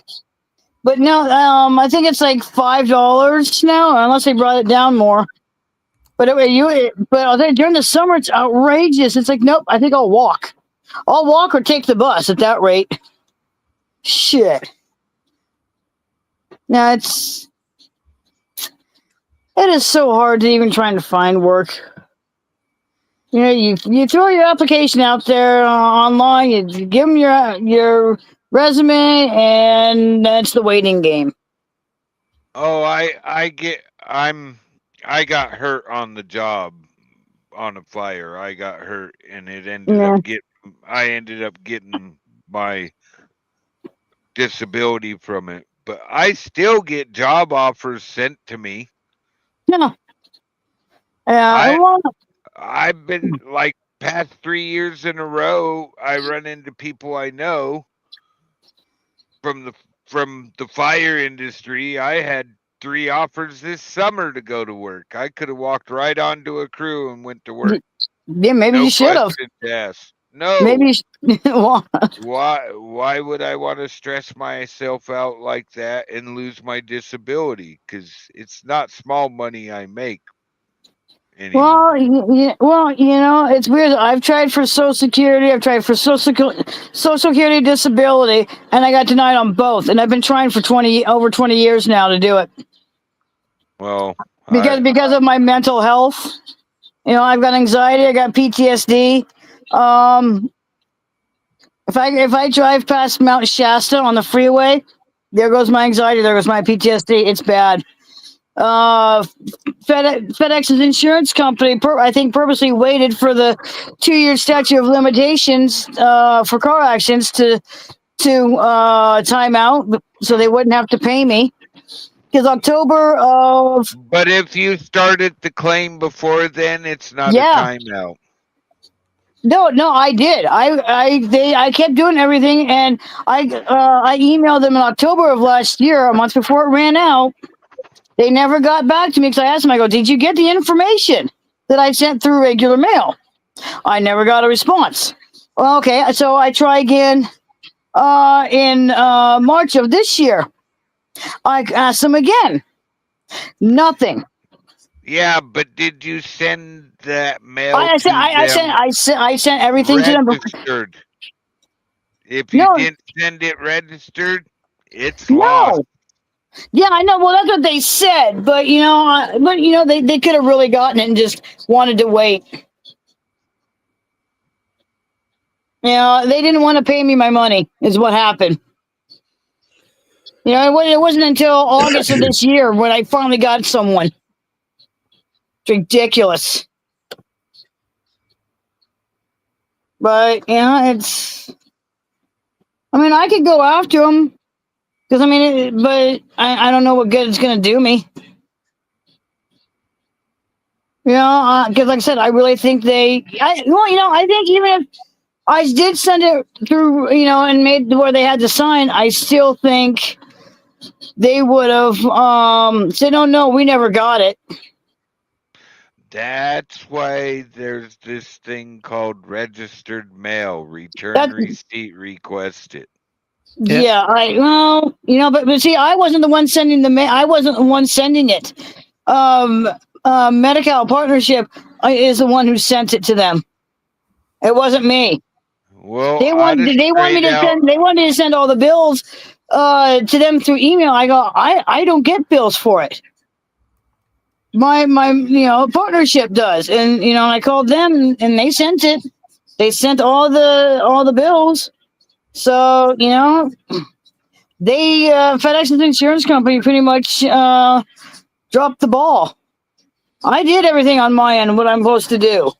But no, I think it's like $5 now, unless they brought it down more. But I'll tell you, during the summer, it's outrageous. It's like, nope, I think I'll walk. I'll walk or take the bus at that rate. Shit. Now it is so hard to even trying to find work. You throw your application out there online, you give them your resume, and that's the waiting game. Oh, I got hurt on the job on a fire. I got hurt, and I ended up getting my disability from it. But I still get job offers sent to me. Yeah. I've been like past 3 years in a row. I run into people I know from the fire industry. I had 3 offers this summer to go to work. I could have walked right onto a crew and went to work. Yeah, maybe No you should have. questions asked. No. Maybe well, Why would I want to stress myself out like that and lose my disability? Because it's not small money I make anymore. well, it's weird. I've tried for Social Security. I've tried for Social Security disability, and I got denied on both. And I've been trying for over 20 years now to do it Well, because of my mental health. I've got anxiety. I got PTSD. If I drive past Mount Shasta on the freeway, there goes my anxiety. There goes my PTSD. It's bad. FedEx's insurance company, I think, purposely waited for the 2-year statute of limitations for car accidents to time out, so they wouldn't have to pay me. Because October of. But if you started the claim before then, it's not a timeout. No, I did. I kept doing everything, and I emailed them in October of last year, a month before it ran out. They never got back to me because I asked them. I go, "Did you get the information that I sent through regular mail?" I never got a response. Well, okay, so I try again in March of this year. I asked them again. Nothing. Yeah, but did you send that mail? I sent everything to them. Registered. If you didn't send it registered, it's lost. Yeah, I know. Well, that's what they said, but they could have really gotten it and just wanted to wait. They didn't want to pay me my money, is what happened. It wasn't until August of this year when I finally got someone. It's ridiculous. But, it's. I could go after them. Because, but I don't know what good it's going to do me. Because like I said, I really think I think even if I did send it through, and made where they had to sign, I still think they would have said, "Oh, no, we never got it." That's why there's this thing called registered mail. Return receipt requested. Yeah, but see, I wasn't the one sending the mail. I wasn't the one sending it. Medi-Cal Partnership is the one who sent it to them. It wasn't me. Well, they wanted me to send all the bills to them through email. I go, I don't get bills for it. My partnership does, and I called them and they sent it. They sent all the bills. So, they FedEx's insurance company pretty much dropped the ball. I did everything on my end, what I'm supposed to do.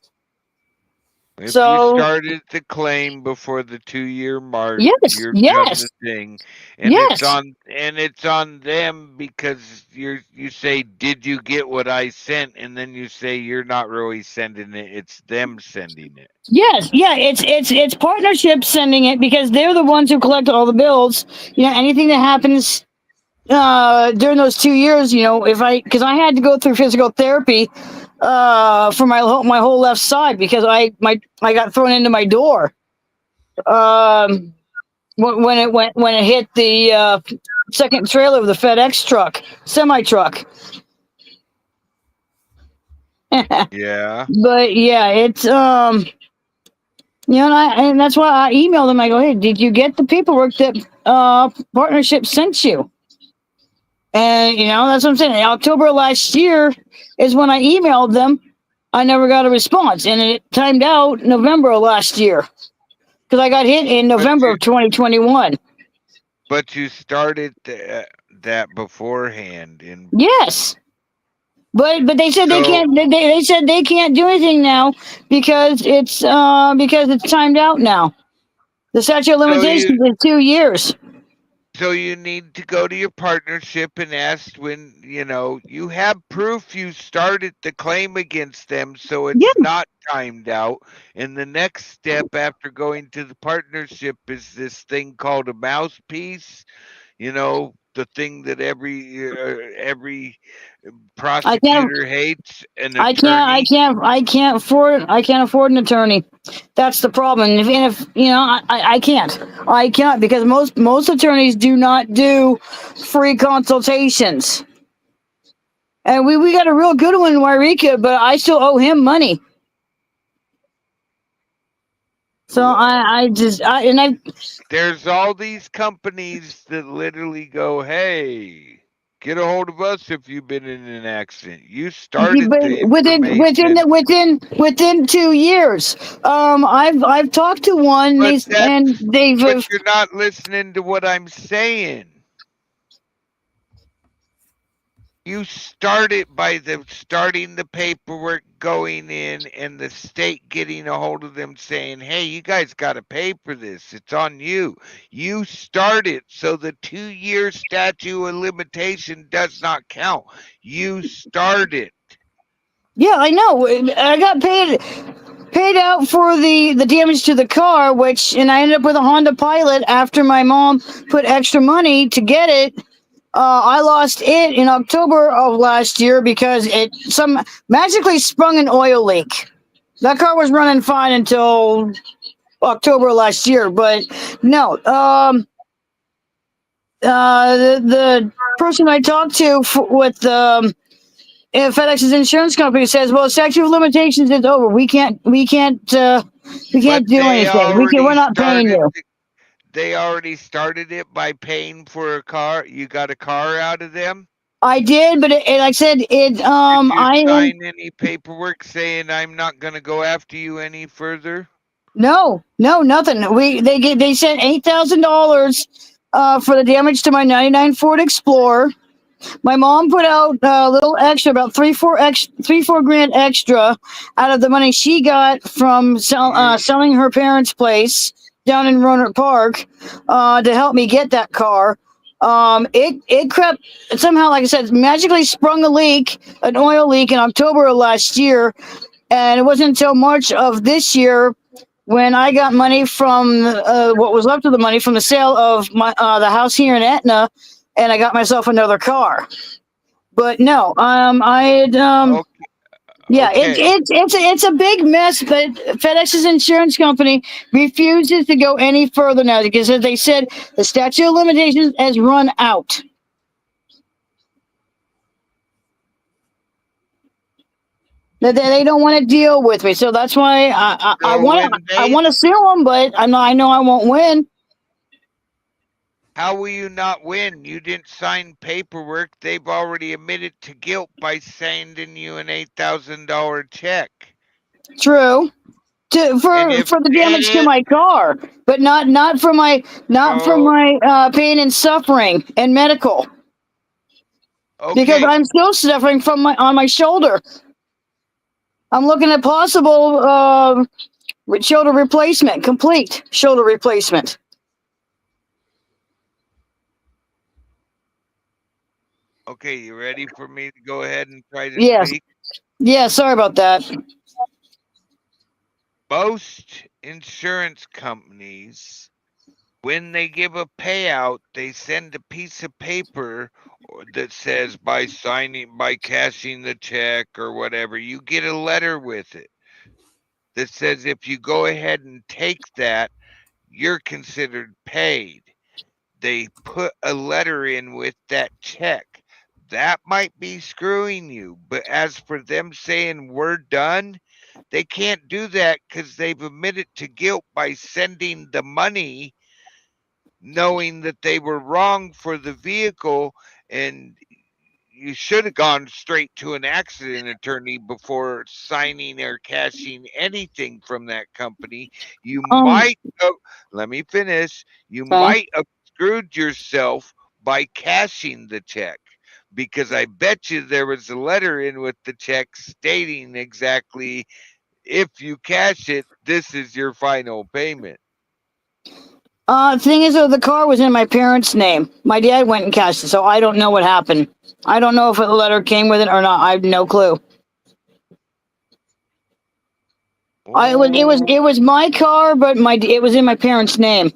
If you started the claim before the 2-year mark, you're done the thing, and it's on them because you say, "Did you get what I sent?" And then you say you're not really sending it; it's them sending it. Yes, it's partnership sending it because they're the ones who collect all the bills. Anything that happens during those 2 years, because I had to go through physical therapy for my whole left side because I got thrown into my door when it hit the second trailer of the FedEx semi truck. Yeah. But it's and that's why I emailed them. I go, "Hey, did you get the paperwork that partnership sent you?" And that's what I'm saying. In October of last year is when I emailed them. I never got a response, and it timed out November of last year because I got hit in November of 2021. But you started that beforehand. Yes, but they said they can't. They said they can't do anything now because it's timed out now. The statute of limitations is 2 years. So you need to go to your partnership and ask when, you have proof you started the claim against them, so it's not timed out. And the next step after going to the partnership is this thing called a mouthpiece. the thing that every I can't. prosecutor hates, an attorney. I can't afford an attorney. That's the problem. If you know, I can't. I cannot because most attorneys do not do free consultations. And we got a real good one in Wairika, but I still owe him money. So there's all these companies that literally go, hey, get a hold of us if you've been in an accident. You started the within 2 years. I've talked to one but they've you're not listening to what I'm saying. You started by starting the paperwork, going in, and the state getting a hold of them saying, hey, you guys got to pay for this. It's on you. You started, so the 2-year statute of limitation does not count. You started. Yeah, I know. I got paid out for the damage to the car, and I ended up with a Honda Pilot after my mom put extra money to get it. I lost it in October of last year because it magically sprung an oil leak. That car was running fine until October last year, but no. The person I talked to with FedEx's insurance company says, "Well, statute of limitations is over. We can't do anything. We're not paying you." They already started it by paying for a car. You got a car out of them? I did, but like I said, Did you sign any paperwork saying I'm not going to go after you any further? No, nothing. They sent $8,000 for the damage to my '99 Ford Explorer. My mom put out a little extra, about $3-4 grand extra out of the money she got from selling her parents' place down in Roanoke Park to help me get that car. It crept somehow, like I said, magically sprung an oil leak in October of last year, and it wasn't until March of this year when I got money from what was left of the money from the sale of my the house here in Etna, and I got myself another car. But no, yeah, it's a big mess, but FedEx's insurance company refuses to go any further now because, as they said, the statute of limitations has run out. They don't want to deal with me, so that's why I want to sue them, but I know I won't win. How will you not win? You didn't sign paperwork. They've already admitted to guilt by sending you an $8,000 check. True. For the damage to my car, but not for my pain and suffering and medical. Okay. Because I'm still suffering from on my shoulder. I'm looking at possible shoulder replacement, complete shoulder replacement. Okay, you ready for me to go ahead and try to speak? Yeah, sorry about that. Most insurance companies, when they give a payout, they send a piece of paper that says by cashing the check or whatever, you get a letter with it that says if you go ahead and take that, you're considered paid. They put a letter in with that check. That might be screwing you, but as for them saying we're done, they can't do that because they've admitted to guilt by sending the money knowing that they were wrong for the vehicle, and you should have gone straight to an accident attorney before signing or cashing anything from that company. You might have, let me finish, you might have screwed yourself by cashing the check, because I bet you there was a letter in with the check stating exactly, if you cash it, this is your final payment. Thing is, though, the car was in my parents' name. My dad went and cashed it, so I don't know what happened. I don't know if the letter came with it or not. I have no clue. It was my car, but it was in my parents' name.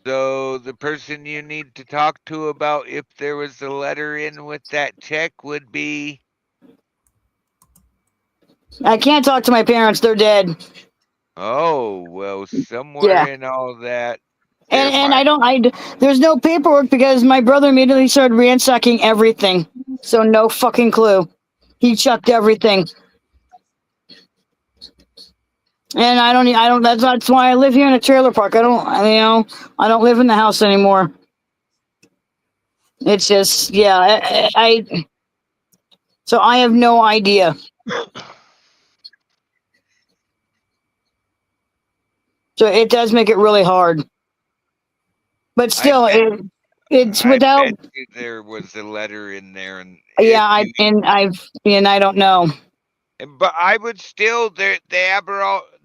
So the person you need to talk to about if there was a letter in with that check would be. I can't talk to my parents; they're dead. Oh well, somewhere in all that. And there's no paperwork because my brother immediately started ransacking everything. So no fucking clue. He chucked everything. And I don't, that's why I live here in a trailer park. I don't live in the house anymore. It's just, yeah, so I have no idea. So it does make it really hard. But still, it's without. I bet you there was a letter in there, and yeah, I don't know. But I would still they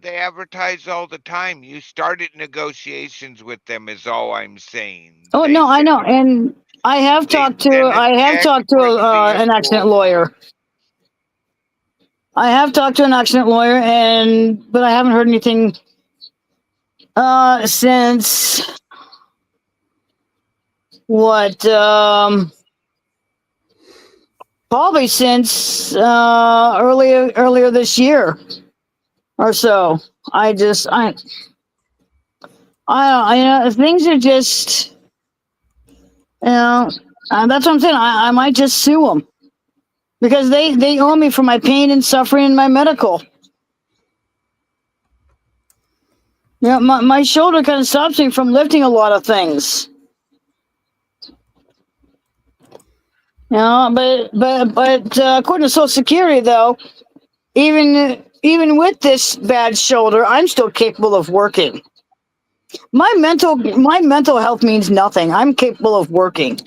advertise all the time. You started negotiations with them, is all I'm saying. Oh no, I know, and I have talked to an accident lawyer. I have talked to an accident lawyer, but I haven't heard anything since probably since earlier this year or so. Things are just, that's what I'm saying. I might just sue them because they owe me for my pain and suffering and my medical. My shoulder kind of stops me from lifting a lot of things. But according to Social Security, though, even with this bad shoulder, I'm still capable of working. My mental health means nothing. I'm capable of working.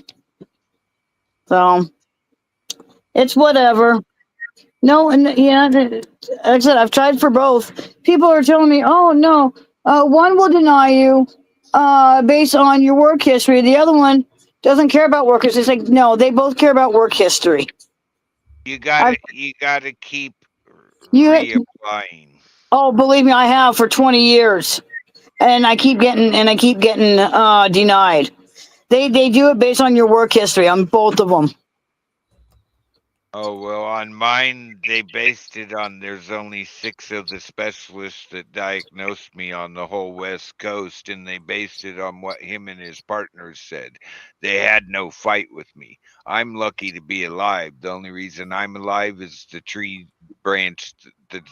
So it's whatever. No, and like I said, I've tried for both. People are telling me, "Oh no, one will deny you based on your work history. The other one doesn't care about work history." It's like, no, they both care about work history. You gotta keep reapplying. Oh, believe me, I have for 20 years, and I keep getting denied. They do it based on your work history on both of them. Oh, well, on mine, they based it on there's only 6 of the specialists that diagnosed me on the whole West Coast, and they based it on what him and his partners said. They had no fight with me. I'm lucky to be alive. The only reason I'm alive is the tree branch, the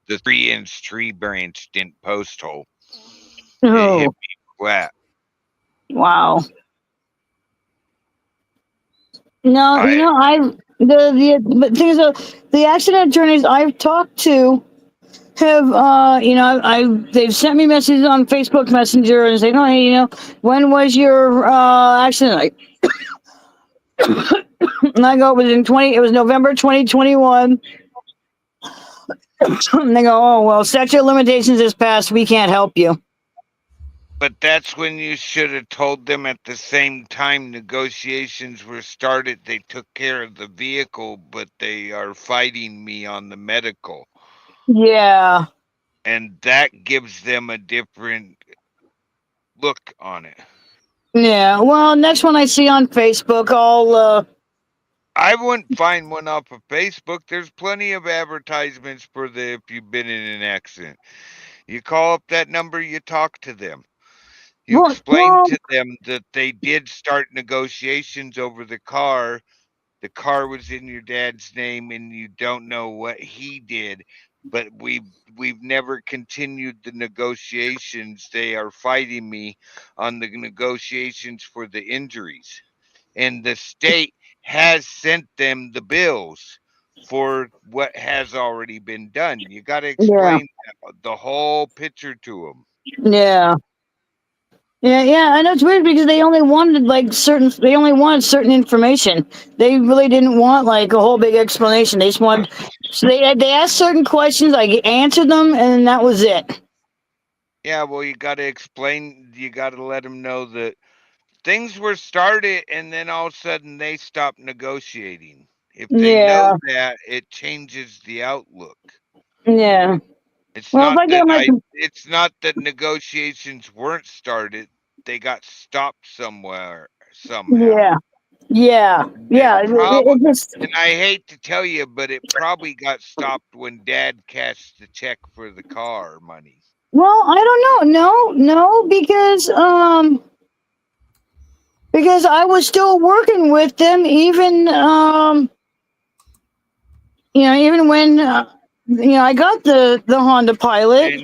3-inch tree branch didn't post hole. Oh. It hit me flat. Wow. No, but things are, the accident attorneys I've talked to have they've sent me messages on Facebook Messenger and say, "Oh, hey, when was your accident?" And I go, it was November 2021. And they go, "Oh well, statute of limitations is passed. We can't help you." But that's when you should have told them at the same time negotiations were started. They took care of the vehicle, but they are fighting me on the medical. Yeah. And that gives them a different look on it. Yeah. Well, next one I see on Facebook, I wouldn't find one off of Facebook. There's plenty of advertisements for if you've been in an accident. You call up that number, you talk to them. You explain to them that they did start negotiations over the car. The car was in your dad's name, and you don't know what he did. But we've never continued the negotiations. They are fighting me on the negotiations for the injuries, and the state has sent them the bills for what has already been done. You got to explain the whole picture to them. Yeah. Yeah, I know it's weird because they only wanted certain information. They really didn't want like a whole big explanation. They just wanted, so they asked certain questions, I answered them, and that was it. Yeah, well, you got to explain. You got to let them know that things were started, and then all of a sudden they stopped negotiating. If they know that, it changes the outlook. Yeah. It's not that negotiations weren't started. they got stopped somewhere somehow. Yeah. It just, And I hate to tell you, but it probably got stopped when Dad cashed the check for the car money. well, I don't know. No, because I was still working with them, even even when I got the Honda Pilot, And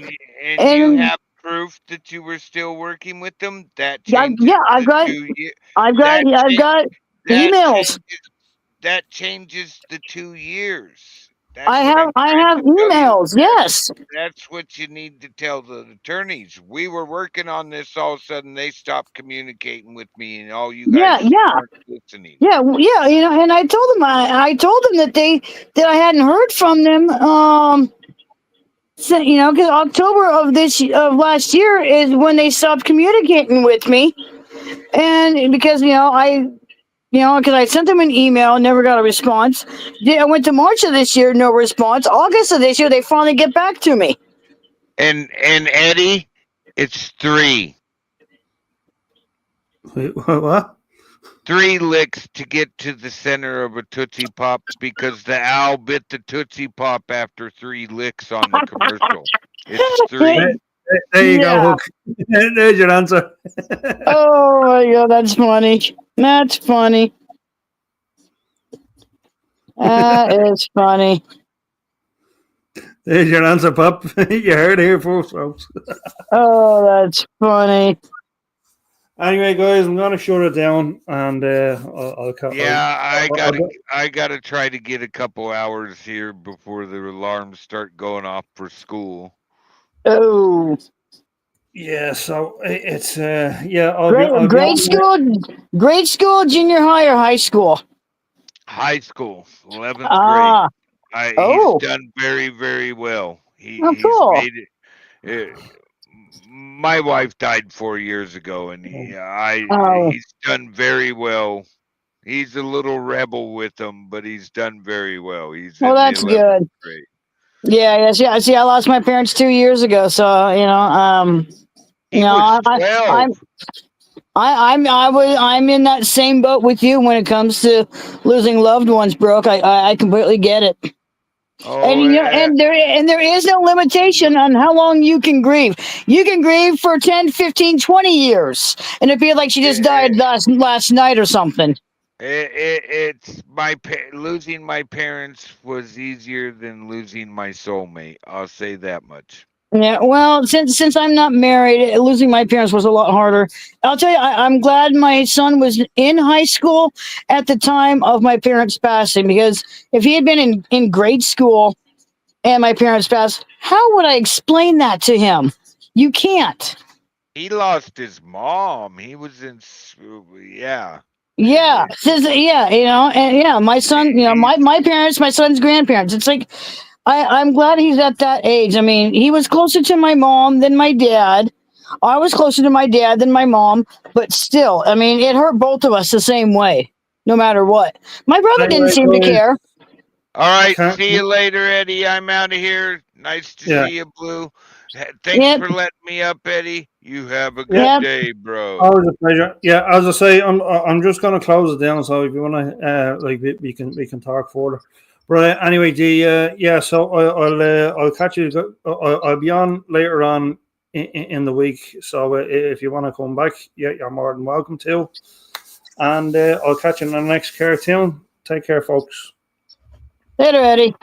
you and have proof that you were still working with them? That yeah, changes I've the got 2 year. I've got That I've cha- got that emails. changes that changes the 2 years. I That's what have I'm I trying have to tell you. emails. Yes. That's what you need to tell the attorneys. We were working on this, all of a sudden they stopped communicating with me, and all you Yeah, guys yeah. aren't listening. Yeah, and I told them that I hadn't heard from them. Because October of last year is when they stopped communicating with me, and because because I sent them an email, never got a response. I went to March of this year, no response. August of this year, they finally get back to me. And Eddie, it's 3. Wait, what? 3 licks to get to the center of a Tootsie Pop, because the owl bit the Tootsie Pop after 3 licks on the commercial. It's 3. There you go, Yeah. Hook. There's your answer. Oh my god, that's funny. That's funny. That is funny. There's your answer, Pop. You heard it here first, folks. Oh, that's funny. Anyway, guys, I'm gonna shut it down, and I'll I gotta try to get a couple hours here before the alarms start going off for school. Oh, yeah. So it's grade school, junior high, or high school? High school, 11th Ah, grade. oh. He's done very, very well. He's Cool. made it. My wife died 4 years ago, and he's done very well. He's a little rebel with them, but he's done very well. He's Well, in that's the 11th good. grade. Yeah. See, I lost my parents 2 years ago, so He was 12. I'm in that same boat with you when it comes to losing loved ones, Brooke. I completely get it. Oh, And there is no limitation on how long you can grieve. You can grieve for 10, 15, 20 years, and it'd be like she just died last night or something. It's losing my parents was easier than losing my soulmate. I'll say that much. Yeah, well, since I'm not married, losing my parents was a lot harder. I'll tell you, I'm glad my son was in high school at the time of my parents passing, because if he had been in grade school and my parents passed, how would I explain that to him? You can't. He lost his mom. He was in, yeah. Yeah, my son, my parents, my son's grandparents. It's like, I'm glad he's at that age. I mean, he was closer to my mom than my dad. I was closer to my dad than my mom, but still, I mean, it hurt both of us the same way, no matter what. My brother didn't seem to care. All right, see you later, Eddie. I'm out of here. Nice to see you, Blue. Thanks for letting me up, Eddie. You have a good day, bro. Always a pleasure. Yeah, as I say, I'm just gonna close it down. So if you wanna, we can talk further. But anyway, so I'll catch you. I'll be on later on in the week. So if you want to come back, you're more than welcome to. And I'll catch you in the next cartoon. Take care, folks. Later, Eddie.